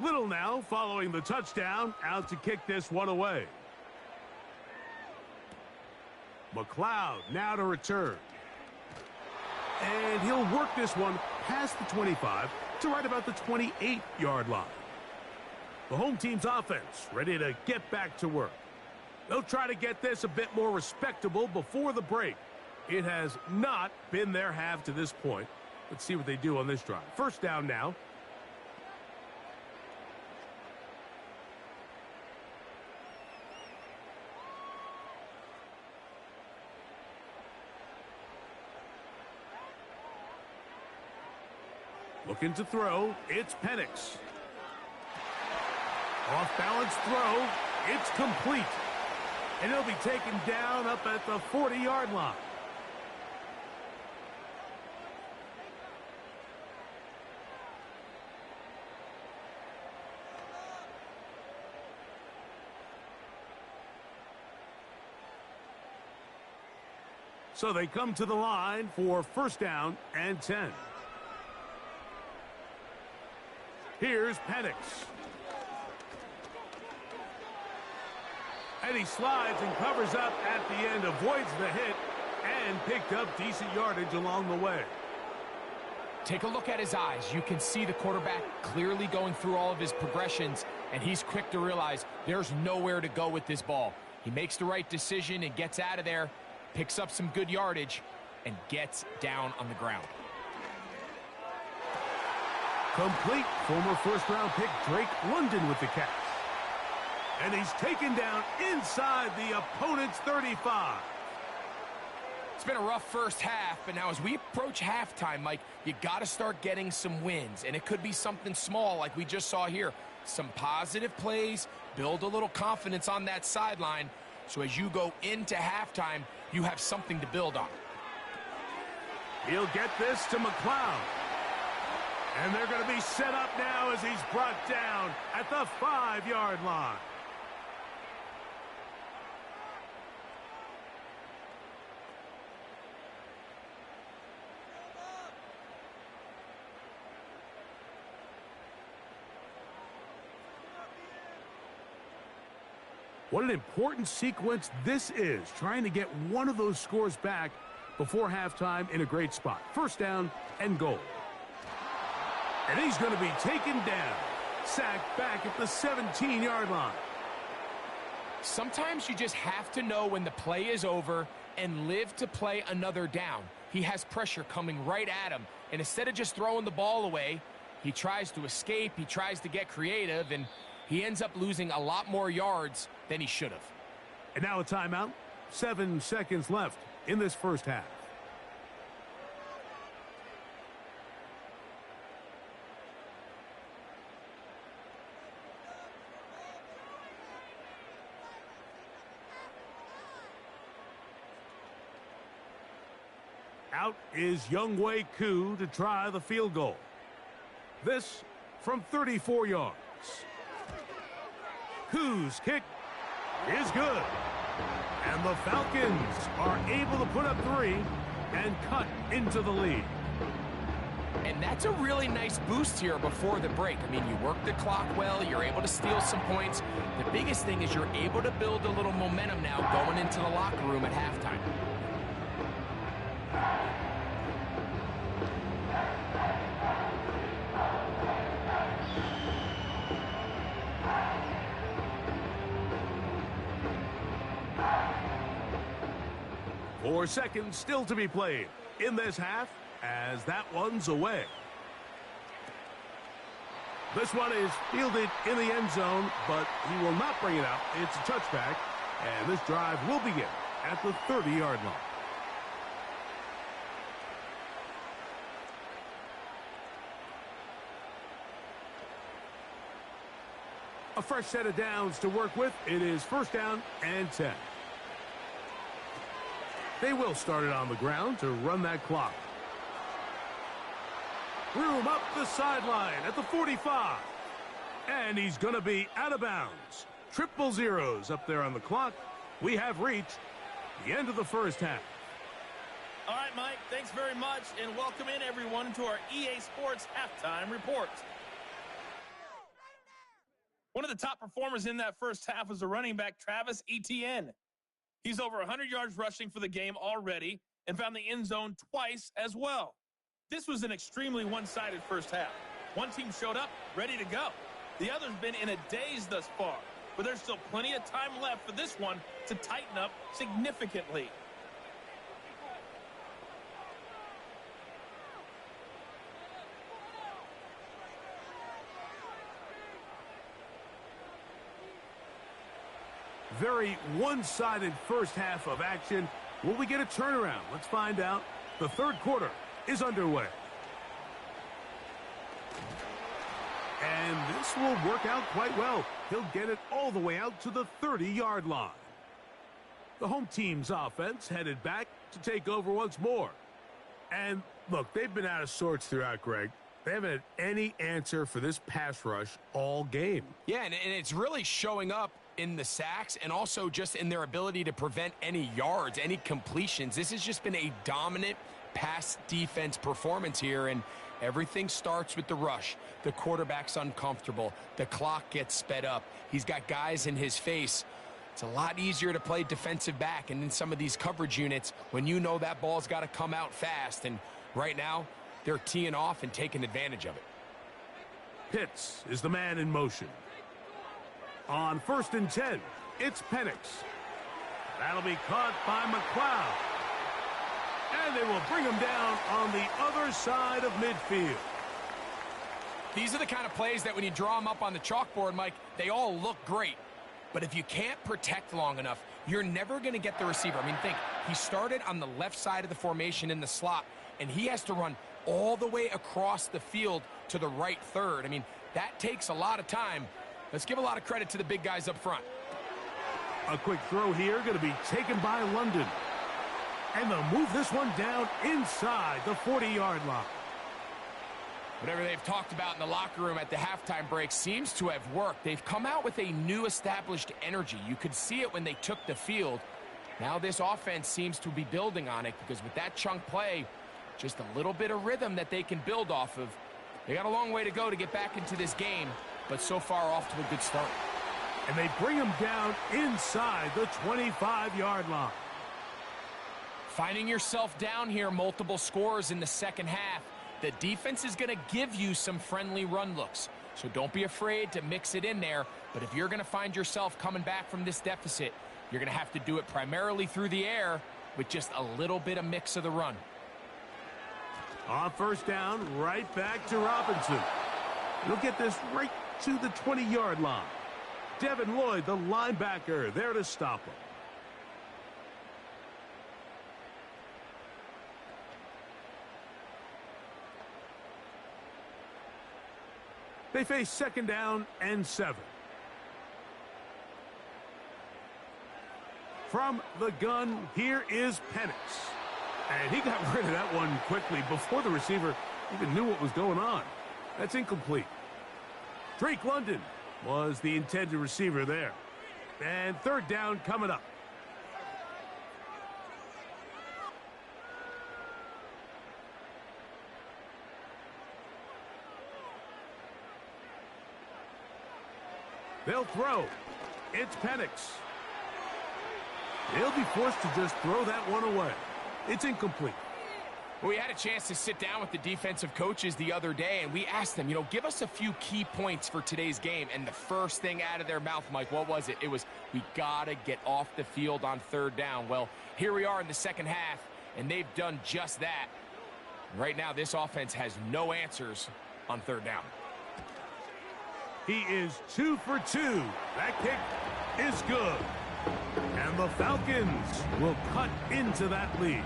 Little now following the touchdown, out to kick this one away. McLeod now to return. And he'll work this one past the 25 to right about the 28-yard line. The home team's offense ready to get back to work. They'll try to get this a bit more respectable before the break. It has not been their half to this point. Let's see what they do on this drive. First down now. Looking to throw, it's Penix. Off-balance throw, it's complete. And he'll be taken down up at the 40-yard line. So they come to the line for first down and 10. Here's Penix. And he slides and covers up at the end, avoids the hit, and picked up decent yardage along the way. Take a look at his eyes. You can see the quarterback clearly going through all of his progressions, and he's quick to realize there's nowhere to go with this ball. He makes the right decision and gets out of there, picks up some good yardage, and gets down on the ground. Complete. Former first-round pick Drake London with the catch. And he's taken down inside the opponent's 35. It's been a rough first half, but now as we approach halftime, Mike, you got to start getting some wins. And it could be something small like we just saw here. Some positive plays, build a little confidence on that sideline. So as you go into halftime, you have something to build on. He'll get this to McLeod. And they're going to be set up now as he's brought down at the 5-yard line. What an important sequence this is, trying to get one of those scores back before halftime in a great spot. First down and goal. And he's going to be taken down, sacked back at the 17-yard line. Sometimes you just have to know when the play is over and live to play another down. He has pressure coming right at him, and instead of just throwing the ball away, he tries to escape, he tries to get creative, and he ends up losing a lot more yards than he should have. And now a timeout. 7 seconds left in this first half. Out is Younghoe Koo to try the field goal. This from 34 yards. Koo's kick is good. And the Falcons are able to put up 3 and cut into the lead. And that's a really nice boost here before the break. I mean, you work the clock well, you're able to steal some points. The biggest thing is you're able to build a little momentum now going into the locker room at halftime. Four seconds still to be played in this half as that one's away. This one is fielded in the end zone, but he will not bring it out. It's a touchback, and this drive will begin at the 30-yard line. A fresh set of downs to work with. It is first down and 10. They will start it on the ground to run that clock. Room up the sideline at the 45. And he's going to be out of bounds. 000 up there on the clock. We have reached the end of the first half. All right, Mike, thanks very much, and welcome in everyone to our EA Sports Halftime Report. One of the top performers in that first half was the running back Travis Etienne. He's over 100 yards rushing for the game already and found the end zone twice as well. This was an extremely one-sided first half. One team showed up ready to go. The other's been in a daze thus far, but there's still plenty of time left for this one to tighten up significantly. Very one-sided first half of action. Will we get a turnaround? Let's find out. The third quarter is underway. And this will work out quite well. He'll get it all the way out to the 30-yard line. The home team's offense headed back to take over once more. And look, they've been out of sorts throughout, Greg. They haven't had any answer for this pass rush all game. Yeah, and it's really showing up in the sacks and also just in their ability to prevent any yards, any completions. This has just been a dominant pass defense performance here, and everything starts with the rush. The quarterback's uncomfortable. The clock gets sped up. He's got guys in his face. It's a lot easier to play defensive back and in some of these coverage units when you know that ball's got to come out fast, and right now they're teeing off and taking advantage of it. Pitts is the man in motion. On 1st and 10, it's Penix. That'll be caught by McLeod. And they will bring him down on the other side of midfield. These are the kind of plays that when you draw them up on the chalkboard, Mike, they all look great. But if you can't protect long enough, you're never going to get the receiver. I mean, think, he started on the left side of the formation in the slot, and he has to run all the way across the field to the right third. I mean, that takes a lot of time. Let's give a lot of credit to the big guys up front. A quick throw here going to be taken by London. And they'll move this one down inside the 40-yard line. Whatever they've talked about in the locker room at the halftime break seems to have worked. They've come out with a new established energy. You could see it when they took the field. Now this offense seems to be building on it because with that chunk play, just a little bit of rhythm that they can build off of. They got a long way to go to get back into this game, but so far off to a good start. And they bring him down inside the 25-yard line. Finding yourself down here, multiple scores in the second half. The defense is going to give you some friendly run looks, so don't be afraid to mix it in there. But if you're going to find yourself coming back from this deficit, you're going to have to do it primarily through the air with just a little bit of mix of the run. On 1st down, right back to Robinson. He'll get this right to the 20-yard line. Devin Lloyd, the linebacker, there to stop him. They face 2nd down and 7. From the gun, here is Penix. And he got rid of that one quickly before the receiver even knew what was going on. That's incomplete. Drake London was the intended receiver there. And 3rd down coming up. They'll throw. It's Penix. He'll be forced to just throw that one away. It's incomplete. We had a chance to sit down with the defensive coaches the other day, and we asked them, give us a few key points for today's game. And the first thing out of their mouth, Mike, what was it? It was, we got to get off the field on 3rd down. Well, here we are in the second half, and they've done just that. Right now, this offense has no answers on 3rd down. He is 2 for 2. That kick is good. And the Falcons will cut into that lead.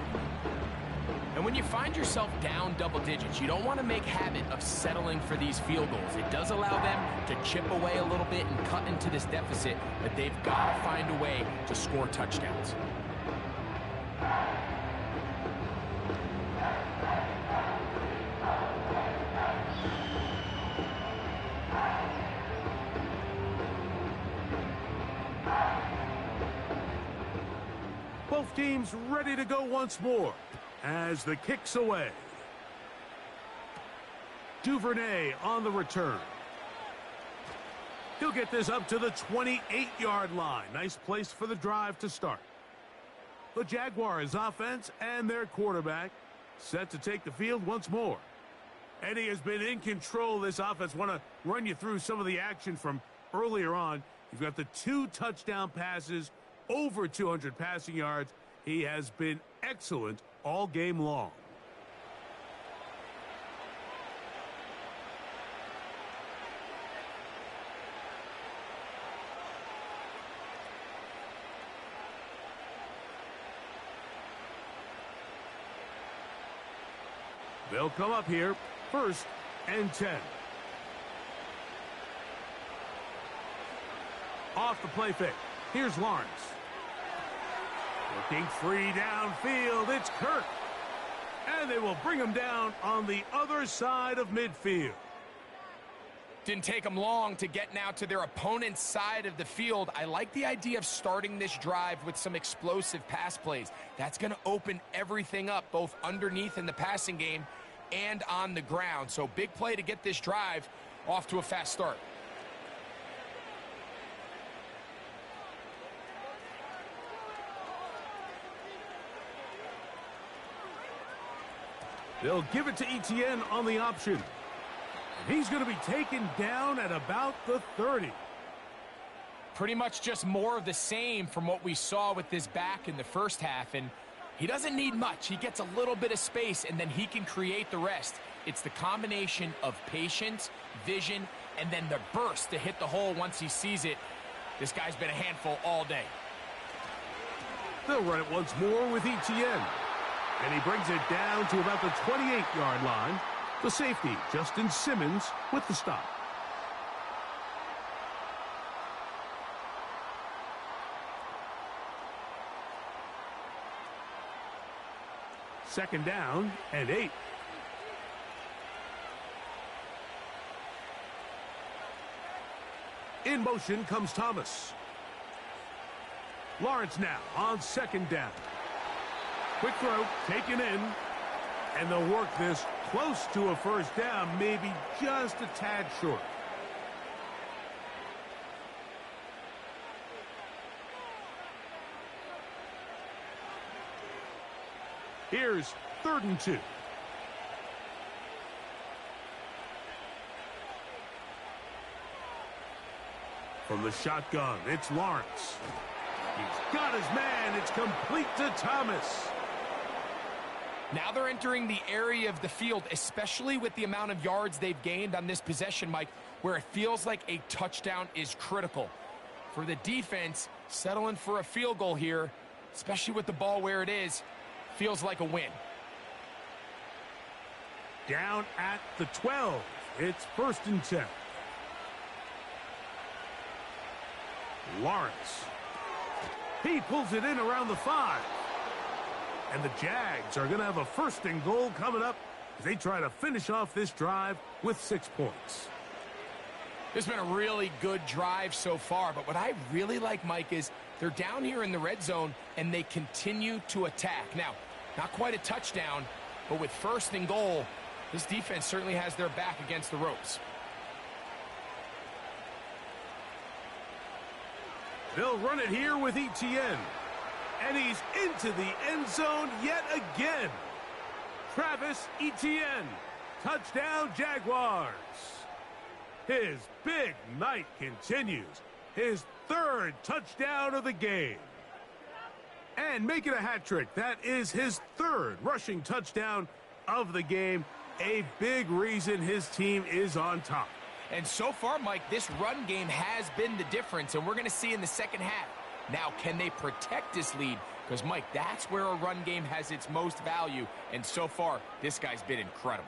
And when you find yourself down double digits, you don't want to make habit of settling for these field goals. It does allow them to chip away a little bit and cut into this deficit, but they've got to find a way to score touchdowns. Both teams ready to go once more as the kick's away. Duvernay on the return. He'll get this up to the 28-yard line. Nice place for the drive to start. The Jaguars offense and their quarterback set to take the field once more. And he has been in control of this offense. Want to run you through some of the action from earlier on. You've got the 2 touchdown passes, over 200 passing yards. He has been excellent all game long. They'll come up here, 1st and 10. Off the play fake. Here's Lawrence. Looking free downfield. It's Kirk. And they will bring him down on the other side of midfield. Didn't take them long to get now to their opponent's side of the field. I like the idea of starting this drive with some explosive pass plays. That's going to open everything up, both underneath in the passing game and on the ground. So big play to get this drive off to a fast start. They'll give it to Etienne on the option. And he's going to be taken down at about the 30. Pretty much just more of the same from what we saw with this back in the first half. And he doesn't need much. He gets a little bit of space, and then he can create the rest. It's the combination of patience, vision, and then the burst to hit the hole once he sees it. This guy's been a handful all day. They'll run it once more with Etienne. And he brings it down to about the 28-yard line. The safety, Justin Simmons, with the stop. Second down and 8. In motion comes Thomas. Lawrence now on second down. Quick throw, taken in, and they'll work this close to a first down, maybe just a tad short. Here's 3rd and 2. From the shotgun, it's Lawrence. He's got his man. It's complete to Thomas. Now they're entering the area of the field, especially with the amount of yards they've gained on this possession, Mike, where it feels like a touchdown is critical. For the defense, settling for a field goal here, especially with the ball where it is, feels like a win. Down at the 12. It's 1st and 10. Lawrence. He pulls it in around the 5. And the Jags are going to have a 1st and goal coming up as they try to finish off this drive with 6 points. This has been a really good drive so far, but what I really like, Mike, is they're down here in the red zone and they continue to attack. Now, not quite a touchdown, but with 1st and goal, this defense certainly has their back against the ropes. They'll run it here with Etienne. And he's into the end zone yet again. Travis Etienne. Touchdown, Jaguars. His big night continues. His 3rd touchdown of the game. And making a hat trick. That is his 3rd rushing touchdown of the game. A big reason his team is on top. And so far, Mike, this run game has been the difference, and we're going to see in the second half. Now, can they protect this lead? Because, Mike, that's where a run game has its most value, and so far, this guy's been incredible.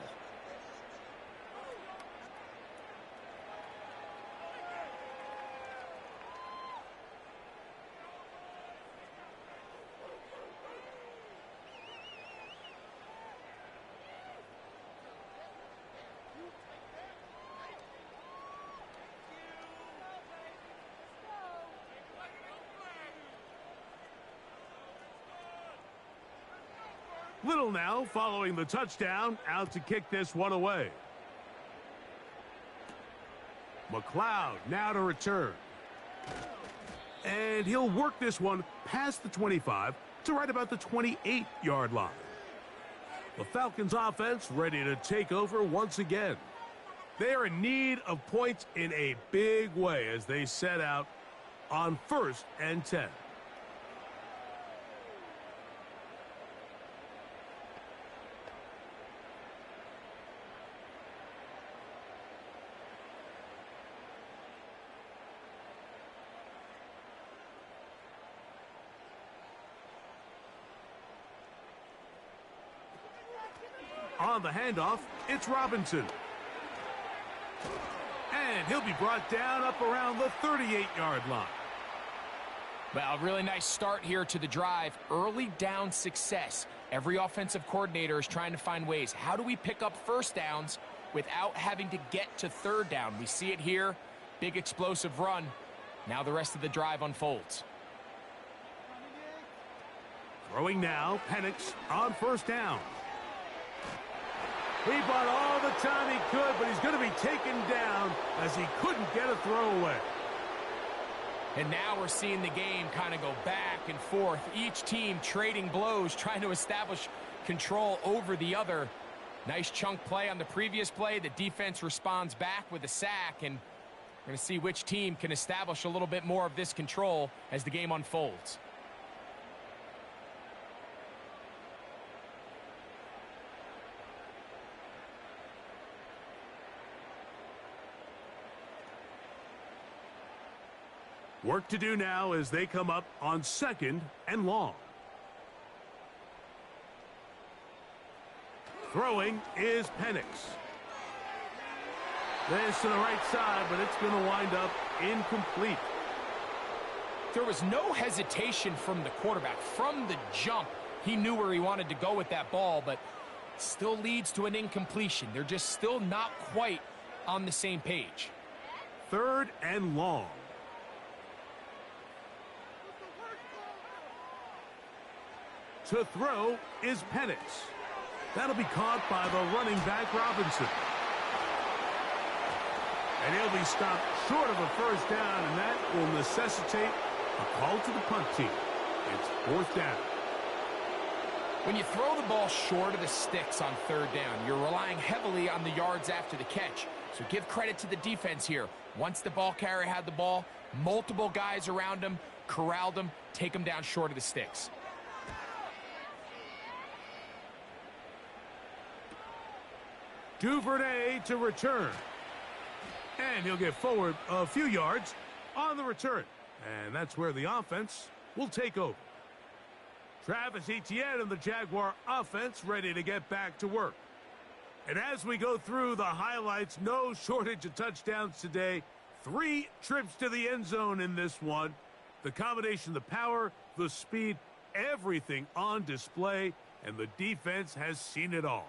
Little now following the touchdown, out to kick this one away. McLeod now to return. And he'll work this one past the 25 to right about the 28-yard line. The Falcons offense ready to take over once again. They are in need of points in a big way as they set out on 1st and 10. On the handoff, it's Robinson. And he'll be brought down up around the 38-yard line. Well, really nice start here to the drive. Early down success. Every offensive coordinator is trying to find ways. How do we pick up first downs without having to get to third down? We see it here. Big explosive run. Now the rest of the drive unfolds. Throwing now, Penix on 1st down. He bought all the time he could, but he's going to be taken down as he couldn't get a throwaway. And now we're seeing the game kind of go back and forth. Each team trading blows, trying to establish control over the other. Nice chunk play on the previous play. The defense responds back with a sack, and we're going to see which team can establish a little bit more of this control as the game unfolds. Work to do now as they come up on 2nd and long. Throwing is Penix. This to the right side, but it's going to wind up incomplete. There was no hesitation from the quarterback. From the jump, he knew where he wanted to go with that ball, but still leads to an incompletion. They're just still not quite on the same page. 3rd and long. To throw is Penix. That'll be caught by the running back, Robinson. And he'll be stopped short of a 1st down, and that will necessitate a call to the punt team. It's 4th down. When you throw the ball short of the sticks on 3rd down, you're relying heavily on the yards after the catch. So give credit to the defense here. Once the ball carrier had the ball, multiple guys around him, corralled him, take him down short of the sticks. Duvernay to return. And he'll get forward a few yards on the return. And that's where the offense will take over. Travis Etienne and the Jaguar offense ready to get back to work. And as we go through the highlights, no shortage of touchdowns today. 3 trips to the end zone in this one. The combination, the power, the speed, everything on display. And the defense has seen it all.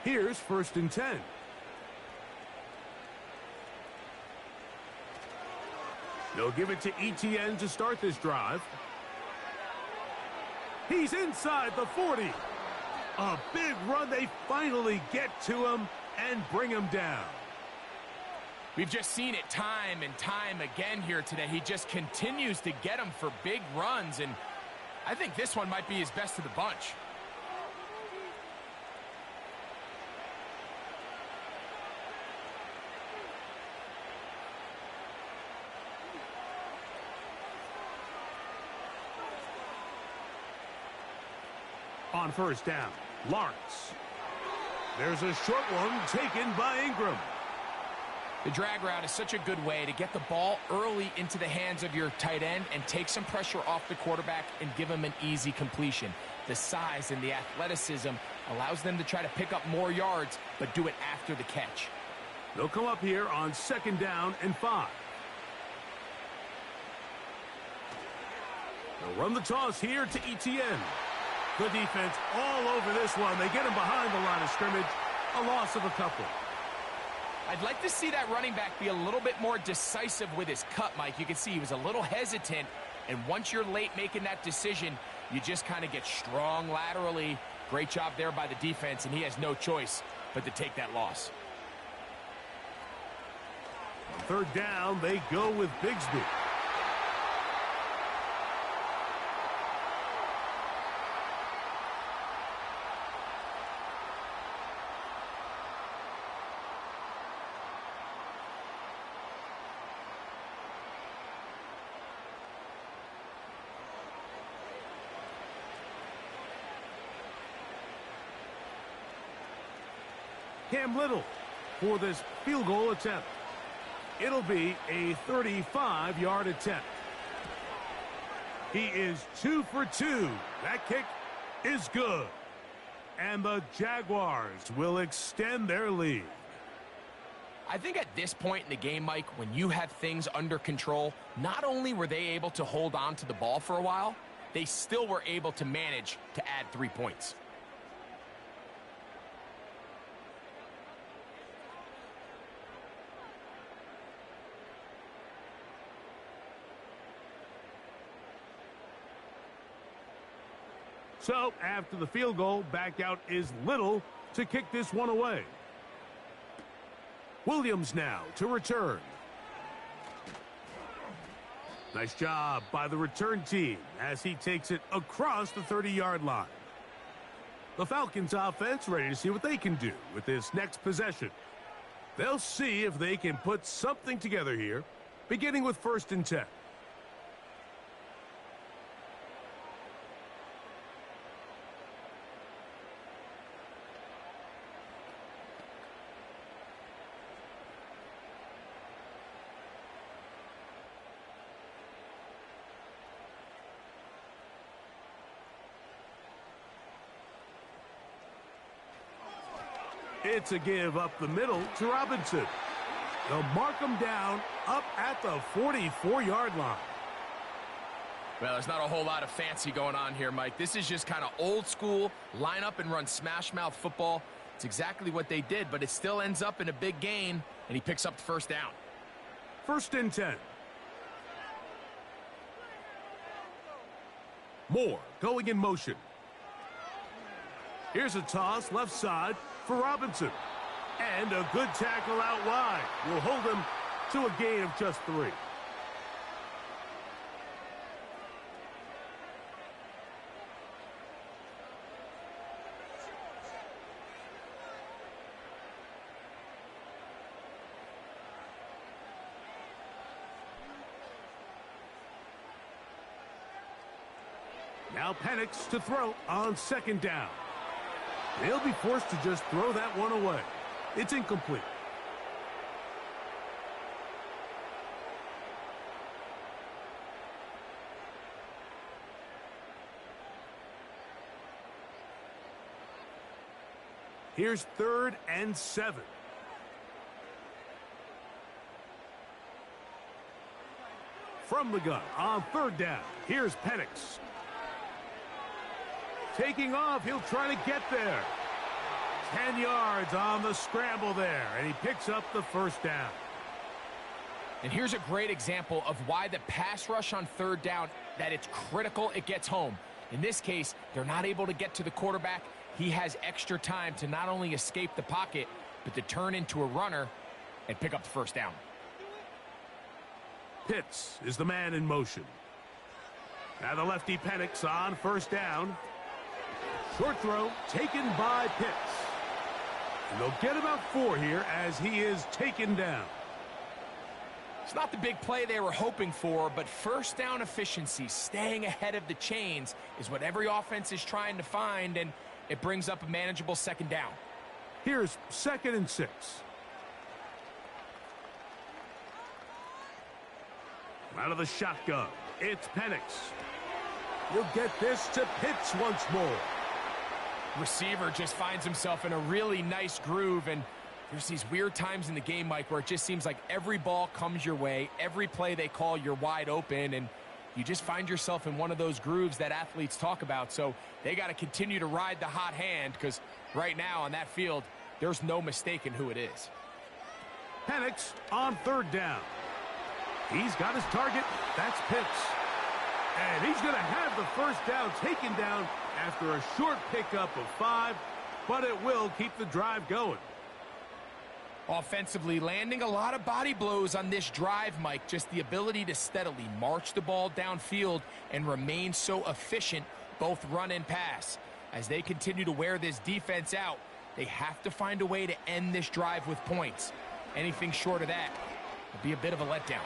Here's 1st and 10. They'll give it to Etienne to start this drive. He's inside the 40. A big run. They finally get to him and bring him down. We've just seen it time and time again here today. He just continues to get him for big runs, and I think this one might be his best of the bunch. On 1st down, Lawrence. There's a short one taken by Ingram. The drag route is such a good way to get the ball early into the hands of your tight end and take some pressure off the quarterback and give him an easy completion. The size and the athleticism allows them to try to pick up more yards, but do it after the catch. They'll come up here on 2nd down and 5. They'll run the toss here to Etienne. The defense all over this one. They get him behind the line of scrimmage, a loss of a couple. I'd like to see that running back be a little bit more decisive with his cut, Mike. You can see he was a little hesitant, and once you're late making that decision, you just kind of get strong laterally. Great job there by the defense, and he has no choice but to take that loss. On third down, they go with Bigsby. Cam Little for this field goal attempt. It'll be a 35-yard attempt. He is 2 for 2. That kick is good. And the Jaguars will extend their lead. I think at this point in the game, Mike, when you have things under control, not only were they able to hold on to the ball for a while, they still were able to manage to add 3 points. So, after the field goal, back out is Little to kick this one away. Williams now to return. Nice job by the return team as he takes it across the 30-yard line. The Falcons offense ready to see what they can do with this next possession. They'll see if they can put something together here, beginning with 1st and 10. It's a give up the middle to Robinson. They'll mark him down up at the 44-yard line. Well, there's not a whole lot of fancy going on here, Mike. This is just kind of old school, line up and run smash mouth football. It's exactly what they did, but it still ends up in a big gain, and he picks up the 1st down. 1st and 10. Moore going in motion. Here's a toss left side for Robinson. And a good tackle out wide will hold him to a gain of just 3. Now Penix to throw on 2nd down. They'll be forced to just throw that one away. It's incomplete. Here's 3rd and 7. From the gun on 3rd down. Here's Penix. Taking off, he'll try to get there. 10 yards on the scramble there, and he picks up the 1st down. And here's a great example of why the pass rush on 3rd down, that it's critical it gets home. In this case, they're not able to get to the quarterback. He has extra time to not only escape the pocket, but to turn into a runner and pick up the 1st down. Pitts is the man in motion. Now the lefty Penix on 1st down. Short throw taken by Pitts. And they'll get about 4 here as he is taken down. It's not the big play they were hoping for, but 1st down efficiency, staying ahead of the chains, is what every offense is trying to find, and it brings up a manageable 2nd down. Here's 2nd and 6. Out of the shotgun, it's Penix. He'll get this to Pitts once more. Receiver just finds himself in a really nice groove, and there's these weird times in the game, Mike, where it just seems like every ball comes your way, every play they call, you're wide open, and you just find yourself in one of those grooves that athletes talk about. So they got to continue to ride the hot hand, because right now on that field, There's no mistaking who it is. Penix on third down. He's got his target. That's Pitts. And he's going to have the first down taken down after a short pickup of 5, but it will keep the drive going. Offensively, landing a lot of body blows on this drive, Mike. Just the ability to steadily march the ball downfield and remain so efficient, both run and pass. As they continue to wear this defense out, they have to find a way to end this drive with points. Anything short of that will be a bit of a letdown.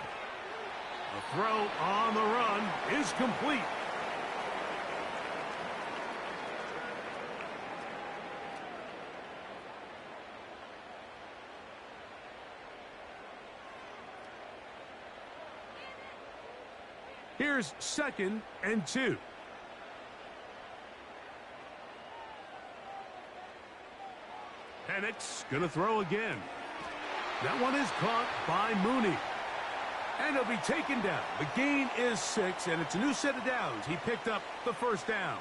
The throw on the run is complete. Here's 2nd and 2. Penix gonna throw again. That one is caught by Mooney. And he'll be taken down. The gain is 6, and it's a new set of downs. He picked up the first down.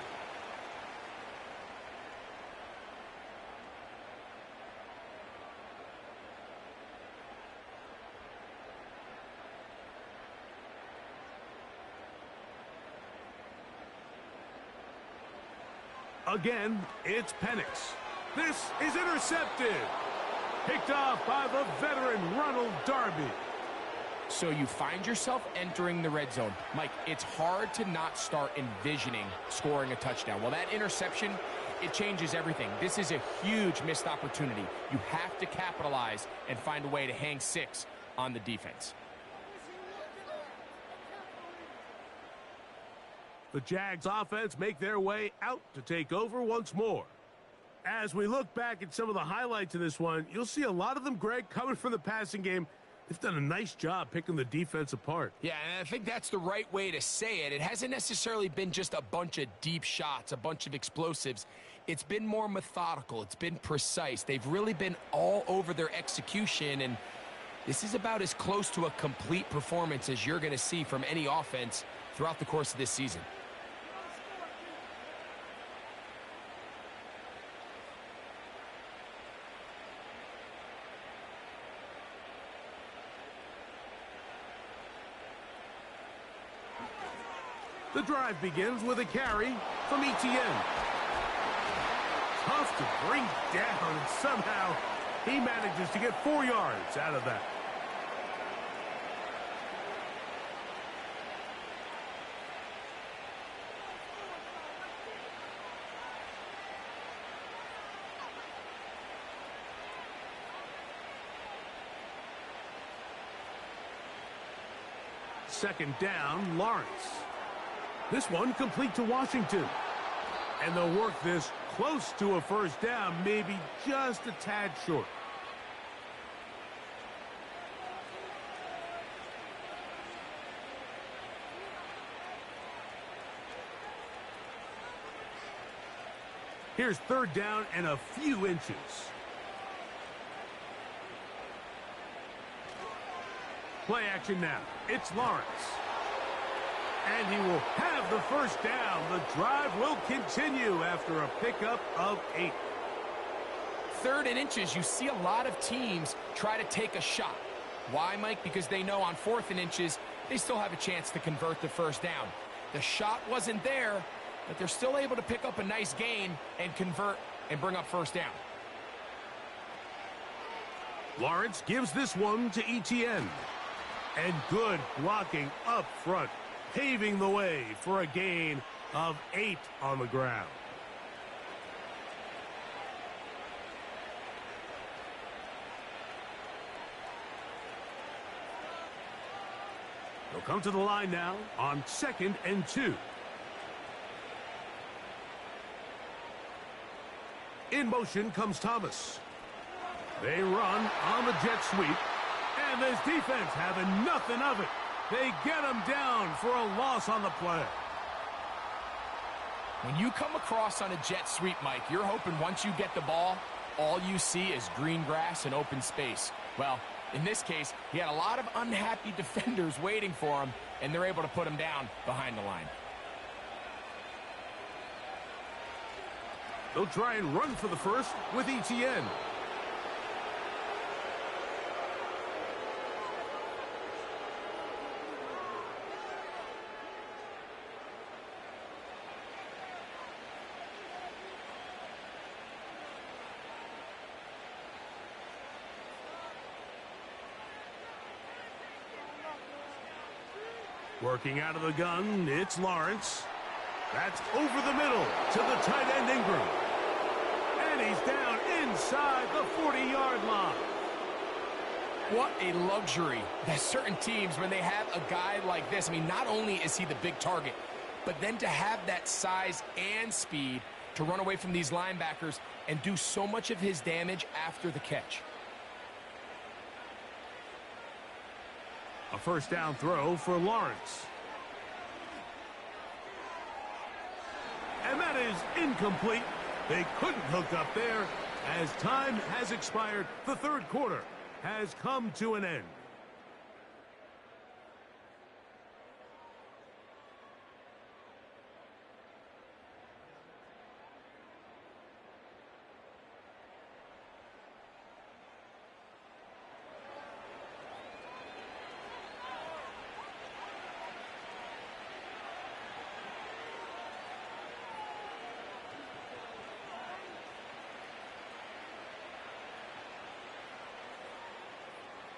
Again, it's Penix. This is intercepted. Picked off by the veteran Ronald Darby. So you find yourself entering the red zone. Mike, it's hard to not start envisioning scoring a touchdown. Well, that interception, it changes everything. This is a huge missed opportunity. You have to capitalize and find a way to hang 6 on the defense. The Jags offense make their way out to take over once more. As we look back at some of the highlights of this one, you'll see a lot of them, Greg, coming from the passing game. They've done a nice job picking the defense apart. Yeah, and I think that's the right way to say it. It hasn't necessarily been just a bunch of deep shots, a bunch of explosives. It's been more methodical. It's been precise. They've really been all over their execution, and this is about as close to a complete performance as you're going to see from any offense throughout the course of this season. The drive begins with a carry from Etienne. Tough to bring down, and somehow he manages to get 4 yards out of that. Second down, Lawrence. This one complete to Washington. And they'll work this close to a first down, maybe just a tad short. Here's third down and a few inches. Play action now. It's Lawrence. And he will have the first down. The drive will continue after a pickup of 8. 3rd and inches, you see a lot of teams try to take a shot. Why, Mike? Because they know on 4th and inches, they still have a chance to convert the first down. The shot wasn't there, but they're still able to pick up a nice gain and convert and bring up first down. Lawrence gives this one to Etienne. And good blocking up front, paving the way for a gain of 8 on the ground. They'll come to the line now on 2nd and 2. In motion comes Thomas. They run on the jet sweep. And this defense having nothing of it. They get him down for a loss on the play. When you come across on a jet sweep, Mike, you're hoping once you get the ball, all you see is green grass and open space. Well, in this case, he had a lot of unhappy defenders waiting for him, and they're able to put him down behind the line. They'll try and run for the first with Etienne. Working out of the gun, it's Lawrence. That's over the middle to the tight end Ingram. And he's down inside the 40-yard line. What a luxury. There's certain teams, when they have a guy like this, I mean, not only is he the big target, but then to have that size and speed to run away from these linebackers and do so much of his damage after the catch. A first down throw for Lawrence. And that is incomplete. They couldn't hook up there as time has expired. The third quarter has come to an end.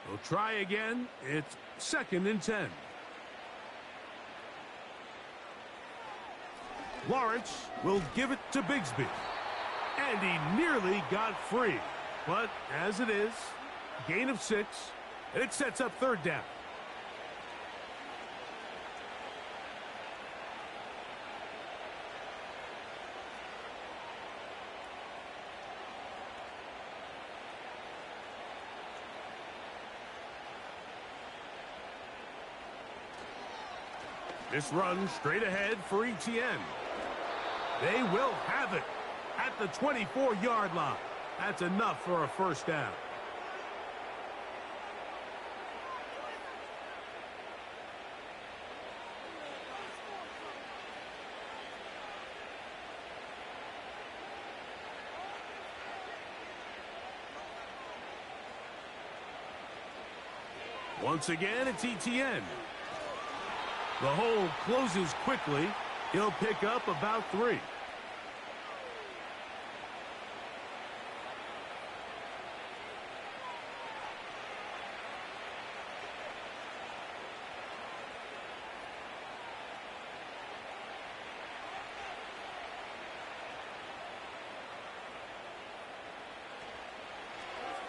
We'll try again. It's 2nd and 10. Lawrence will give it to Bigsby. And he nearly got free. But as it is, gain of 6. And it sets up 3rd down. This run straight ahead for ETN. They will have it at the 24-yard line. That's enough for a first down. Once again, it's ETN. The hole closes quickly. He'll pick up about 3.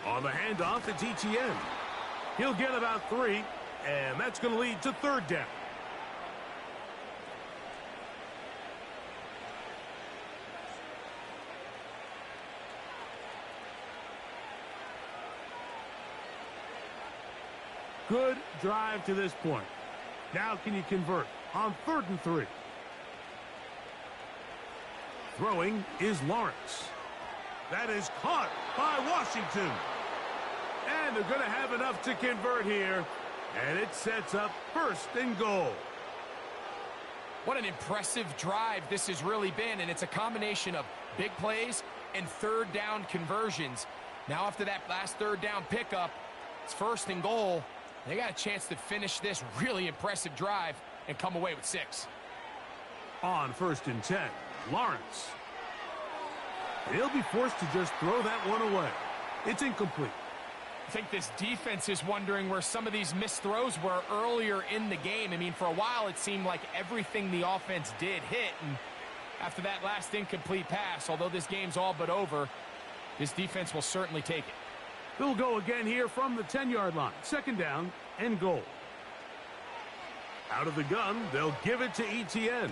On the handoff, it's ETN. He'll get about 3, and that's going to lead to 3rd down. Good drive to this point. Now can you convert on 3rd and 3? Throwing is Lawrence. That is caught by Washington. And they're going to have enough to convert here. And it sets up 1st and goal. What an impressive drive this has really been. And it's a combination of big plays and 3rd down conversions. Now after that last 3rd down pickup, it's 1st and goal. They got a chance to finish this really impressive drive and come away with 6. On 1st and 10, Lawrence. He'll be forced to just throw that one away. It's incomplete. I think this defense is wondering where some of these missed throws were earlier in the game. I mean, for a while it seemed like everything the offense did hit. And after that last incomplete pass, although this game's all but over, this defense will certainly take it. They'll go again here from the 10-yard line. 2nd down and goal. Out of the gun, they'll give it to ETN.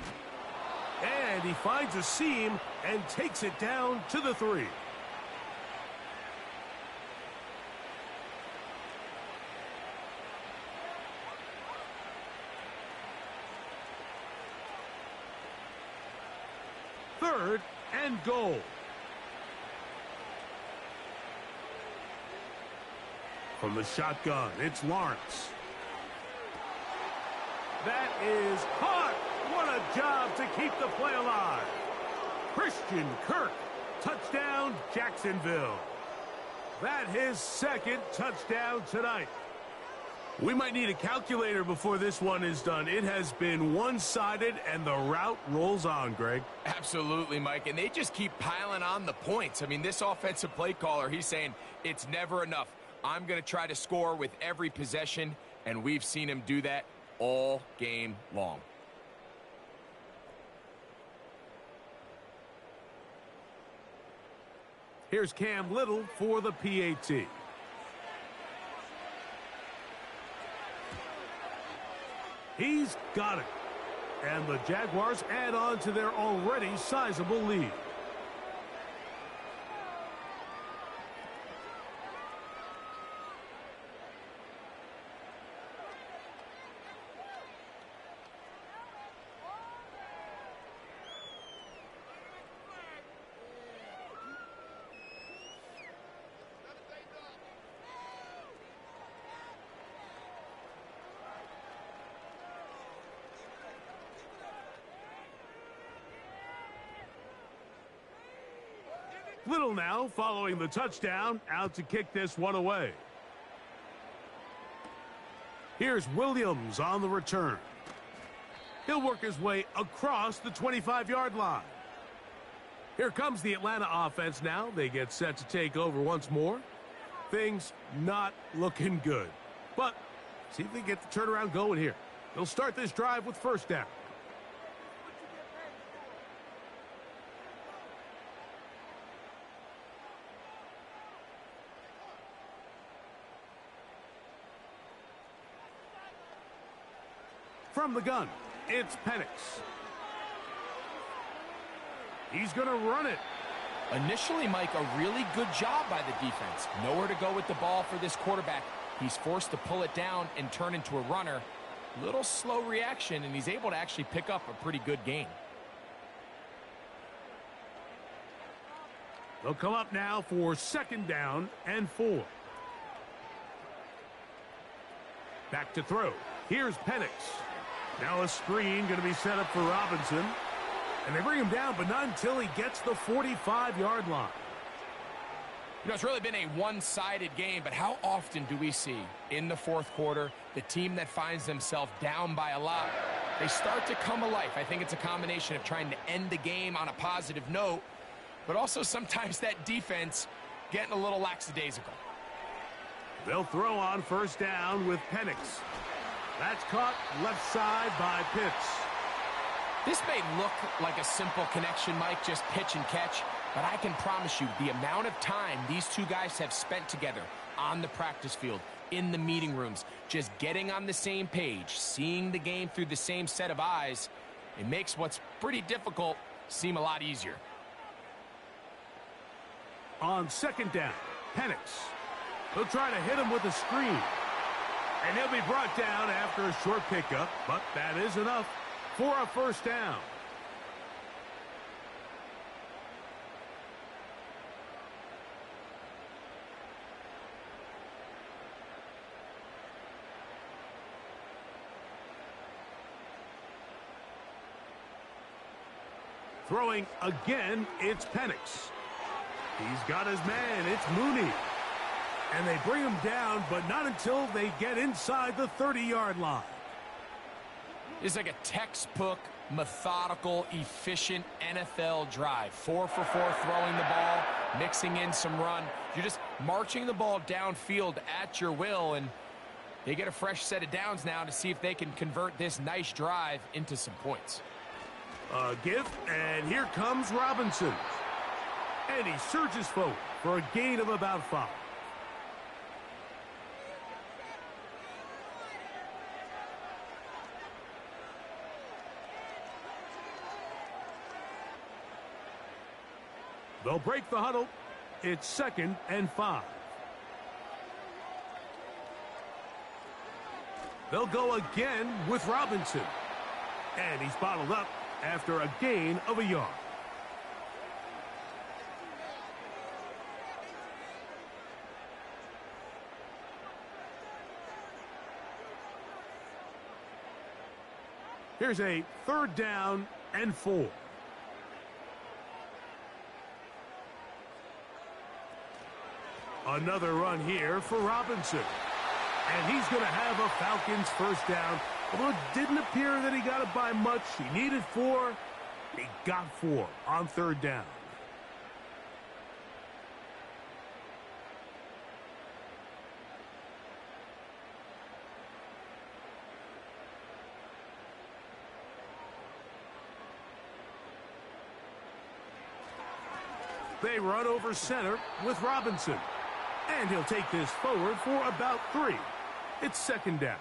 And he finds a seam and takes it down to the 3. Third and goal. From the shotgun, it's Lawrence. That is caught. What a job to keep the play alive. Christian Kirk, touchdown Jacksonville. That his 2nd touchdown tonight. We might need a calculator before this one is done. It has been one-sided, and the route rolls on, Greg. Absolutely, Mike, and they just keep piling on the points. I mean, this offensive play caller, he's saying it's never enough. I'm going to try to score with every possession, and we've seen him do that all game long. Here's Cam Little for the PAT. He's got it. And the Jaguars add on to their already sizable lead. Little now following the touchdown, out to kick this one away. Here's Williams on the return. He'll work his way across the 25-yard line. Here comes the Atlanta offense now. They get set to take over once more. Things not looking good. But see if they get the turnaround going here. They'll start this drive with first down. From the gun, it's Penix. He's going to run it. Initially, Mike, a really good job by the defense. Nowhere to go with the ball for this quarterback. He's forced to pull it down and turn into a runner. Little slow reaction, and he's able to actually pick up a pretty good gain. They'll come up now for second down and 4. Back to throw. Here's Penix. Now a screen going to be set up for Robinson. And they bring him down, but not until he gets the 45-yard line. You know, it's really been a one-sided game, but how often do we see in the fourth quarter the team that finds themselves down by a lot, they start to come alive? I think it's a combination of trying to end the game on a positive note, but also sometimes that defense getting a little lackadaisical. They'll throw on first down with Penix. That's caught left side by Pitts. This may look like a simple connection, Mike, just pitch and catch, but I can promise you the amount of time these two guys have spent together on the practice field, in the meeting rooms, just getting on the same page, seeing the game through the same set of eyes, it makes what's pretty difficult seem a lot easier. On second down, Penix. He'll try to hit him with a screen. And he'll be brought down after a short pickup, but that is enough for a first down. Throwing again, it's Penix. He's got his man, it's Mooney. And they bring him down, but not until they get inside the 30-yard line. It's like a textbook, methodical, efficient NFL drive. 4 for 4 throwing the ball, mixing in some run. You're just marching the ball downfield at your will, and they get a fresh set of downs now to see if they can convert this nice drive into some points. A give, and here comes Robinson. And he surges forward for a gain of about 5. They'll break the huddle. It's second and 5. They'll go again with Robinson. And he's bottled up after a gain of a yard. Here's a third down and 4. Another run here for Robinson. And he's going to have a Falcons first down. Although it didn't appear that he got it by much. He needed 4. He got 4 on third down. They run over center with Robinson. And he'll take this forward for about 3. It's second down.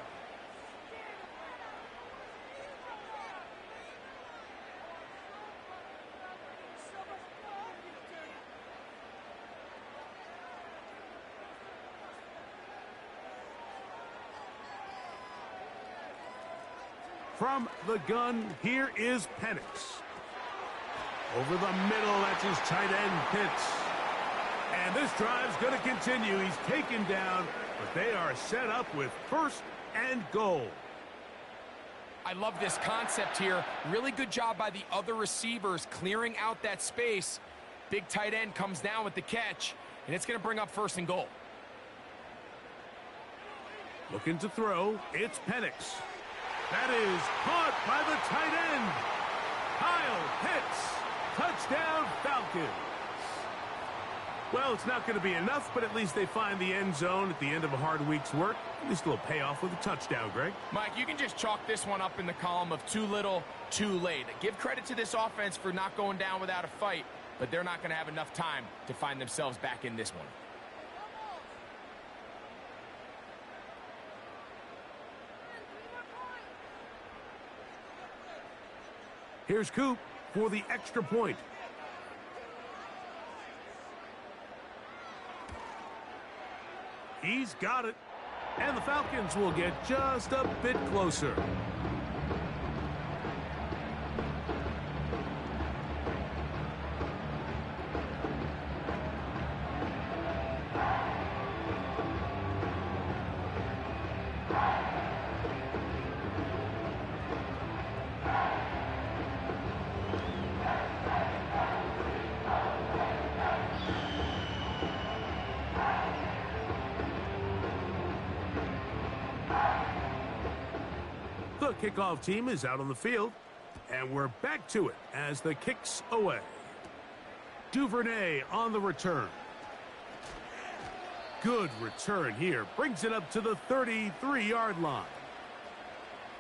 From the gun, here is Penix. Over the middle, that's his tight end, Pitts. And this drive's going to continue. He's taken down, but they are set up with first and goal. I love this concept here. Really good job by the other receivers clearing out that space. Big tight end comes down with the catch, and it's going to bring up first and goal. Looking to throw, it's Penix. That is caught by the tight end. Kyle Pitts. Touchdown, Falcons. Well, it's not going to be enough, but at least they find the end zone at the end of a hard week's work. At least a little payoff with a touchdown, Greg. Mike, you can just chalk this one up in the column of too little, too late. Give credit to this offense for not going down without a fight, but they're not going to have enough time to find themselves back in this one. Here's Coop for the extra point. He's got it. And the Falcons will get just a bit closer. The kickoff team is out on the field, and we're back to it as the kick's away. Duvernay on the return. Good return here. Brings it up to the 33-yard line.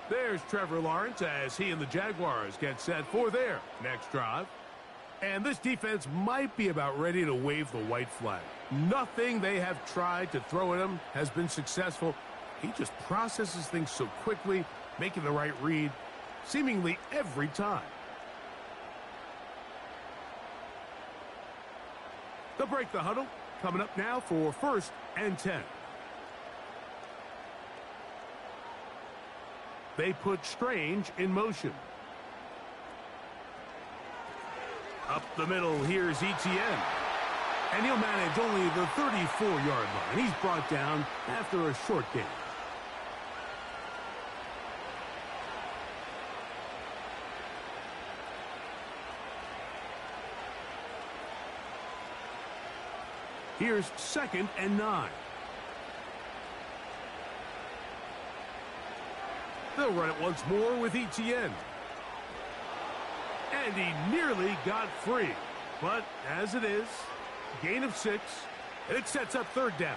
There's Trevor Lawrence as he and the Jaguars get set for their next drive. And this defense might be about ready to wave the white flag. Nothing they have tried to throw at him has been successful. He just processes things so quickly, making the right read seemingly every time. They'll break the huddle. Coming up now for first and 10. They put Strange in motion. Up the middle, here's Etienne. And he'll manage only the 34-yard line. He's brought down after a short gain. Here's second and 9. They'll run it once more with Etienne. And he nearly got free. But as it is, gain of 6, and it sets up third down.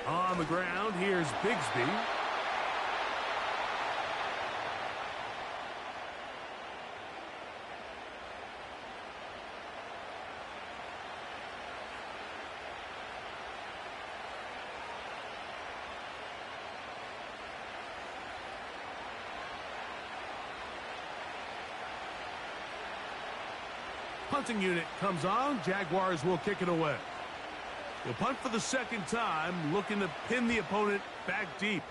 On the ground, here's Bigsby. Punting unit comes on. Jaguars will kick it away. We'll punt for the second time, looking to pin the opponent back deep.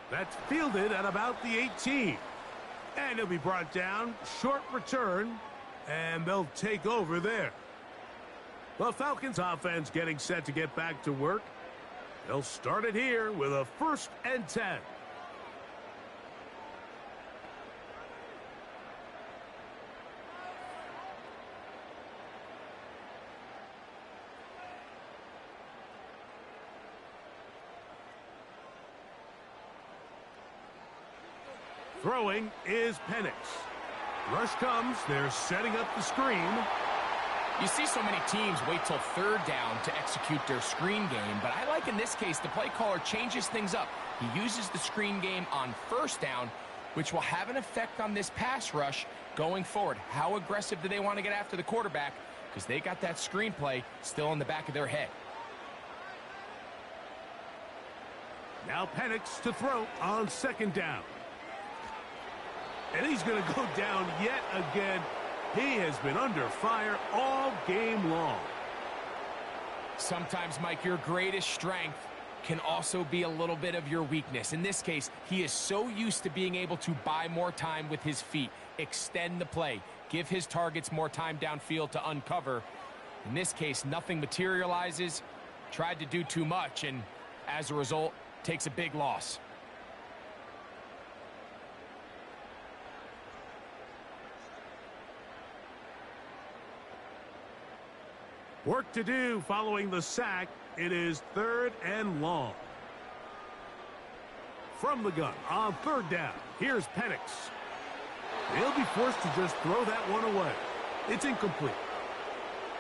That's fielded at about the 18. And he'll be brought down. Short return, and they'll take over there. The Falcons offense getting set to get back to work. They'll start it here with a first and 10. Throwing is Penix. Rush comes. They're setting up the screen. You see so many teams wait till third down to execute their screen game, but I like in this case the play caller changes things up. He uses the screen game on first down, which will have an effect on this pass rush going forward. How aggressive do they want to get after the quarterback? Because they got that screenplay still in the back of their head. Now Penix to throw on second down. And he's going to go down yet again. He has been under fire all game long. Sometimes, Mike, your greatest strength can also be a little bit of your weakness. In this case, he is so used to being able to buy more time with his feet, extend the play, give his targets more time downfield to uncover. In this case, nothing materializes, tried to do too much, and as a result, takes a big loss. Work to do following the sack. It is third and long. From the gun on third down. Here's Penix. He'll be forced to just throw that one away. It's incomplete.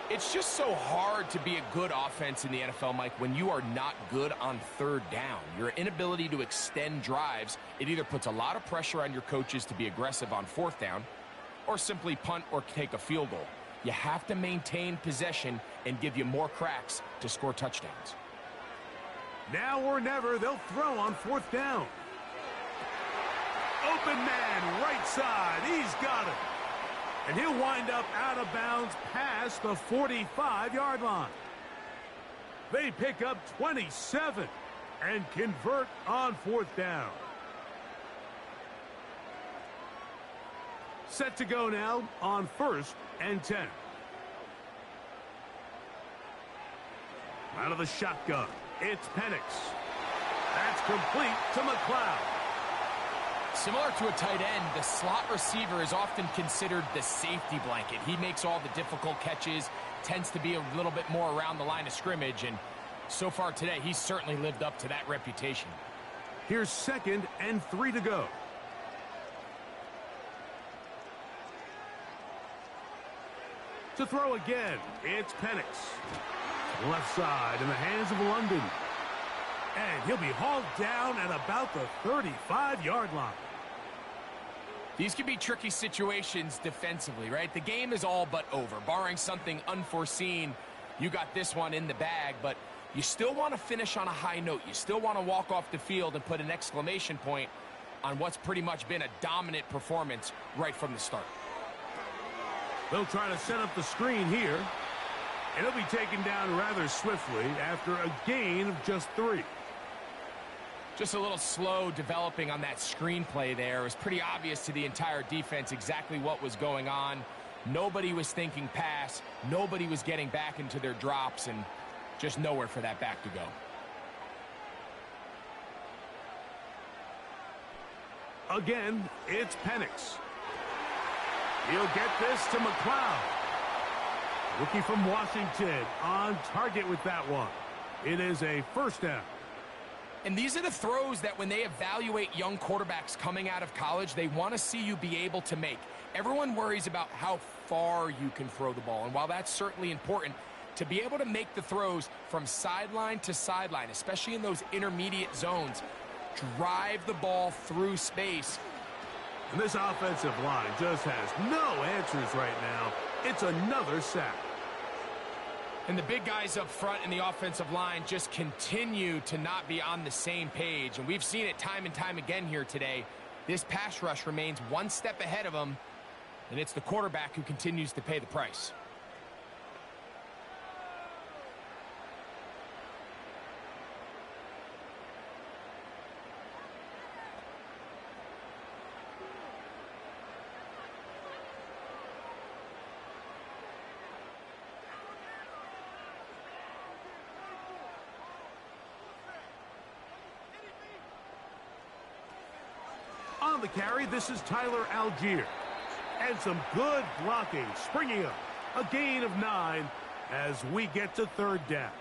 It's just so hard to be a good offense in the NFL, Mike, when you are not good on third down. Your inability to extend drives, it either puts a lot of pressure on your coaches to be aggressive on fourth down or simply punt or take a field goal. You have to maintain possession and give you more cracks to score touchdowns. Now or never, they'll throw on fourth down. Open man, right side. He's got it. And he'll wind up out of bounds past the 45-yard line. They pick up 27 and convert on fourth down. Set to go now on 1st and 10. Out of the shotgun, it's Penix. That's complete to McLeod. Similar to a tight end, the slot receiver is often considered the safety blanket. He makes all the difficult catches, tends to be a little bit more around the line of scrimmage, and so far today, he's certainly lived up to that reputation. Here's 2nd and 3 to go. To throw again, it's Penix. Left side in the hands of London. And he'll be hauled down at about the 35-yard line. These can be tricky situations defensively, right? The game is all but over. Barring something unforeseen, you got this one in the bag, but you still want to finish on a high note. You still want to walk off the field and put an exclamation point on what's pretty much been a dominant performance right from the start. They'll try to set up the screen here. And he'll be taken down rather swiftly after a gain of just 3. Just a little slow developing on that screenplay there. It was pretty obvious to the entire defense exactly what was going on. Nobody was thinking pass. Nobody was getting back into their drops, and just nowhere for that back to go. Again, it's Penix. He'll get this to McLeod. Rookie from Washington on target with that one. It is a first down. And these are the throws that when they evaluate young quarterbacks coming out of college, they want to see you be able to make. Everyone worries about how far you can throw the ball. And while that's certainly important, to be able to make the throws from sideline to sideline, especially in those intermediate zones, drive the ball through space. And this offensive line just has no answers right now. It's another sack. And the big guys up front in the offensive line just continue to not be on the same page. And we've seen it time and time again here today. This pass rush remains one step ahead of them, and it's the quarterback who continues to pay the price. On the carry, this is Tyler Algier. And some good blocking, springing up. A gain of 9 as we get to third down.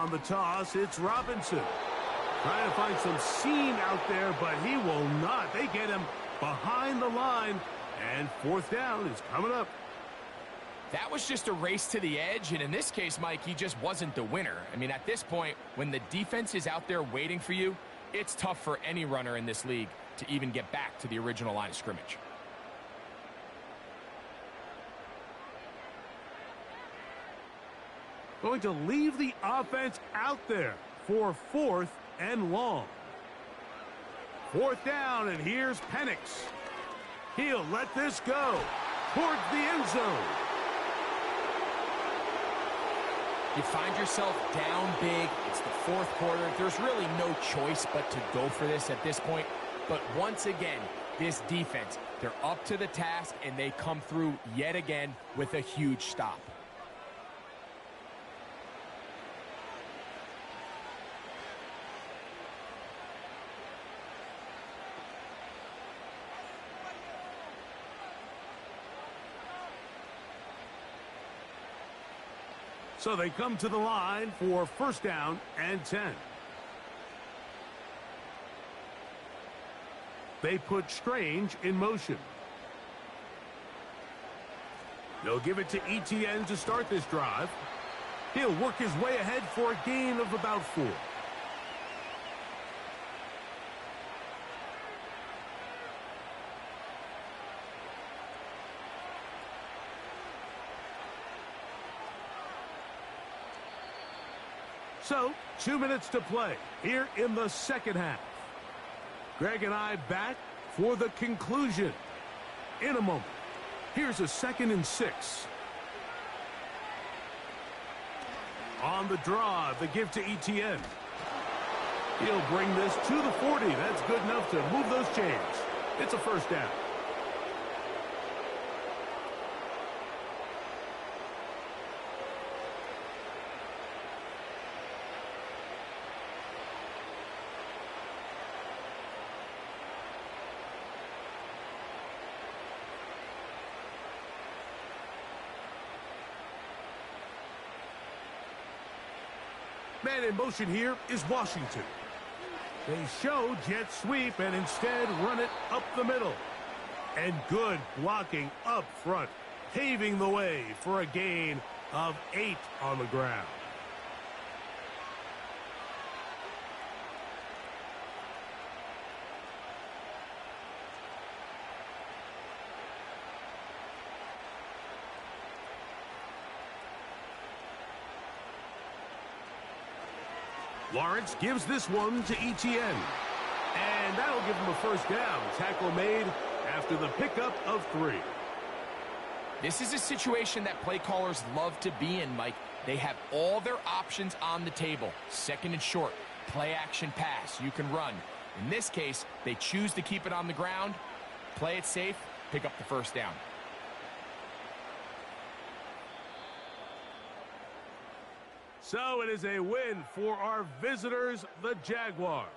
On the toss, it's Robinson. Trying to find some seam out there, but he will not. They get him behind the line, and fourth down is coming up. That was just a race to the edge, and in this case, Mike, he just wasn't the winner. I mean, at this point, when the defense is out there waiting for you, it's tough for any runner in this league to even get back to the original line of scrimmage. Going to leave the offense out there for fourth and long. Fourth down, and here's Penix. He'll let this go towards the end zone. You find yourself down big. It's the fourth quarter. There's really no choice but to go for this at this point. But once again, this defense, they're up to the task, and they come through yet again with a huge stop. So they come to the line for first down and 10. They put Strange in motion. They'll give it to ETN to start this drive. He'll work his way ahead for a gain of about 4. So, 2 minutes to play here in the second half. Greg and I back for the conclusion in a moment. Here's a 2nd and 6. On the draw, the give to ETN. He'll bring this to the 40. That's good enough to move those chains. It's a first down. Man in motion here is Washington. They show jet sweep and instead run it up the middle. And good blocking up front, paving the way for a gain of 8 on the ground. Lawrence gives this one to ETN. And that'll give him a first down. Tackle made after the pickup of 3. This is a situation that play callers love to be in, Mike. They have all their options on the table. 2nd and short, play action pass, you can run. In this case, they choose to keep it on the ground, play it safe, pick up the first down. So it is a win for our visitors, the Jaguars.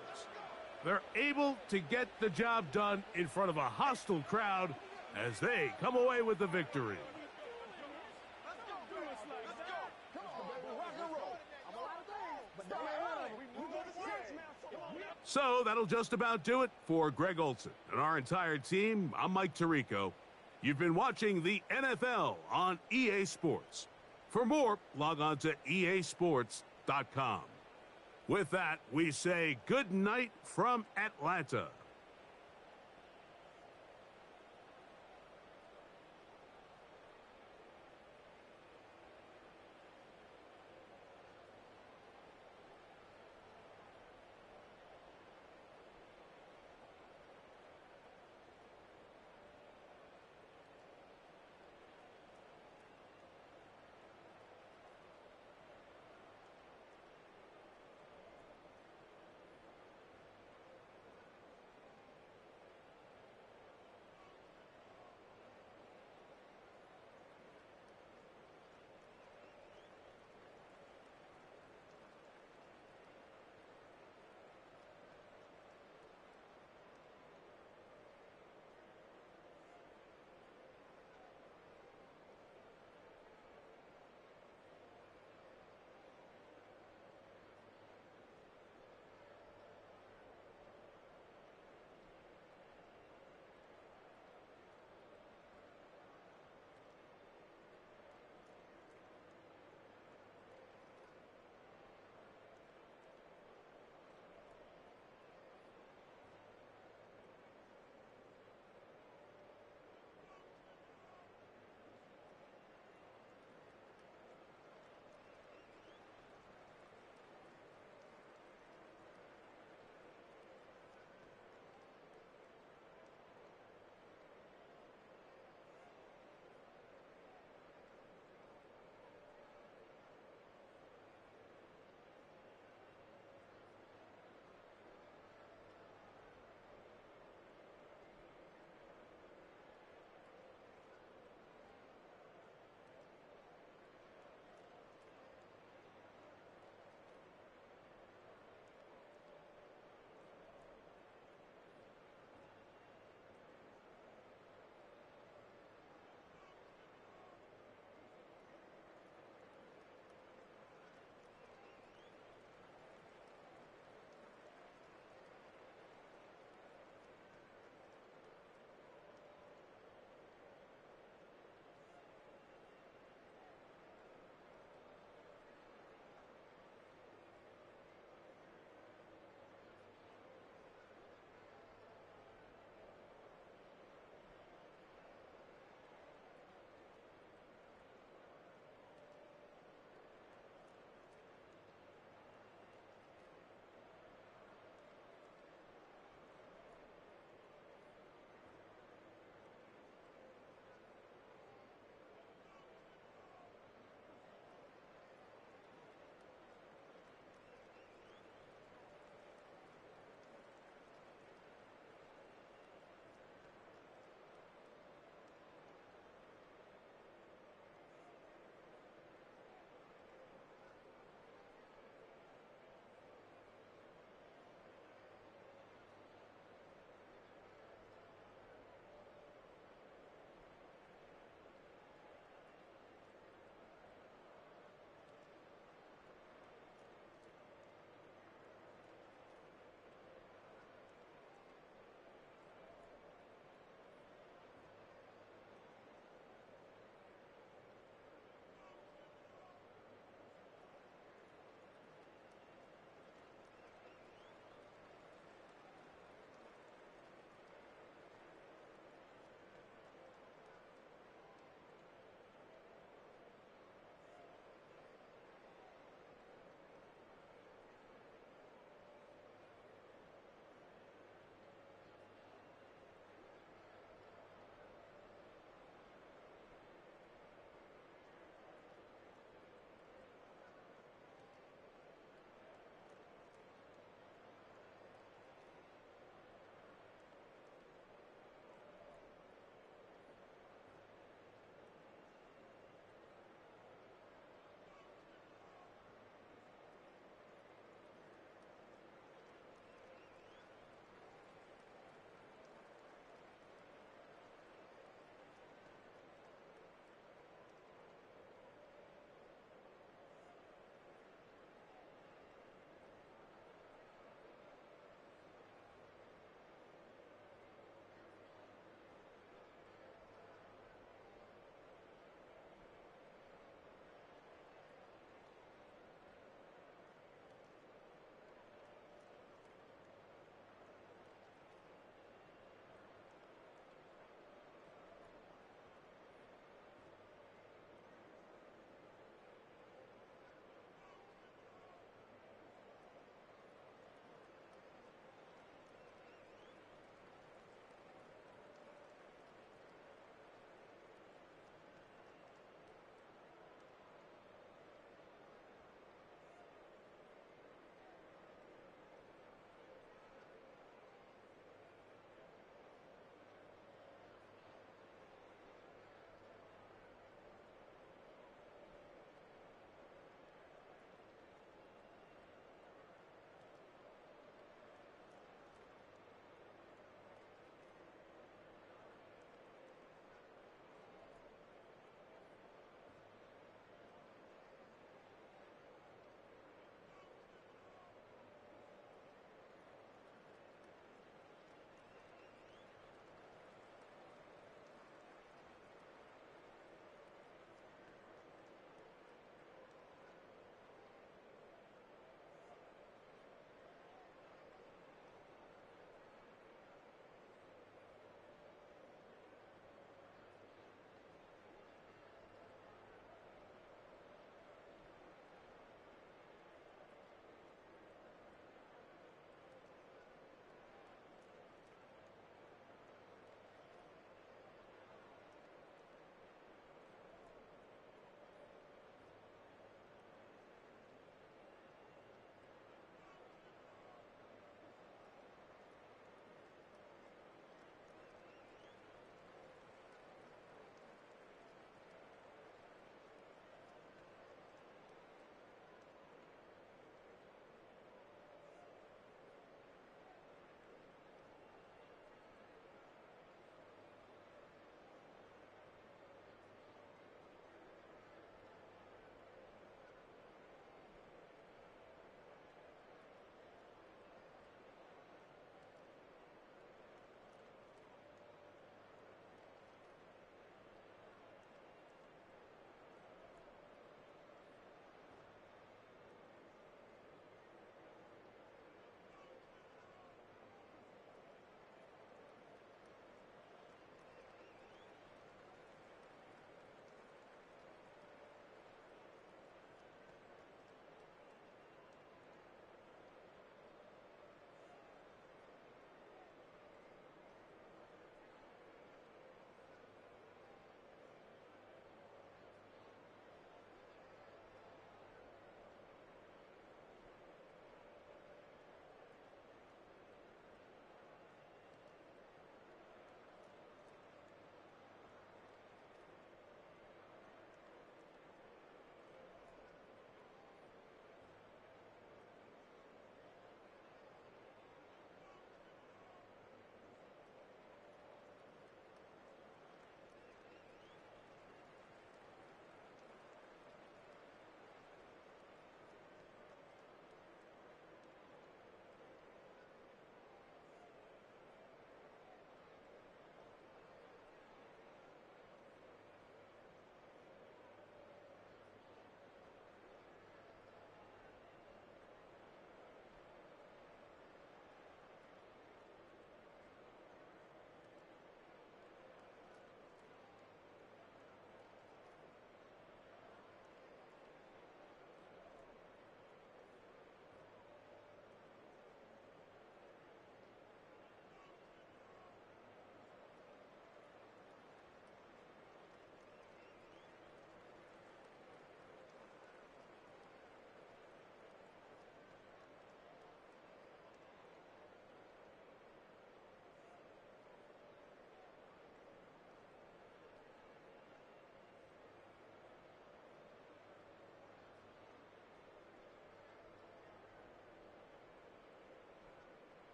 They're able to get the job done in front of a hostile crowd as they come away with the victory. So that'll just about do it for Greg Olson and our entire team. I'm Mike Tirico. You've been watching the NFL on EA Sports. For more, log on to easports.com. With that, we say good night from Atlanta.